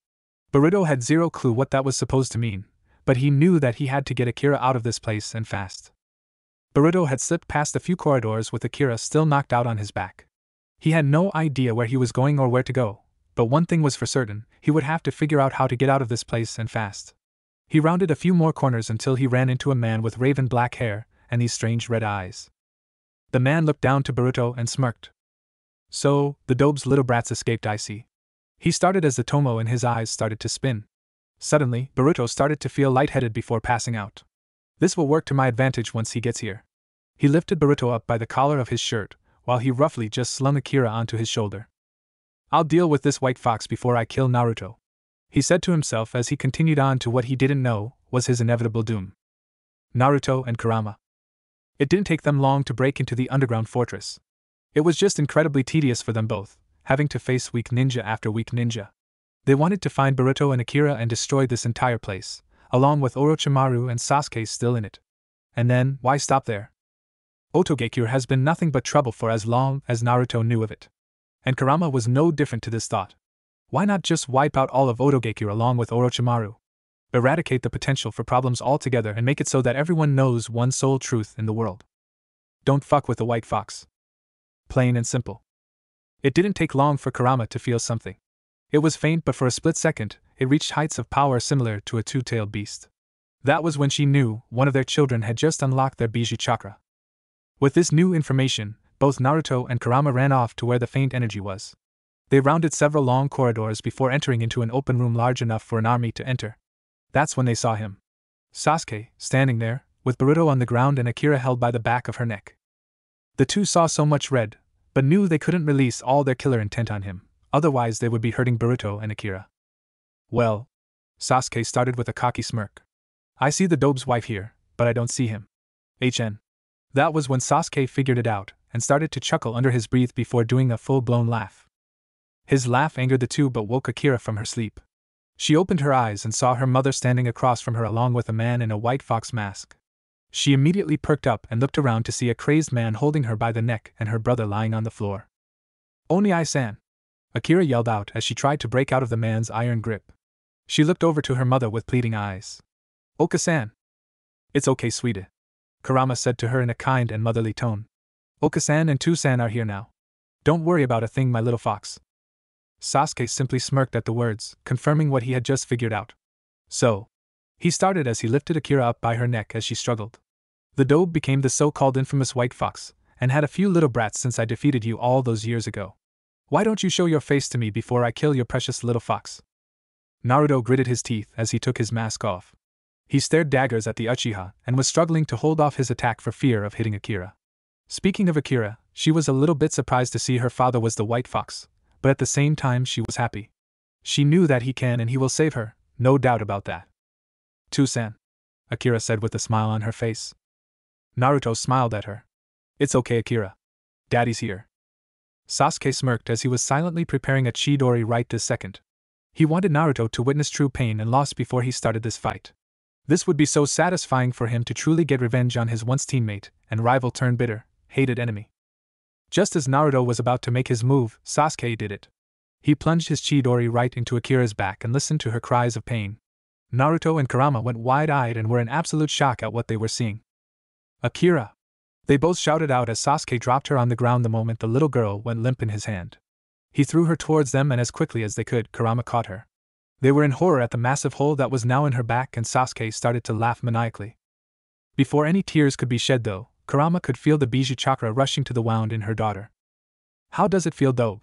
Boruto had zero clue what that was supposed to mean, but he knew that he had to get Akira out of this place and fast. Boruto had slipped past a few corridors with Akira still knocked out on his back. He had no idea where he was going or where to go, but one thing was for certain, he would have to figure out how to get out of this place and fast. He rounded a few more corners until he ran into a man with raven black hair and these strange red eyes. The man looked down to Boruto and smirked. So, the Dobe's little brats escaped, I see. He started as the Tomo and his eyes started to spin. Suddenly, Boruto started to feel lightheaded before passing out. This will work to my advantage once he gets here. He lifted Boruto up by the collar of his shirt, while he roughly just slung Akira onto his shoulder. I'll deal with this White Fox before I kill Naruto, he said to himself as he continued on to what he didn't know was his inevitable doom. Naruto and Kurama. It didn't take them long to break into the underground fortress. It was just incredibly tedious for them both, having to face weak ninja after weak ninja. They wanted to find Boruto and Akira and destroy this entire place, along with Orochimaru and Sasuke still in it. And then, why stop there? Otogekure has been nothing but trouble for as long as Naruto knew of it. And Kurama was no different to this thought. Why not just wipe out all of Otogekure along with Orochimaru? Eradicate the potential for problems altogether and make it so that everyone knows one sole truth in the world. Don't fuck with the White Fox. Plain and simple. It didn't take long for Kurama to feel something. It was faint, but for a split second, it reached heights of power similar to a two-tailed beast. That was when she knew one of their children had just unlocked their Biju chakra. With this new information, both Naruto and Kurama ran off to where the faint energy was. They rounded several long corridors before entering into an open room large enough for an army to enter. That's when they saw him. Sasuke, standing there, with Boruto on the ground and Akira held by the back of her neck. The two saw so much red, but knew they couldn't release all their killer intent on him, otherwise they would be hurting Boruto and Akira. Well, Sasuke started with a cocky smirk. I see the Dobe's wife here, but I don't see him. HN. That was when Sasuke figured it out, and started to chuckle under his breath before doing a full-blown laugh. His laugh angered the two but woke Akira from her sleep. She opened her eyes and saw her mother standing across from her along with a man in a white fox mask. She immediately perked up and looked around to see a crazed man holding her by the neck and her brother lying on the floor. Oni-san! Akira yelled out as she tried to break out of the man's iron grip. She looked over to her mother with pleading eyes. Oka-san! It's okay, sweetie, Kurama said to her in a kind and motherly tone. Oka-san and Tu-san are here now. Don't worry about a thing, my little fox. Sasuke simply smirked at the words, confirming what he had just figured out. So, he started as he lifted Akira up by her neck as she struggled. The Dobe became the so-called infamous White Fox, and had a few little brats since I defeated you all those years ago. Why don't you show your face to me before I kill your precious little fox? Naruto gritted his teeth as he took his mask off. He stared daggers at the Uchiha and was struggling to hold off his attack for fear of hitting Akira. Speaking of Akira, she was a little bit surprised to see her father was the White Fox, but at the same time she was happy. She knew that he can and he will save her, no doubt about that. Tu-san, Akira said with a smile on her face. Naruto smiled at her. It's okay, Akira. Daddy's here. Sasuke smirked as he was silently preparing a Chidori right this second. He wanted Naruto to witness true pain and loss before he started this fight. This would be so satisfying for him to truly get revenge on his once teammate and rival turned bitter, hated enemy. Just as Naruto was about to make his move, Sasuke did it. He plunged his Chidori right into Akira's back and listened to her cries of pain. Naruto and Kurama went wide-eyed and were in absolute shock at what they were seeing. Akira! They both shouted out as Sasuke dropped her on the ground the moment the little girl went limp in his hand. He threw her towards them, and as quickly as they could, Kurama caught her. They were in horror at the massive hole that was now in her back, and Sasuke started to laugh maniacally. Before any tears could be shed though, Kurama could feel the Bijuu chakra rushing to the wound in her daughter. "How does it feel though?"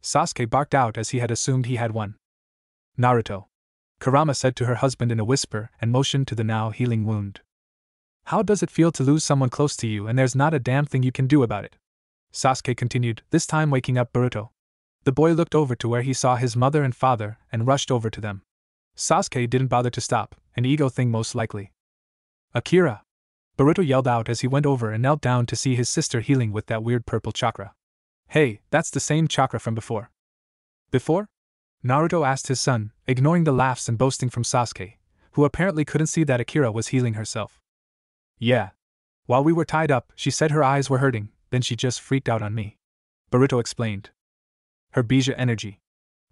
Sasuke barked out as he had assumed he had one. "Naruto," Kurama said to her husband in a whisper and motioned to the now healing wound. "How does it feel to lose someone close to you and there's not a damn thing you can do about it?" Sasuke continued, this time waking up Boruto. The boy looked over to where he saw his mother and father and rushed over to them. Sasuke didn't bother to stop, an ego thing most likely. "Akira!" Boruto yelled out as he went over and knelt down to see his sister healing with that weird purple chakra. "Hey, that's the same chakra from before." "Before?" Naruto asked his son, ignoring the laughs and boasting from Sasuke, who apparently couldn't see that Akira was healing herself. "Yeah. While we were tied up, she said her eyes were hurting, then she just freaked out on me," Boruto explained. "Her Bijuu energy,"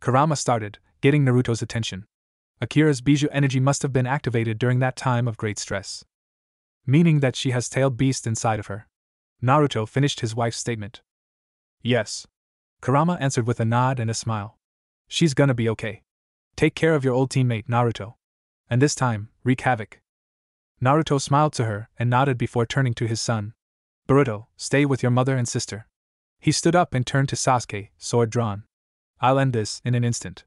Kurama started, getting Naruto's attention. "Akira's Bijuu energy must have been activated during that time of great stress. Meaning that she has tailed beast inside of her." Naruto finished his wife's statement. "Yes," Kurama answered with a nod and a smile. "She's gonna be okay. Take care of your old teammate Naruto. And this time, wreak havoc." Naruto smiled to her and nodded before turning to his son. "Boruto, stay with your mother and sister." He stood up and turned to Sasuke, sword drawn. "I'll end this in an instant."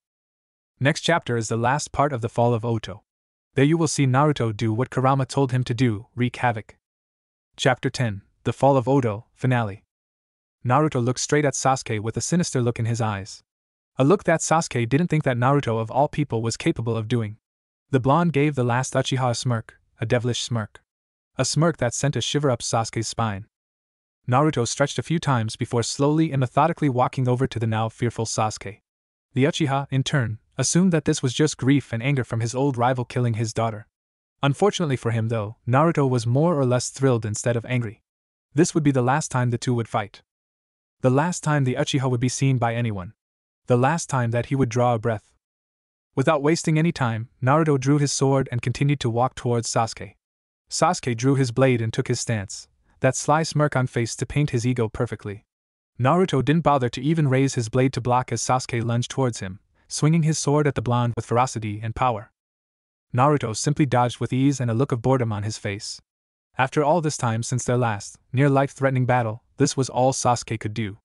Next chapter is the last part of the fall of Oto. There you will see Naruto do what Kurama told him to do, wreak havoc. Chapter 10, The Fall of Oto, Finale. Naruto looked straight at Sasuke with a sinister look in his eyes. A look that Sasuke didn't think that Naruto of all people was capable of doing. The blonde gave the last Uchiha a smirk, a devilish smirk. A smirk that sent a shiver up Sasuke's spine. Naruto stretched a few times before slowly and methodically walking over to the now fearful Sasuke. The Uchiha, in turn, assumed that this was just grief and anger from his old rival killing his daughter. Unfortunately for him though, Naruto was more or less thrilled instead of angry. This would be the last time the two would fight. The last time the Uchiha would be seen by anyone. The last time that he would draw a breath. Without wasting any time, Naruto drew his sword and continued to walk towards Sasuke. Sasuke drew his blade and took his stance, that sly smirk on face to paint his ego perfectly. Naruto didn't bother to even raise his blade to block as Sasuke lunged towards him, swinging his sword at the blonde with ferocity and power. Naruto simply dodged with ease and a look of boredom on his face. After all this time since their last, near-life-threatening battle, this was all Sasuke could do.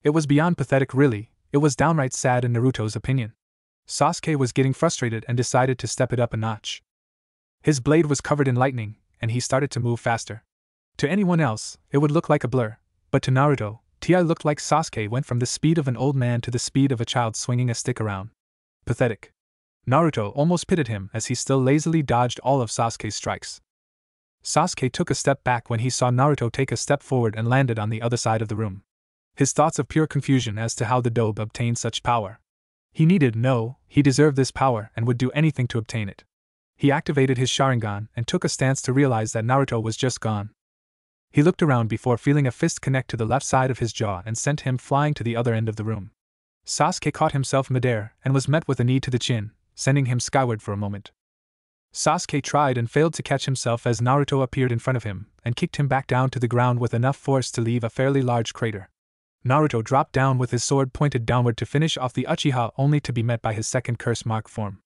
It was beyond pathetic really, it was downright sad in Naruto's opinion. Sasuke was getting frustrated and decided to step it up a notch. His blade was covered in lightning, and he started to move faster. To anyone else, it would look like a blur, but to Naruto, it looked like Sasuke went from the speed of an old man to the speed of a child swinging a stick around. Pathetic. Naruto almost pitied him as he still lazily dodged all of Sasuke's strikes. Sasuke took a step back when he saw Naruto take a step forward and landed on the other side of the room. His thoughts of pure confusion as to how the dobe obtained such power. He deserved this power and would do anything to obtain it. He activated his Sharingan and took a stance to realize that Naruto was just gone. He looked around before feeling a fist connect to the left side of his jaw and sent him flying to the other end of the room. Sasuke caught himself midair and was met with a knee to the chin, sending him skyward for a moment. Sasuke tried and failed to catch himself as Naruto appeared in front of him and kicked him back down to the ground with enough force to leave a fairly large crater. Naruto dropped down with his sword pointed downward to finish off the Uchiha only to be met by his second curse mark form.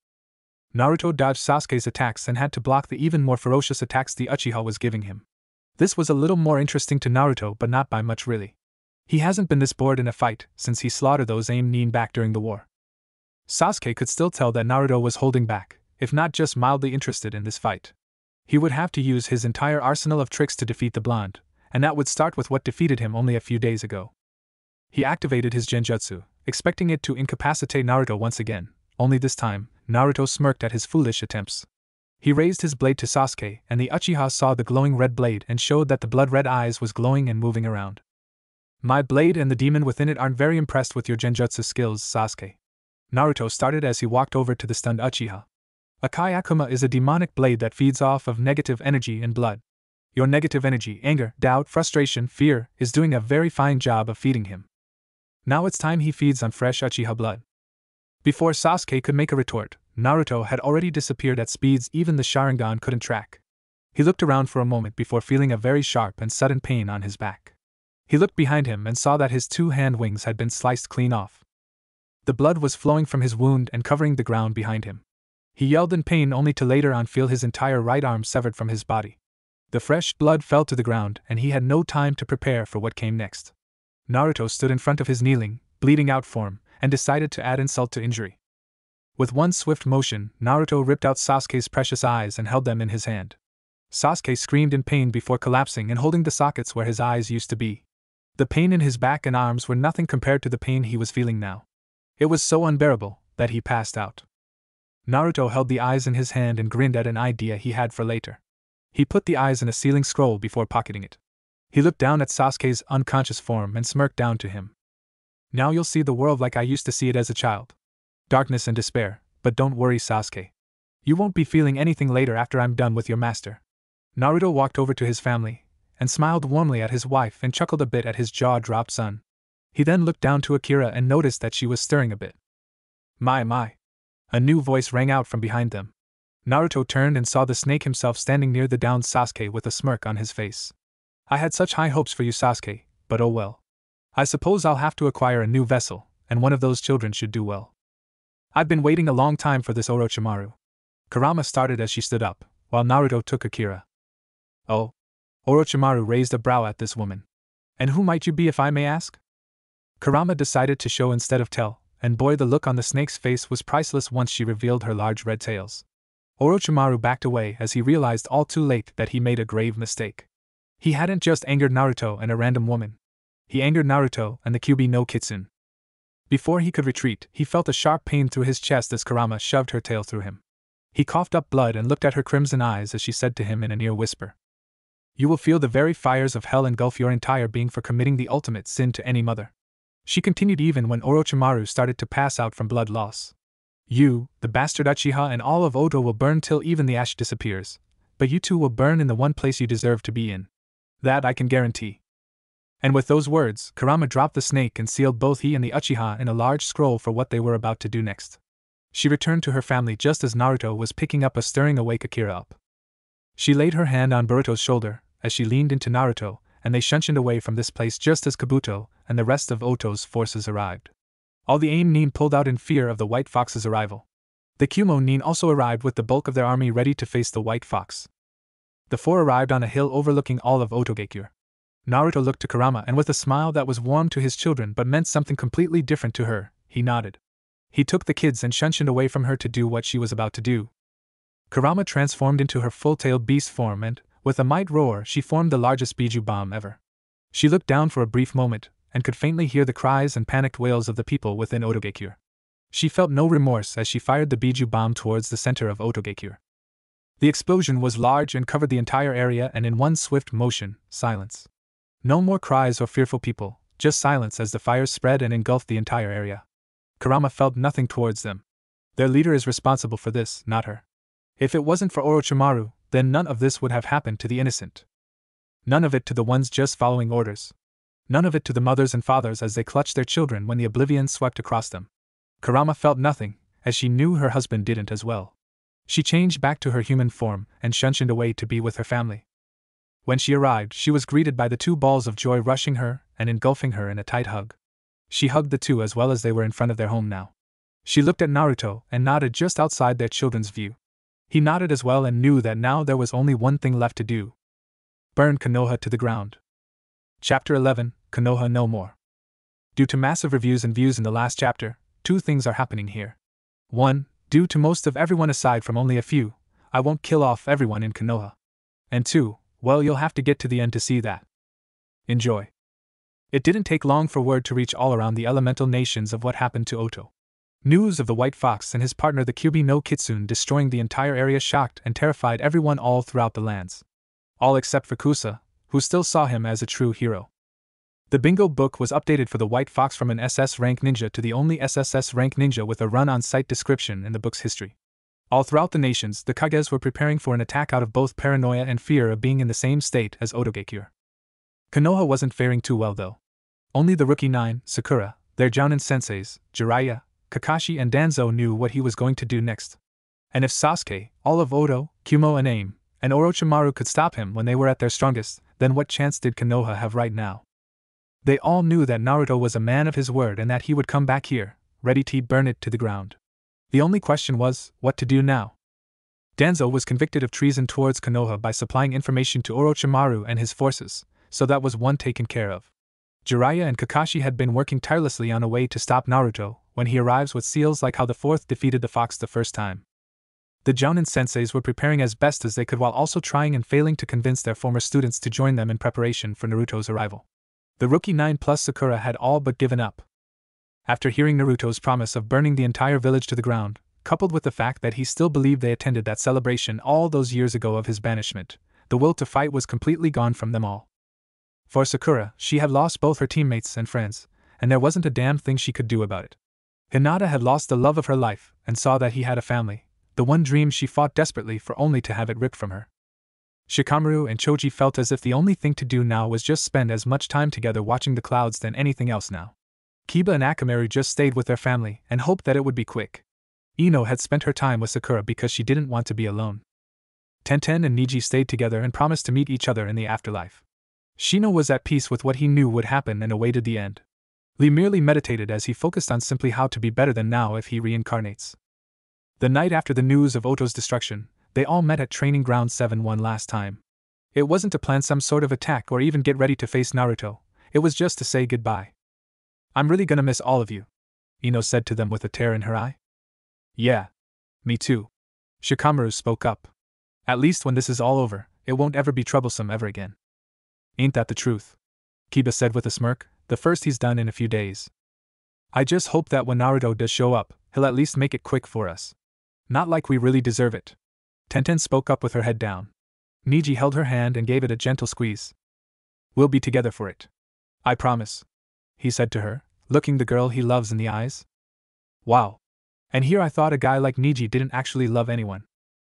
Naruto dodged Sasuke's attacks and had to block the even more ferocious attacks the Uchiha was giving him. This was a little more interesting to Naruto but not by much really. He hasn't been this bored in a fight since he slaughtered those Nin back during the war. Sasuke could still tell that Naruto was holding back, if not just mildly interested in this fight. He would have to use his entire arsenal of tricks to defeat the blonde, and that would start with what defeated him only a few days ago. He activated his Genjutsu, expecting it to incapacitate Naruto once again, only this time, Naruto smirked at his foolish attempts. He raised his blade to Sasuke and the Uchiha saw the glowing red blade and showed that the blood-red eyes was glowing and moving around. "My blade and the demon within it aren't very impressed with your Genjutsu skills, Sasuke." Naruto started as he walked over to the stunned Uchiha. "Akai Akuma is a demonic blade that feeds off of negative energy and blood. Your negative energy, anger, doubt, frustration, fear, is doing a very fine job of feeding him. Now it's time he feeds on fresh Uchiha blood." Before Sasuke could make a retort, Naruto had already disappeared at speeds even the Sharingan couldn't track. He looked around for a moment before feeling a very sharp and sudden pain on his back. He looked behind him and saw that his two hand wings had been sliced clean off. The blood was flowing from his wound and covering the ground behind him. He yelled in pain only to later on feel his entire right arm severed from his body. The fresh blood fell to the ground and he had no time to prepare for what came next. Naruto stood in front of his kneeling, bleeding out form, and decided to add insult to injury. With one swift motion, Naruto ripped out Sasuke's precious eyes and held them in his hand. Sasuke screamed in pain before collapsing and holding the sockets where his eyes used to be. The pain in his back and arms were nothing compared to the pain he was feeling now. It was so unbearable that he passed out. Naruto held the eyes in his hand and grinned at an idea he had for later. He put the eyes in a sealing scroll before pocketing it. He looked down at Sasuke's unconscious form and smirked down to him. Now you'll see the world like I used to see it as a child. Darkness and despair, but don't worry, Sasuke. You won't be feeling anything later after I'm done with your master. Naruto walked over to his family, and smiled warmly at his wife and chuckled a bit at his jaw-dropped son. He then looked down to Akira and noticed that she was stirring a bit. My. A new voice rang out from behind them. Naruto turned and saw the snake himself standing near the downed Sasuke with a smirk on his face. I had such high hopes for you, Sasuke, but oh well. I suppose I'll have to acquire a new vessel, and one of those children should do well. I've been waiting a long time for this, Orochimaru. Kurama started as she stood up, while Naruto took Akira. Oh? Orochimaru raised a brow at this woman. And who might you be, if I may ask? Kurama decided to show instead of tell, and boy, the look on the snake's face was priceless once she revealed her large red tails. Orochimaru backed away as he realized all too late that he made a grave mistake. He hadn't just angered Naruto and a random woman. He angered Naruto and the Kyuubi no Kitsune. Before he could retreat, he felt a sharp pain through his chest as Kurama shoved her tail through him. He coughed up blood and looked at her crimson eyes as she said to him in a near whisper. You will feel the very fires of hell engulf your entire being for committing the ultimate sin to any mother. She continued even when Orochimaru started to pass out from blood loss. You, the bastard Uchiha, and all of Oto will burn till even the ash disappears, but you two will burn in the one place you deserve to be in. That I can guarantee. And with those words, Kurama dropped the snake and sealed both he and the Uchiha in a large scroll for what they were about to do next. She returned to her family just as Naruto was picking up a stirring awake Akira up. She laid her hand on Boruto's shoulder as she leaned into Naruto, and they shunshined away from this place just as Kabuto and the rest of Oto's forces arrived. All the AIM Nin pulled out in fear of the White Fox's arrival. The Kumo Nin also arrived with the bulk of their army ready to face the White Fox. The four arrived on a hill overlooking all of Otogakure. Naruto looked to Kurama and with a smile that was warm to his children but meant something completely different to her, he nodded. He took the kids and shunshined away from her to do what she was about to do. Kurama transformed into her full-tailed beast form and, with a might roar, she formed the largest Biju bomb ever. She looked down for a brief moment, and could faintly hear the cries and panicked wails of the people within Otogakure. She felt no remorse as she fired the Biju bomb towards the center of Otogakure. The explosion was large and covered the entire area, and in one swift motion, silence. No more cries or fearful people, just silence as the fires spread and engulfed the entire area. Kurama felt nothing towards them. Their leader is responsible for this, not her. If it wasn't for Orochimaru, then none of this would have happened to the innocent. None of it to the ones just following orders. None of it to the mothers and fathers as they clutched their children when the oblivion swept across them. Kurama felt nothing, as she knew her husband didn't as well. She changed back to her human form and shunshined away to be with her family. When she arrived, she was greeted by the two balls of joy rushing her and engulfing her in a tight hug. She hugged the two as well as they were in front of their home now. She looked at Naruto and nodded just outside their children's view. He nodded as well and knew that now there was only one thing left to do. Burn Konoha to the ground. Chapter 11, Konoha no more. Due to massive reviews and views in the last chapter, two things are happening here. 1. Due to most of everyone aside from only a few, I won't kill off everyone in Konoha. And 2. Well, you'll have to get to the end to see that. Enjoy. It didn't take long for word to reach all around the elemental nations of what happened to Oto. News of the White Fox and his partner the Kyuubi no Kitsune destroying the entire area shocked and terrified everyone all throughout the lands. All except for Kusa, who still saw him as a true hero. The bingo book was updated for the White Fox from an SS rank ninja to the only SSS rank ninja with a run-on-site description in the book's history. All throughout the nations, the Kages were preparing for an attack out of both paranoia and fear of being in the same state as Otogakure. Konoha wasn't faring too well though. Only the Rookie 9, Sakura, their Jounin senseis, Jiraiya, Kakashi and Danzo knew what he was going to do next. And if Sasuke, all of Oto, Kumo and AIM, and Orochimaru could stop him when they were at their strongest, then what chance did Konoha have right now? They all knew that Naruto was a man of his word and that he would come back here, ready to burn it to the ground. The only question was, what to do now? Danzo was convicted of treason towards Konoha by supplying information to Orochimaru and his forces, so that was one taken care of. Jiraiya and Kakashi had been working tirelessly on a way to stop Naruto when he arrives with seals like how the fourth defeated the fox the first time. The Jounin senseis were preparing as best as they could while also trying and failing to convince their former students to join them in preparation for Naruto's arrival. The rookie 9 plus Sakura had all but given up. After hearing Naruto's promise of burning the entire village to the ground, coupled with the fact that he still believed they attended that celebration all those years ago of his banishment, the will to fight was completely gone from them all. For Sakura, she had lost both her teammates and friends, and there wasn't a damn thing she could do about it. Hinata had lost the love of her life and saw that he had a family, the one dream she fought desperately for only to have it ripped from her. Shikamaru and Choji felt as if the only thing to do now was just spend as much time together watching the clouds than anything else now. Kiba and Akamaru just stayed with their family and hoped that it would be quick. Ino had spent her time with Sakura because she didn't want to be alone. Tenten and Niji stayed together and promised to meet each other in the afterlife. Shino was at peace with what he knew would happen and awaited the end. Lee merely meditated as he focused on simply how to be better than now if he reincarnates. The night after the news of Oto's destruction, they all met at Training Ground 7 one last time. It wasn't to plan some sort of attack or even get ready to face Naruto, it was just to say goodbye. "I'm really gonna miss all of you," Ino said to them with a tear in her eye. "Yeah. Me too." Shikamaru spoke up. "At least when this is all over, it won't ever be troublesome ever again." "Ain't that the truth?" Kiba said with a smirk, "the first he's done in a few days. I just hope that when Naruto does show up, he'll at least make it quick for us. Not like we really deserve it." Tenten spoke up with her head down. Niji held her hand and gave it a gentle squeeze. "We'll be together for it. I promise," he said to her, looking the girl he loves in the eyes. Wow. And here I thought a guy like Niji didn't actually love anyone.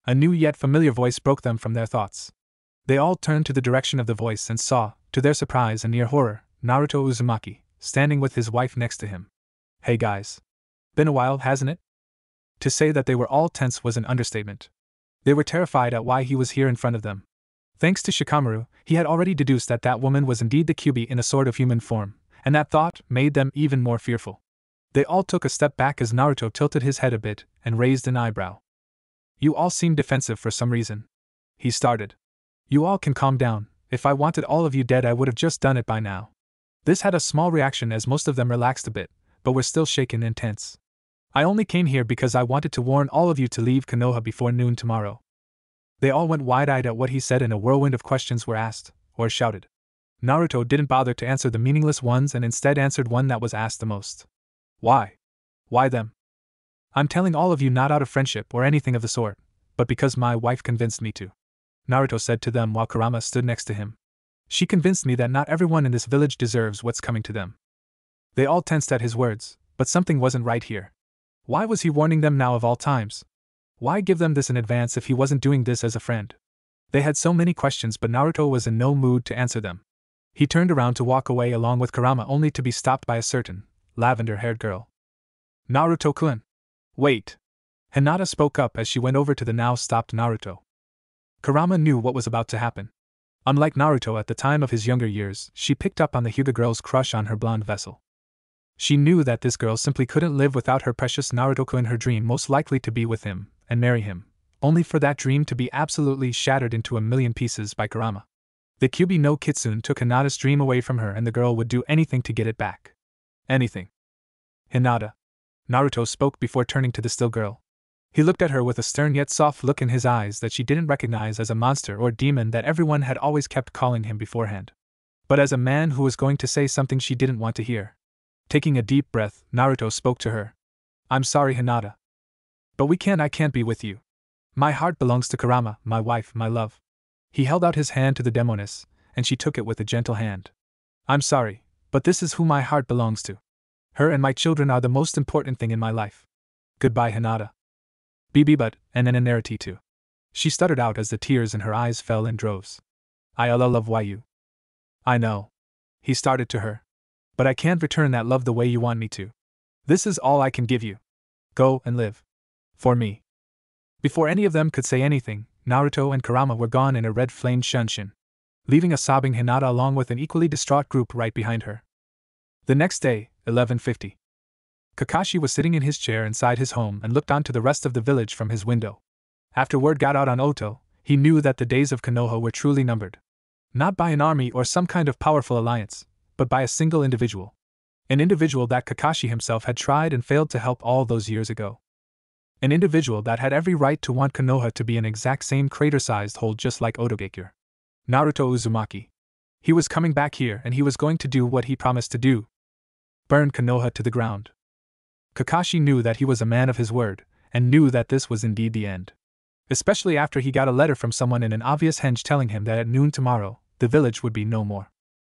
A new yet familiar voice broke them from their thoughts. They all turned to the direction of the voice and saw, to their surprise and near horror, Naruto Uzumaki, standing with his wife next to him. "Hey guys. Been a while, hasn't it?" To say that they were all tense was an understatement. They were terrified at why he was here in front of them. Thanks to Shikamaru, he had already deduced that that woman was indeed the Kyuubi in a sort of human form, and that thought made them even more fearful. They all took a step back as Naruto tilted his head a bit and raised an eyebrow. "You all seem defensive for some reason," he started. "You all can calm down. If I wanted all of you dead, I would have just done it by now." This had a small reaction as most of them relaxed a bit, but were still shaken and tense. "I only came here because I wanted to warn all of you to leave Konoha before noon tomorrow." They all went wide-eyed at what he said, and a whirlwind of questions were asked, or shouted. Naruto didn't bother to answer the meaningless ones and instead answered one that was asked the most. "Why? Why them?" "I'm telling all of you not out of friendship or anything of the sort, but because my wife convinced me to," Naruto said to them while Kurama stood next to him. "She convinced me that not everyone in this village deserves what's coming to them." They all tensed at his words, but something wasn't right here. Why was he warning them now of all times? Why give them this in advance if he wasn't doing this as a friend? They had so many questions, but Naruto was in no mood to answer them. He turned around to walk away along with Kurama only to be stopped by a certain, lavender-haired girl. "Naruto-kun! Wait!" Hinata spoke up as she went over to the now stopped Naruto. Kurama knew what was about to happen. Unlike Naruto at the time of his younger years, she picked up on the Hyuga girl's crush on her blonde vessel. She knew that this girl simply couldn't live without her precious Naruto-kun, her dream most likely to be with him and marry him, only for that dream to be absolutely shattered into a million pieces by Kurama. The Kyuubi no Kitsune took Hinata's dream away from her, and the girl would do anything to get it back. Anything. "Hinata." Naruto spoke before turning to the still girl. He looked at her with a stern yet soft look in his eyes that she didn't recognize as a monster or demon that everyone had always kept calling him beforehand, but as a man who was going to say something she didn't want to hear. Taking a deep breath, Naruto spoke to her. "I'm sorry, Hinata. But I can't be with you. My heart belongs to Kurama, my wife, my love." He held out his hand to the demoness, and she took it with a gentle hand. "I'm sorry, but this is who my heart belongs to. Her and my children are the most important thing in my life. Goodbye, Hinata. But, and an Narity too." She stuttered out as the tears in her eyes fell in droves. "I love you." "I know." He started to her. "But I can't return that love the way you want me to. This is all I can give you. Go and live. For me." Before any of them could say anything, Naruto and Kurama were gone in a red-flamed shunshin, leaving a sobbing Hinata along with an equally distraught group right behind her. The next day, 11:50. Kakashi was sitting in his chair inside his home and looked on to the rest of the village from his window. After word got out on Oto, he knew that the days of Konoha were truly numbered. Not by an army or some kind of powerful alliance, but by a single individual. An individual that Kakashi himself had tried and failed to help all those years ago. An individual that had every right to want Konoha to be an exact same crater-sized hole just like Otogekyou. Naruto Uzumaki. He was coming back here and he was going to do what he promised to do. Burn Konoha to the ground. Kakashi knew that he was a man of his word, and knew that this was indeed the end. Especially after he got a letter from someone in an obvious henge telling him that at noon tomorrow, the village would be no more.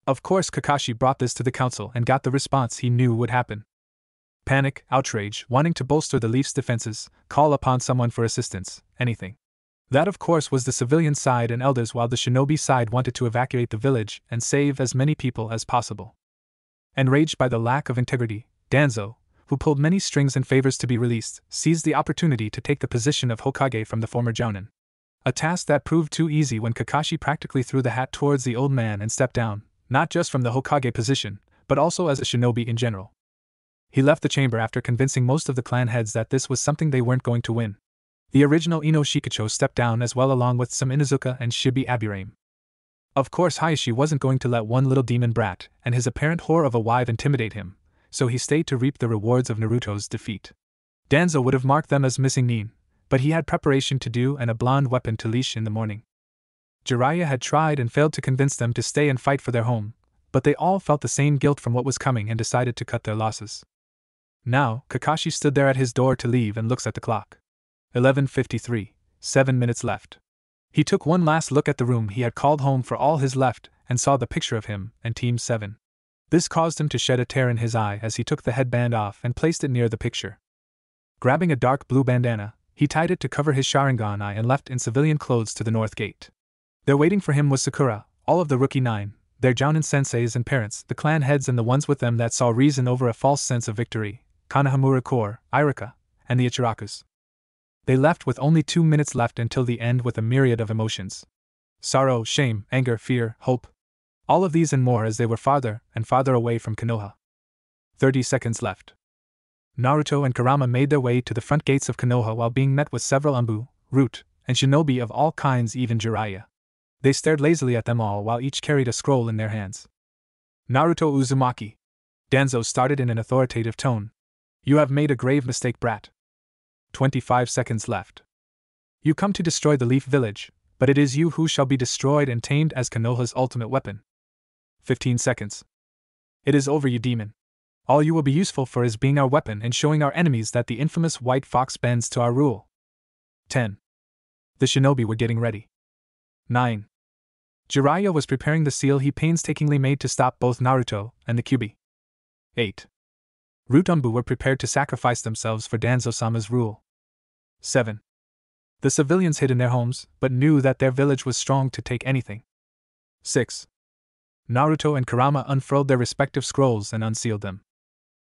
Of course Kakashi brought this to the council and got the response he knew would happen. Panic, outrage, wanting to bolster the Leaf's defenses, call upon someone for assistance, anything. That of course was the civilian side and elders, while the shinobi side wanted to evacuate the village and save as many people as possible. Enraged by the lack of integrity, Danzo, who pulled many strings and favors to be released, seized the opportunity to take the position of Hokage from the former Jounin. A task that proved too easy when Kakashi practically threw the hat towards the old man and stepped down, not just from the Hokage position, but also as a shinobi in general. He left the chamber after convincing most of the clan heads that this was something they weren't going to win. The original Ino Shikacho stepped down as well, along with some Inuzuka and Shibi Aburame. Of course Hayashi wasn't going to let one little demon brat and his apparent whore of a wife intimidate him, so he stayed to reap the rewards of Naruto's defeat. Danzo would have marked them as missing Nin, but he had preparation to do and a blonde weapon to leash in the morning. Jiraiya had tried and failed to convince them to stay and fight for their home, but they all felt the same guilt from what was coming and decided to cut their losses. Now, Kakashi stood there at his door to leave and looks at the clock. 11:53, 7 minutes left. He took one last look at the room he had called home for all his left and saw the picture of him and Team 7. This caused him to shed a tear in his eye as he took the headband off and placed it near the picture. Grabbing a dark blue bandana, he tied it to cover his Sharingan eye and left in civilian clothes to the north gate. There waiting for him was Sakura, all of the rookie 9, their Jounin senseis and parents, the clan heads and the ones with them that saw reason over a false sense of victory, Konohamura Core, Irika, and the Ichirakus. They left with only 2 minutes left until the end with a myriad of emotions. Sorrow, shame, anger, fear, hope. All of these and more as they were farther and farther away from Konoha. 30 seconds left. Naruto and Kurama made their way to the front gates of Konoha while being met with several Anbu, Root, and shinobi of all kinds, even Jiraiya. They stared lazily at them all while each carried a scroll in their hands. Naruto Uzumaki. Danzo started in an authoritative tone. You have made a grave mistake, brat. 25 seconds left. You come to destroy the Leaf Village, but it is you who shall be destroyed and tamed as Konoha's ultimate weapon. 15 seconds. It is over, you demon. All you will be useful for is being our weapon and showing our enemies that the infamous White Fox bends to our rule. 10. The shinobi were getting ready. 9. Jiraiya was preparing the seal he painstakingly made to stop both Naruto and the Kyuubi. 8. Root Anbu were prepared to sacrifice themselves for Danzo-sama's rule. 7. The civilians hid in their homes, but knew that their village was strong to take anything. 6. Naruto and Kurama unfurled their respective scrolls and unsealed them.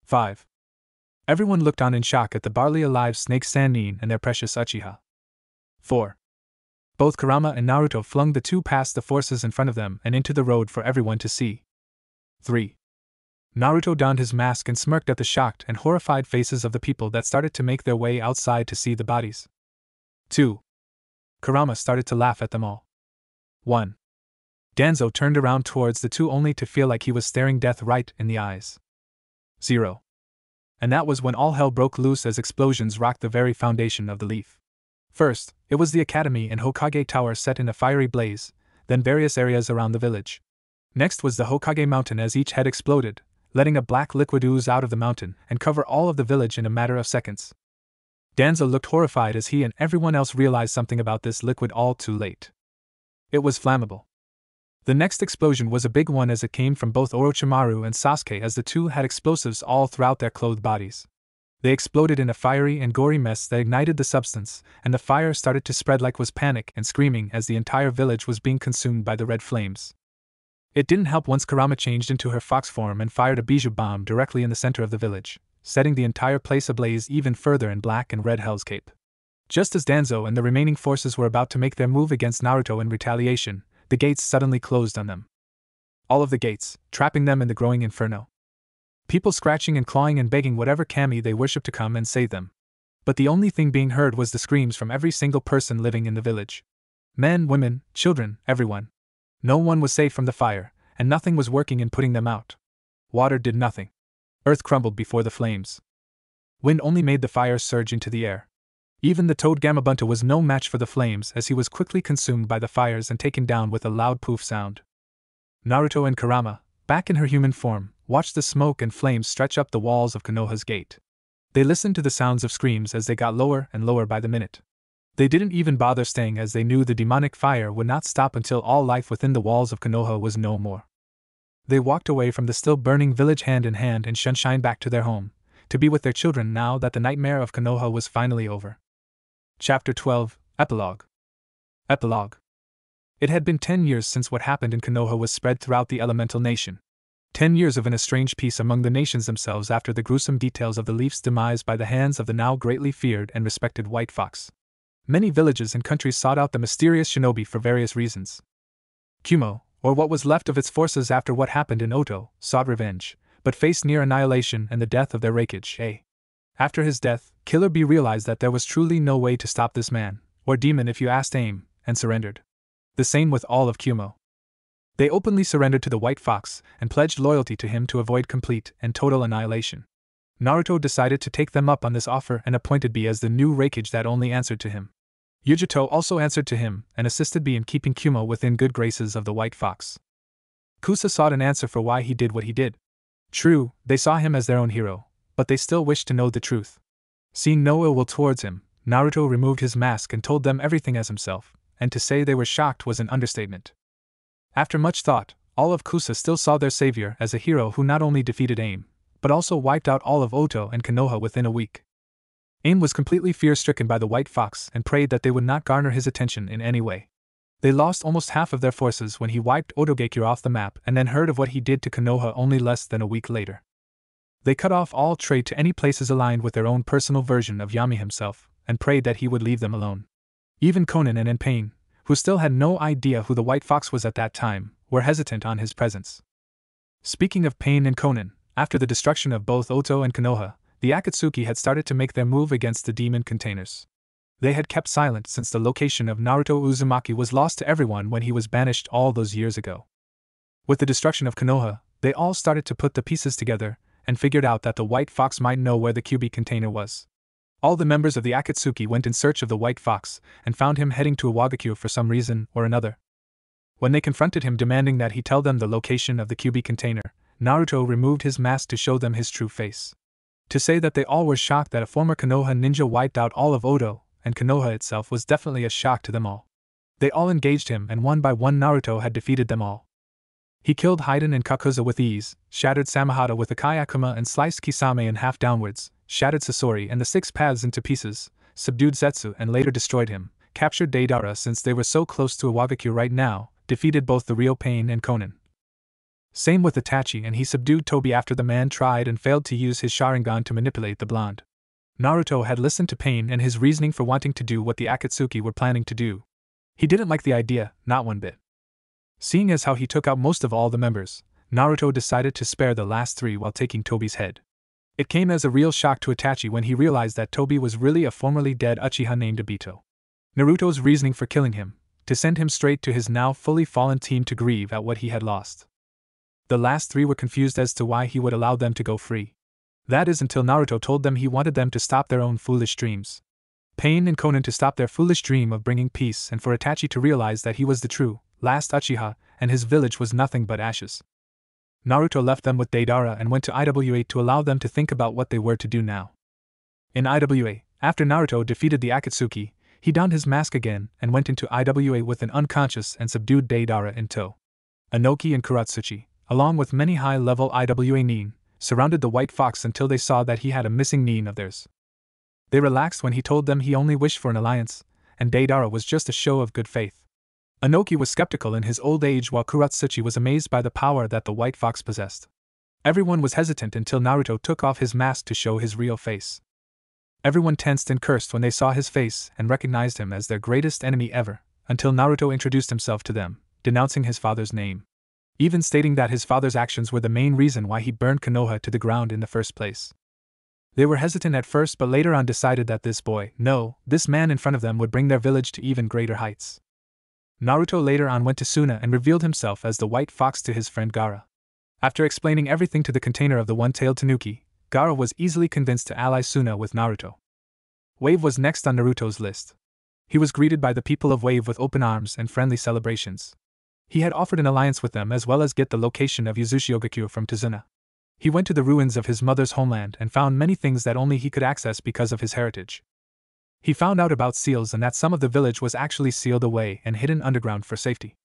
5. Everyone looked on in shock at the barely alive Snake Sannin and their precious Uchiha. 4. Both Kurama and Naruto flung the two past the forces in front of them and into the road for everyone to see. 3. Naruto donned his mask and smirked at the shocked and horrified faces of the people that started to make their way outside to see the bodies. 2. Kurama started to laugh at them all. 1. Danzo turned around towards the two only to feel like he was staring death right in the eyes. 0. And that was when all hell broke loose as explosions rocked the very foundation of the Leaf. First, it was the academy and Hokage Tower set in a fiery blaze, then various areas around the village. Next was the Hokage Mountain as each head exploded, letting a black liquid ooze out of the mountain and cover all of the village in a matter of seconds. Danzo looked horrified as he and everyone else realized something about this liquid all too late. It was flammable. The next explosion was a big one as it came from both Orochimaru and Sasuke, as the two had explosives all throughout their clothed bodies. They exploded in a fiery and gory mess that ignited the substance, and the fire started to spread like was panic and screaming as the entire village was being consumed by the red flames. It didn't help once Kurama changed into her fox form and fired a bijou bomb directly in the center of the village, setting the entire place ablaze even further in black and red Hell's Cape. Just as Danzo and the remaining forces were about to make their move against Naruto in retaliation, the gates suddenly closed on them. All of the gates, trapping them in the growing inferno. People scratching and clawing and begging whatever kami they worship to come and save them. But the only thing being heard was the screams from every single person living in the village. Men, women, children, everyone. No one was safe from the fire, and nothing was working in putting them out. Water did nothing. Earth crumbled before the flames. Wind only made the fire surge into the air. Even the toad Gamabunta was no match for the flames, as he was quickly consumed by the fires and taken down with a loud poof sound. Naruto and Kurama, back in her human form, watched the smoke and flames stretch up the walls of Konoha's gate. They listened to the sounds of screams as they got lower and lower by the minute. They didn't even bother staying, as they knew the demonic fire would not stop until all life within the walls of Konoha was no more. They walked away from the still burning village hand in hand and sunshine back to their home, to be with their children now that the nightmare of Konoha was finally over. Chapter 12, Epilogue. Epilogue. It had been 10 years since what happened in Konoha was spread throughout the elemental nation. 10 years of an estranged peace among the nations themselves after the gruesome details of the Leaf's demise by the hands of the now greatly feared and respected White Fox. Many villages and countries sought out the mysterious shinobi for various reasons. Kumo, or what was left of its forces after what happened in Oto, sought revenge, but faced near annihilation and the death of their Raikage. After his death, Killer Bee realized that there was truly no way to stop this man, or demon if you asked AIM, and surrendered. The same with all of Kumo. They openly surrendered to the White Fox and pledged loyalty to him to avoid complete and total annihilation. Naruto decided to take them up on this offer and appointed Bee as the new Raikage that only answered to him. Yujito also answered to him and assisted Bee in keeping Kumo within good graces of the White Fox. Kusa sought an answer for why he did what he did. True, they saw him as their own hero, but they still wished to know the truth. Seeing no ill will towards him, Naruto removed his mask and told them everything as himself, and to say they were shocked was an understatement. After much thought, all of Kusa still saw their savior as a hero who not only defeated AIM, but also wiped out all of Oto and Konoha within a week. AIM was completely fear-stricken by the White Fox and prayed that they would not garner his attention in any way. They lost almost half of their forces when he wiped Otogekure off the map and then heard of what he did to Konoha only less than a week later. They cut off all trade to any places aligned with their own personal version of Yami himself, and prayed that he would leave them alone. Even Konan and Pain, who still had no idea who the White Fox was at that time, were hesitant on his presence. Speaking of Pain and Konan, after the destruction of both Oto and Konoha, the Akatsuki had started to make their move against the demon containers. They had kept silent since the location of Naruto Uzumaki was lost to everyone when he was banished all those years ago. With the destruction of Konoha, they all started to put the pieces together, and figured out that the White Fox might know where the QB container was. All the members of the Akatsuki went in search of the White Fox, and found him heading to Iwagakure for some reason or another. When they confronted him demanding that he tell them the location of the QB container, Naruto removed his mask to show them his true face. To say that they all were shocked that a former Konoha ninja wiped out all of Oto and Konoha itself was definitely a shock to them all. They all engaged him, and one by one Naruto had defeated them all. He killed Haiden and Kakuza with ease, shattered Samehada with a Kayakuma and sliced Kisame in half downwards, shattered Sasori and the 6 paths into pieces, subdued Zetsu and later destroyed him, captured Deidara since they were so close to Iwagakure right now, defeated both the real Pain and Konan. Same with Itachi, and he subdued Tobi after the man tried and failed to use his Sharingan to manipulate the blonde. Naruto had listened to Pain and his reasoning for wanting to do what the Akatsuki were planning to do. He didn't like the idea, not one bit. Seeing as how he took out most of all the members, Naruto decided to spare the last 3 while taking Tobi's head. It came as a real shock to Itachi when he realized that Tobi was really a formerly dead Uchiha named Obito. Naruto's reasoning for killing him, to send him straight to his now fully fallen team to grieve at what he had lost. The last 3 were confused as to why he would allow them to go free. That is until Naruto told them he wanted them to stop their own foolish dreams. Pain and Konan to stop their foolish dream of bringing peace, and for Itachi to realize that he was the true, last Uchiha, and his village was nothing but ashes. Naruto left them with Deidara and went to IWA to allow them to think about what they were to do now. In IWA, after Naruto defeated the Akatsuki, he donned his mask again and went into IWA with an unconscious and subdued Deidara in tow. Inoki and Kuratsuchi, along with many high-level IWA nin, surrounded the White Fox until they saw that he had a missing nin of theirs. They relaxed when he told them he only wished for an alliance, and Deidara was just a show of good faith. Inoki was skeptical in his old age while Kuratsuchi was amazed by the power that the White Fox possessed. Everyone was hesitant until Naruto took off his mask to show his real face. Everyone tensed and cursed when they saw his face and recognized him as their greatest enemy ever, until Naruto introduced himself to them, denouncing his father's name. even stating that his father's actions were the main reason why he burned Konoha to the ground in the first place. They were hesitant at first but later on decided that this man in front of them would bring their village to even greater heights. Naruto later on went to Suna and revealed himself as the White Fox to his friend Gaara. After explaining everything to the container of the one-tailed tanuki, Gaara was easily convinced to ally Suna with Naruto. Wave was next on Naruto's list. He was greeted by the people of Wave with open arms and friendly celebrations. He had offered an alliance with them as well as get the location of Uzushigakure from Tazuna. He went to the ruins of his mother's homeland and found many things that only he could access because of his heritage. He found out about seals and that some of the village was actually sealed away and hidden underground for safety.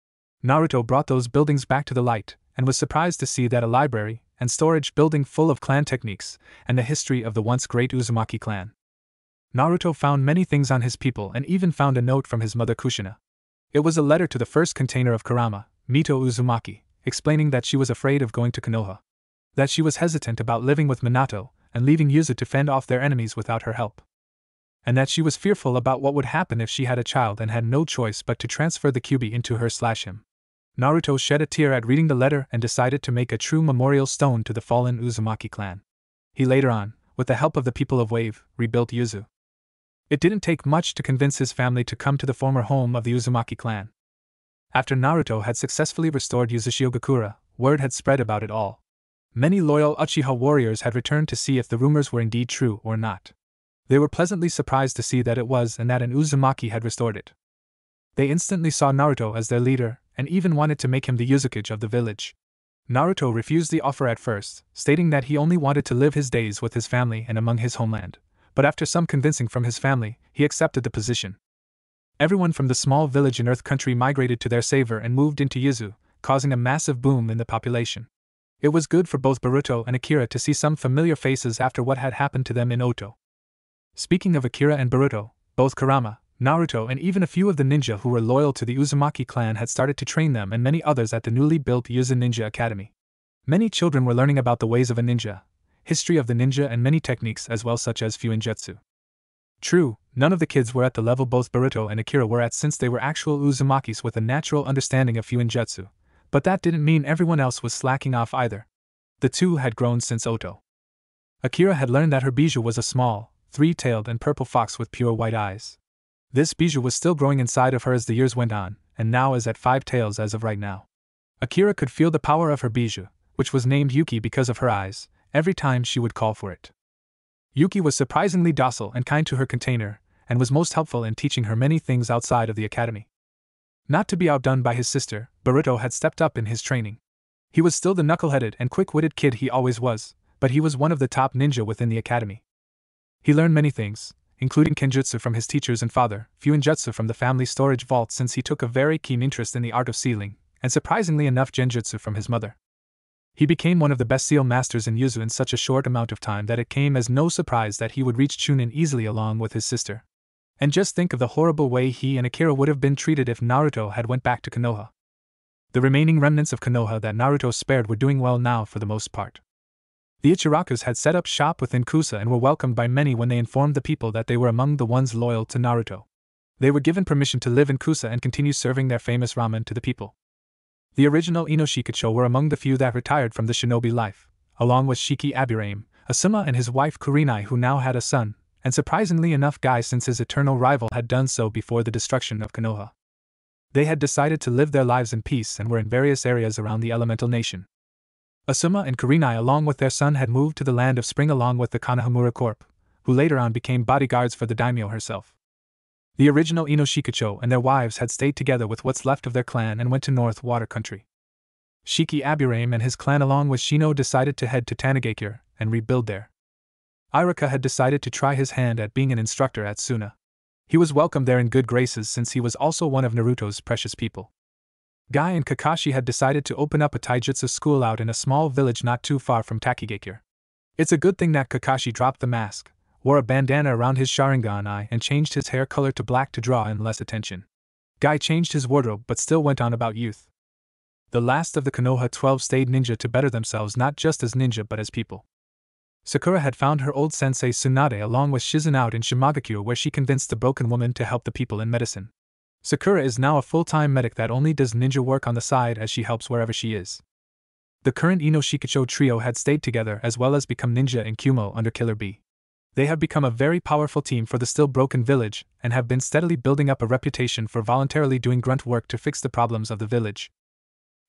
Naruto brought those buildings back to the light and was surprised to see that a library and storage building full of clan techniques and the history of the once great Uzumaki clan. Naruto found many things on his people and even found a note from his mother Kushina. It was a letter to the first container of Kurama, Mito Uzumaki, explaining that she was afraid of going to Konoha. That she was hesitant about living with Minato and leaving Yuzu to fend off their enemies without her help. And that she was fearful about what would happen if she had a child and had no choice but to transfer the Kyuubi into her/him. Naruto shed a tear at reading the letter and decided to make a true memorial stone to the fallen Uzumaki clan. He later on, with the help of the people of Wave, rebuilt Yuzu. It didn't take much to convince his family to come to the former home of the Uzumaki clan. After Naruto had successfully restored Uzushigakure, word had spread about it all. Many loyal Uchiha warriors had returned to see if the rumors were indeed true or not. They were pleasantly surprised to see that it was and that an Uzumaki had restored it. They instantly saw Naruto as their leader and even wanted to make him the Uzukage of the village. Naruto refused the offer at first, stating that he only wanted to live his days with his family and among his homeland, but after some convincing from his family, he accepted the position. Everyone from the small village in Earth Country migrated to their saver and moved into Yuzu, causing a massive boom in the population. It was good for both Boruto and Akira to see some familiar faces after what had happened to them in Oto. Speaking of Akira and Boruto, both Kurama, Naruto and even a few of the ninja who were loyal to the Uzumaki clan had started to train them and many others at the newly built Yuzu Ninja Academy. Many children were learning about the ways of a ninja, history of the ninja and many techniques as well such as Fuinjutsu. True, none of the kids were at the level both Boruto and Akira were at since they were actual Uzumakis with a natural understanding of Fuinjutsu. But that didn't mean everyone else was slacking off either. The two had grown since Oto. Akira had learned that her bijou was a small, three-tailed and purple fox with pure white eyes. This bijou was still growing inside of her as the years went on, and now is at 5 tails as of right now. Akira could feel the power of her bijou, which was named Yuki because of her eyes, every time she would call for it. Yuki was surprisingly docile and kind to her container, and was most helpful in teaching her many things outside of the academy. Not to be outdone by his sister, Boruto had stepped up in his training. He was still the knuckle-headed and quick-witted kid he always was, but he was one of the top ninja within the academy. He learned many things, including Kenjutsu from his teachers and father, Fuinjutsu from the family storage vault since he took a very keen interest in the art of sealing, and surprisingly enough Genjutsu from his mother. He became one of the best seal masters in Yuzu in such a short amount of time that it came as no surprise that he would reach Chunin easily along with his sister. And just think of the horrible way he and Akira would have been treated if Naruto had went back to Konoha. The remaining remnants of Konoha that Naruto spared were doing well now for the most part. The Ichirakus had set up shop within Kusa and were welcomed by many when they informed the people that they were among the ones loyal to Naruto. They were given permission to live in Kusa and continue serving their famous ramen to the people. The original Inoshikacho were among the few that retired from the shinobi life, along with Shiki Aburame, Asuma and his wife Kurenai who now had a son, and surprisingly enough Guy since his eternal rival had done so before the destruction of Konoha. They had decided to live their lives in peace and were in various areas around the elemental nation. Asuma and Kurenai along with their son had moved to the land of spring along with the Konohamura Corp, who later on became bodyguards for the daimyo herself. The original Inoshikacho and their wives had stayed together with what's left of their clan and went to North Water Country. Shiki Aburame and his clan along with Shino decided to head to Tanigakure and rebuild there. Iruka had decided to try his hand at being an instructor at Suna. He was welcomed there in good graces since he was also one of Naruto's precious people. Guy and Kakashi had decided to open up a taijutsu school out in a small village not too far from Takigakure. It's a good thing that Kakashi dropped the mask, wore a bandana around his Sharingan eye and changed his hair color to black to draw in less attention. Guy changed his wardrobe but still went on about youth. The last of the Konoha 12 stayed ninja to better themselves not just as ninja but as people. Sakura had found her old sensei Tsunade along with Shizen out in Shimagakure where she convinced the broken woman to help the people in medicine. Sakura is now a full-time medic that only does ninja work on the side as she helps wherever she is. The current Ino Shikicho trio had stayed together as well as become ninja in Kumo under Killer Bee. They have become a very powerful team for the still broken village and have been steadily building up a reputation for voluntarily doing grunt work to fix the problems of the village.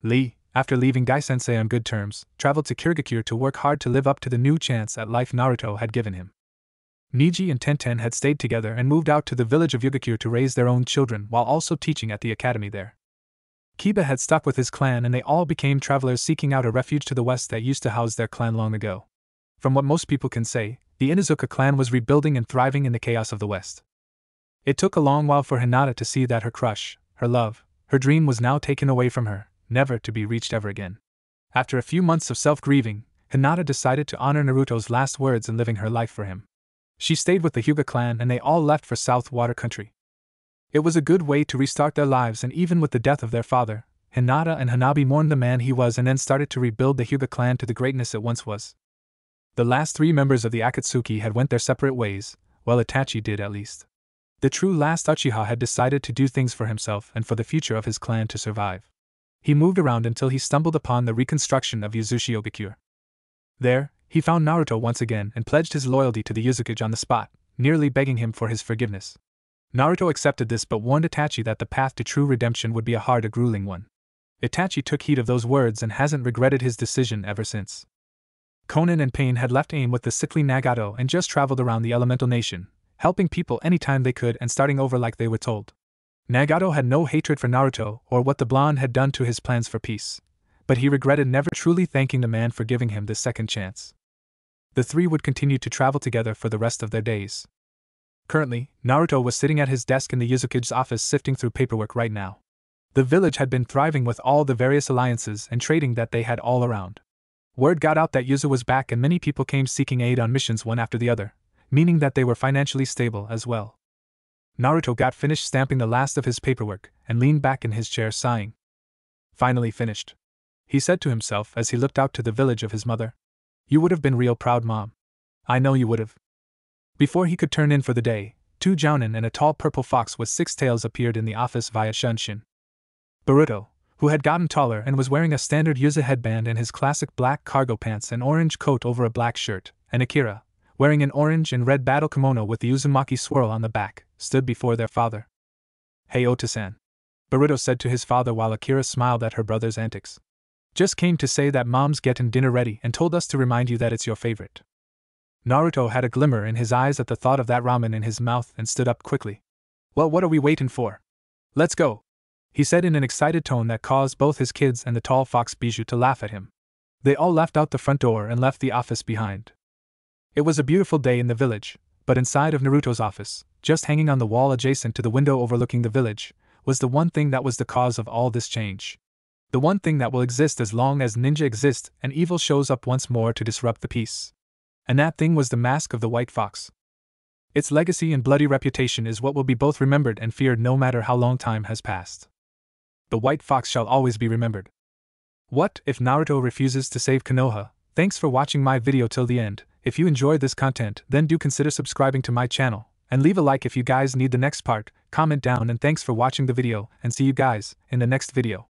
Lee, after leaving Gai-sensei on good terms, traveled to Kirigakure to work hard to live up to the new chance at life Naruto had given him. Niji and Tenten had stayed together and moved out to the village of Yugakure to raise their own children while also teaching at the academy there. Kiba had stuck with his clan and they all became travelers seeking out a refuge to the west that used to house their clan long ago. From what most people can say, the Inuzuka clan was rebuilding and thriving in the chaos of the west. It took a long while for Hinata to see that her crush, her love, her dream was now taken away from her, never to be reached ever again. After a few months of self-grieving, Hinata decided to honor Naruto's last words in living her life for him. She stayed with the Hyuga clan and they all left for South Water Country. It was a good way to restart their lives, and even with the death of their father, Hinata and Hanabi mourned the man he was and then started to rebuild the Hyuga clan to the greatness it once was. The last 3 members of the Akatsuki had went their separate ways, well Itachi did at least. The true last Uchiha had decided to do things for himself and for the future of his clan to survive. He moved around until he stumbled upon the reconstruction of Yuzushi Ogakure. There, he found Naruto once again and pledged his loyalty to the Yuzukage on the spot, nearly begging him for his forgiveness. Naruto accepted this but warned Itachi that the path to true redemption would be a hard and grueling one. Itachi took heed of those words and hasn't regretted his decision ever since. Konan and Pain had left AIM with the sickly Nagato and just traveled around the elemental nation, helping people anytime they could and starting over like they were told. Nagato had no hatred for Naruto or what the blonde had done to his plans for peace, but he regretted never truly thanking the man for giving him this second chance. The 3 would continue to travel together for the rest of their days. Currently, Naruto was sitting at his desk in the Yuzukage's office sifting through paperwork right now. The village had been thriving with all the various alliances and trading that they had all around. Word got out that Yuzu was back and many people came seeking aid on missions one after the other, meaning that they were financially stable as well. Naruto got finished stamping the last of his paperwork and leaned back in his chair sighing. Finally finished, he said to himself as he looked out to the village of his mother. You would have been real proud, Mom. I know you would have. Before he could turn in for the day, 2 jounin and a tall purple fox with 6 tails appeared in the office via Shunshin. Boruto, who had gotten taller and was wearing a standard Yuzu headband and his classic black cargo pants and orange coat over a black shirt, and Akira, wearing an orange and red battle kimono with the Uzumaki swirl on the back, stood before their father. Hey Ota-san, Boruto said to his father while Akira smiled at her brother's antics. Just came to say that Mom's getting dinner ready and told us to remind you that it's your favorite. Naruto had a glimmer in his eyes at the thought of that ramen in his mouth and stood up quickly. Well, what are we waiting for? Let's go, he said in an excited tone that caused both his kids and the tall fox Bijou to laugh at him. They all left out the front door and left the office behind. It was a beautiful day in the village, but inside of Naruto's office, just hanging on the wall adjacent to the window overlooking the village, was the one thing that was the cause of all this change. The one thing that will exist as long as ninja exist and evil shows up once more to disrupt the peace. And that thing was the mask of the White Fox. Its legacy and bloody reputation is what will be both remembered and feared no matter how long time has passed. The White Fox shall always be remembered. What if Naruto refuses to save Konoha? Thanks for watching my video till the end. If you enjoyed this content, then do consider subscribing to my channel, and leave a like if you guys need the next part, comment down, and thanks for watching the video, and see you guys in the next video.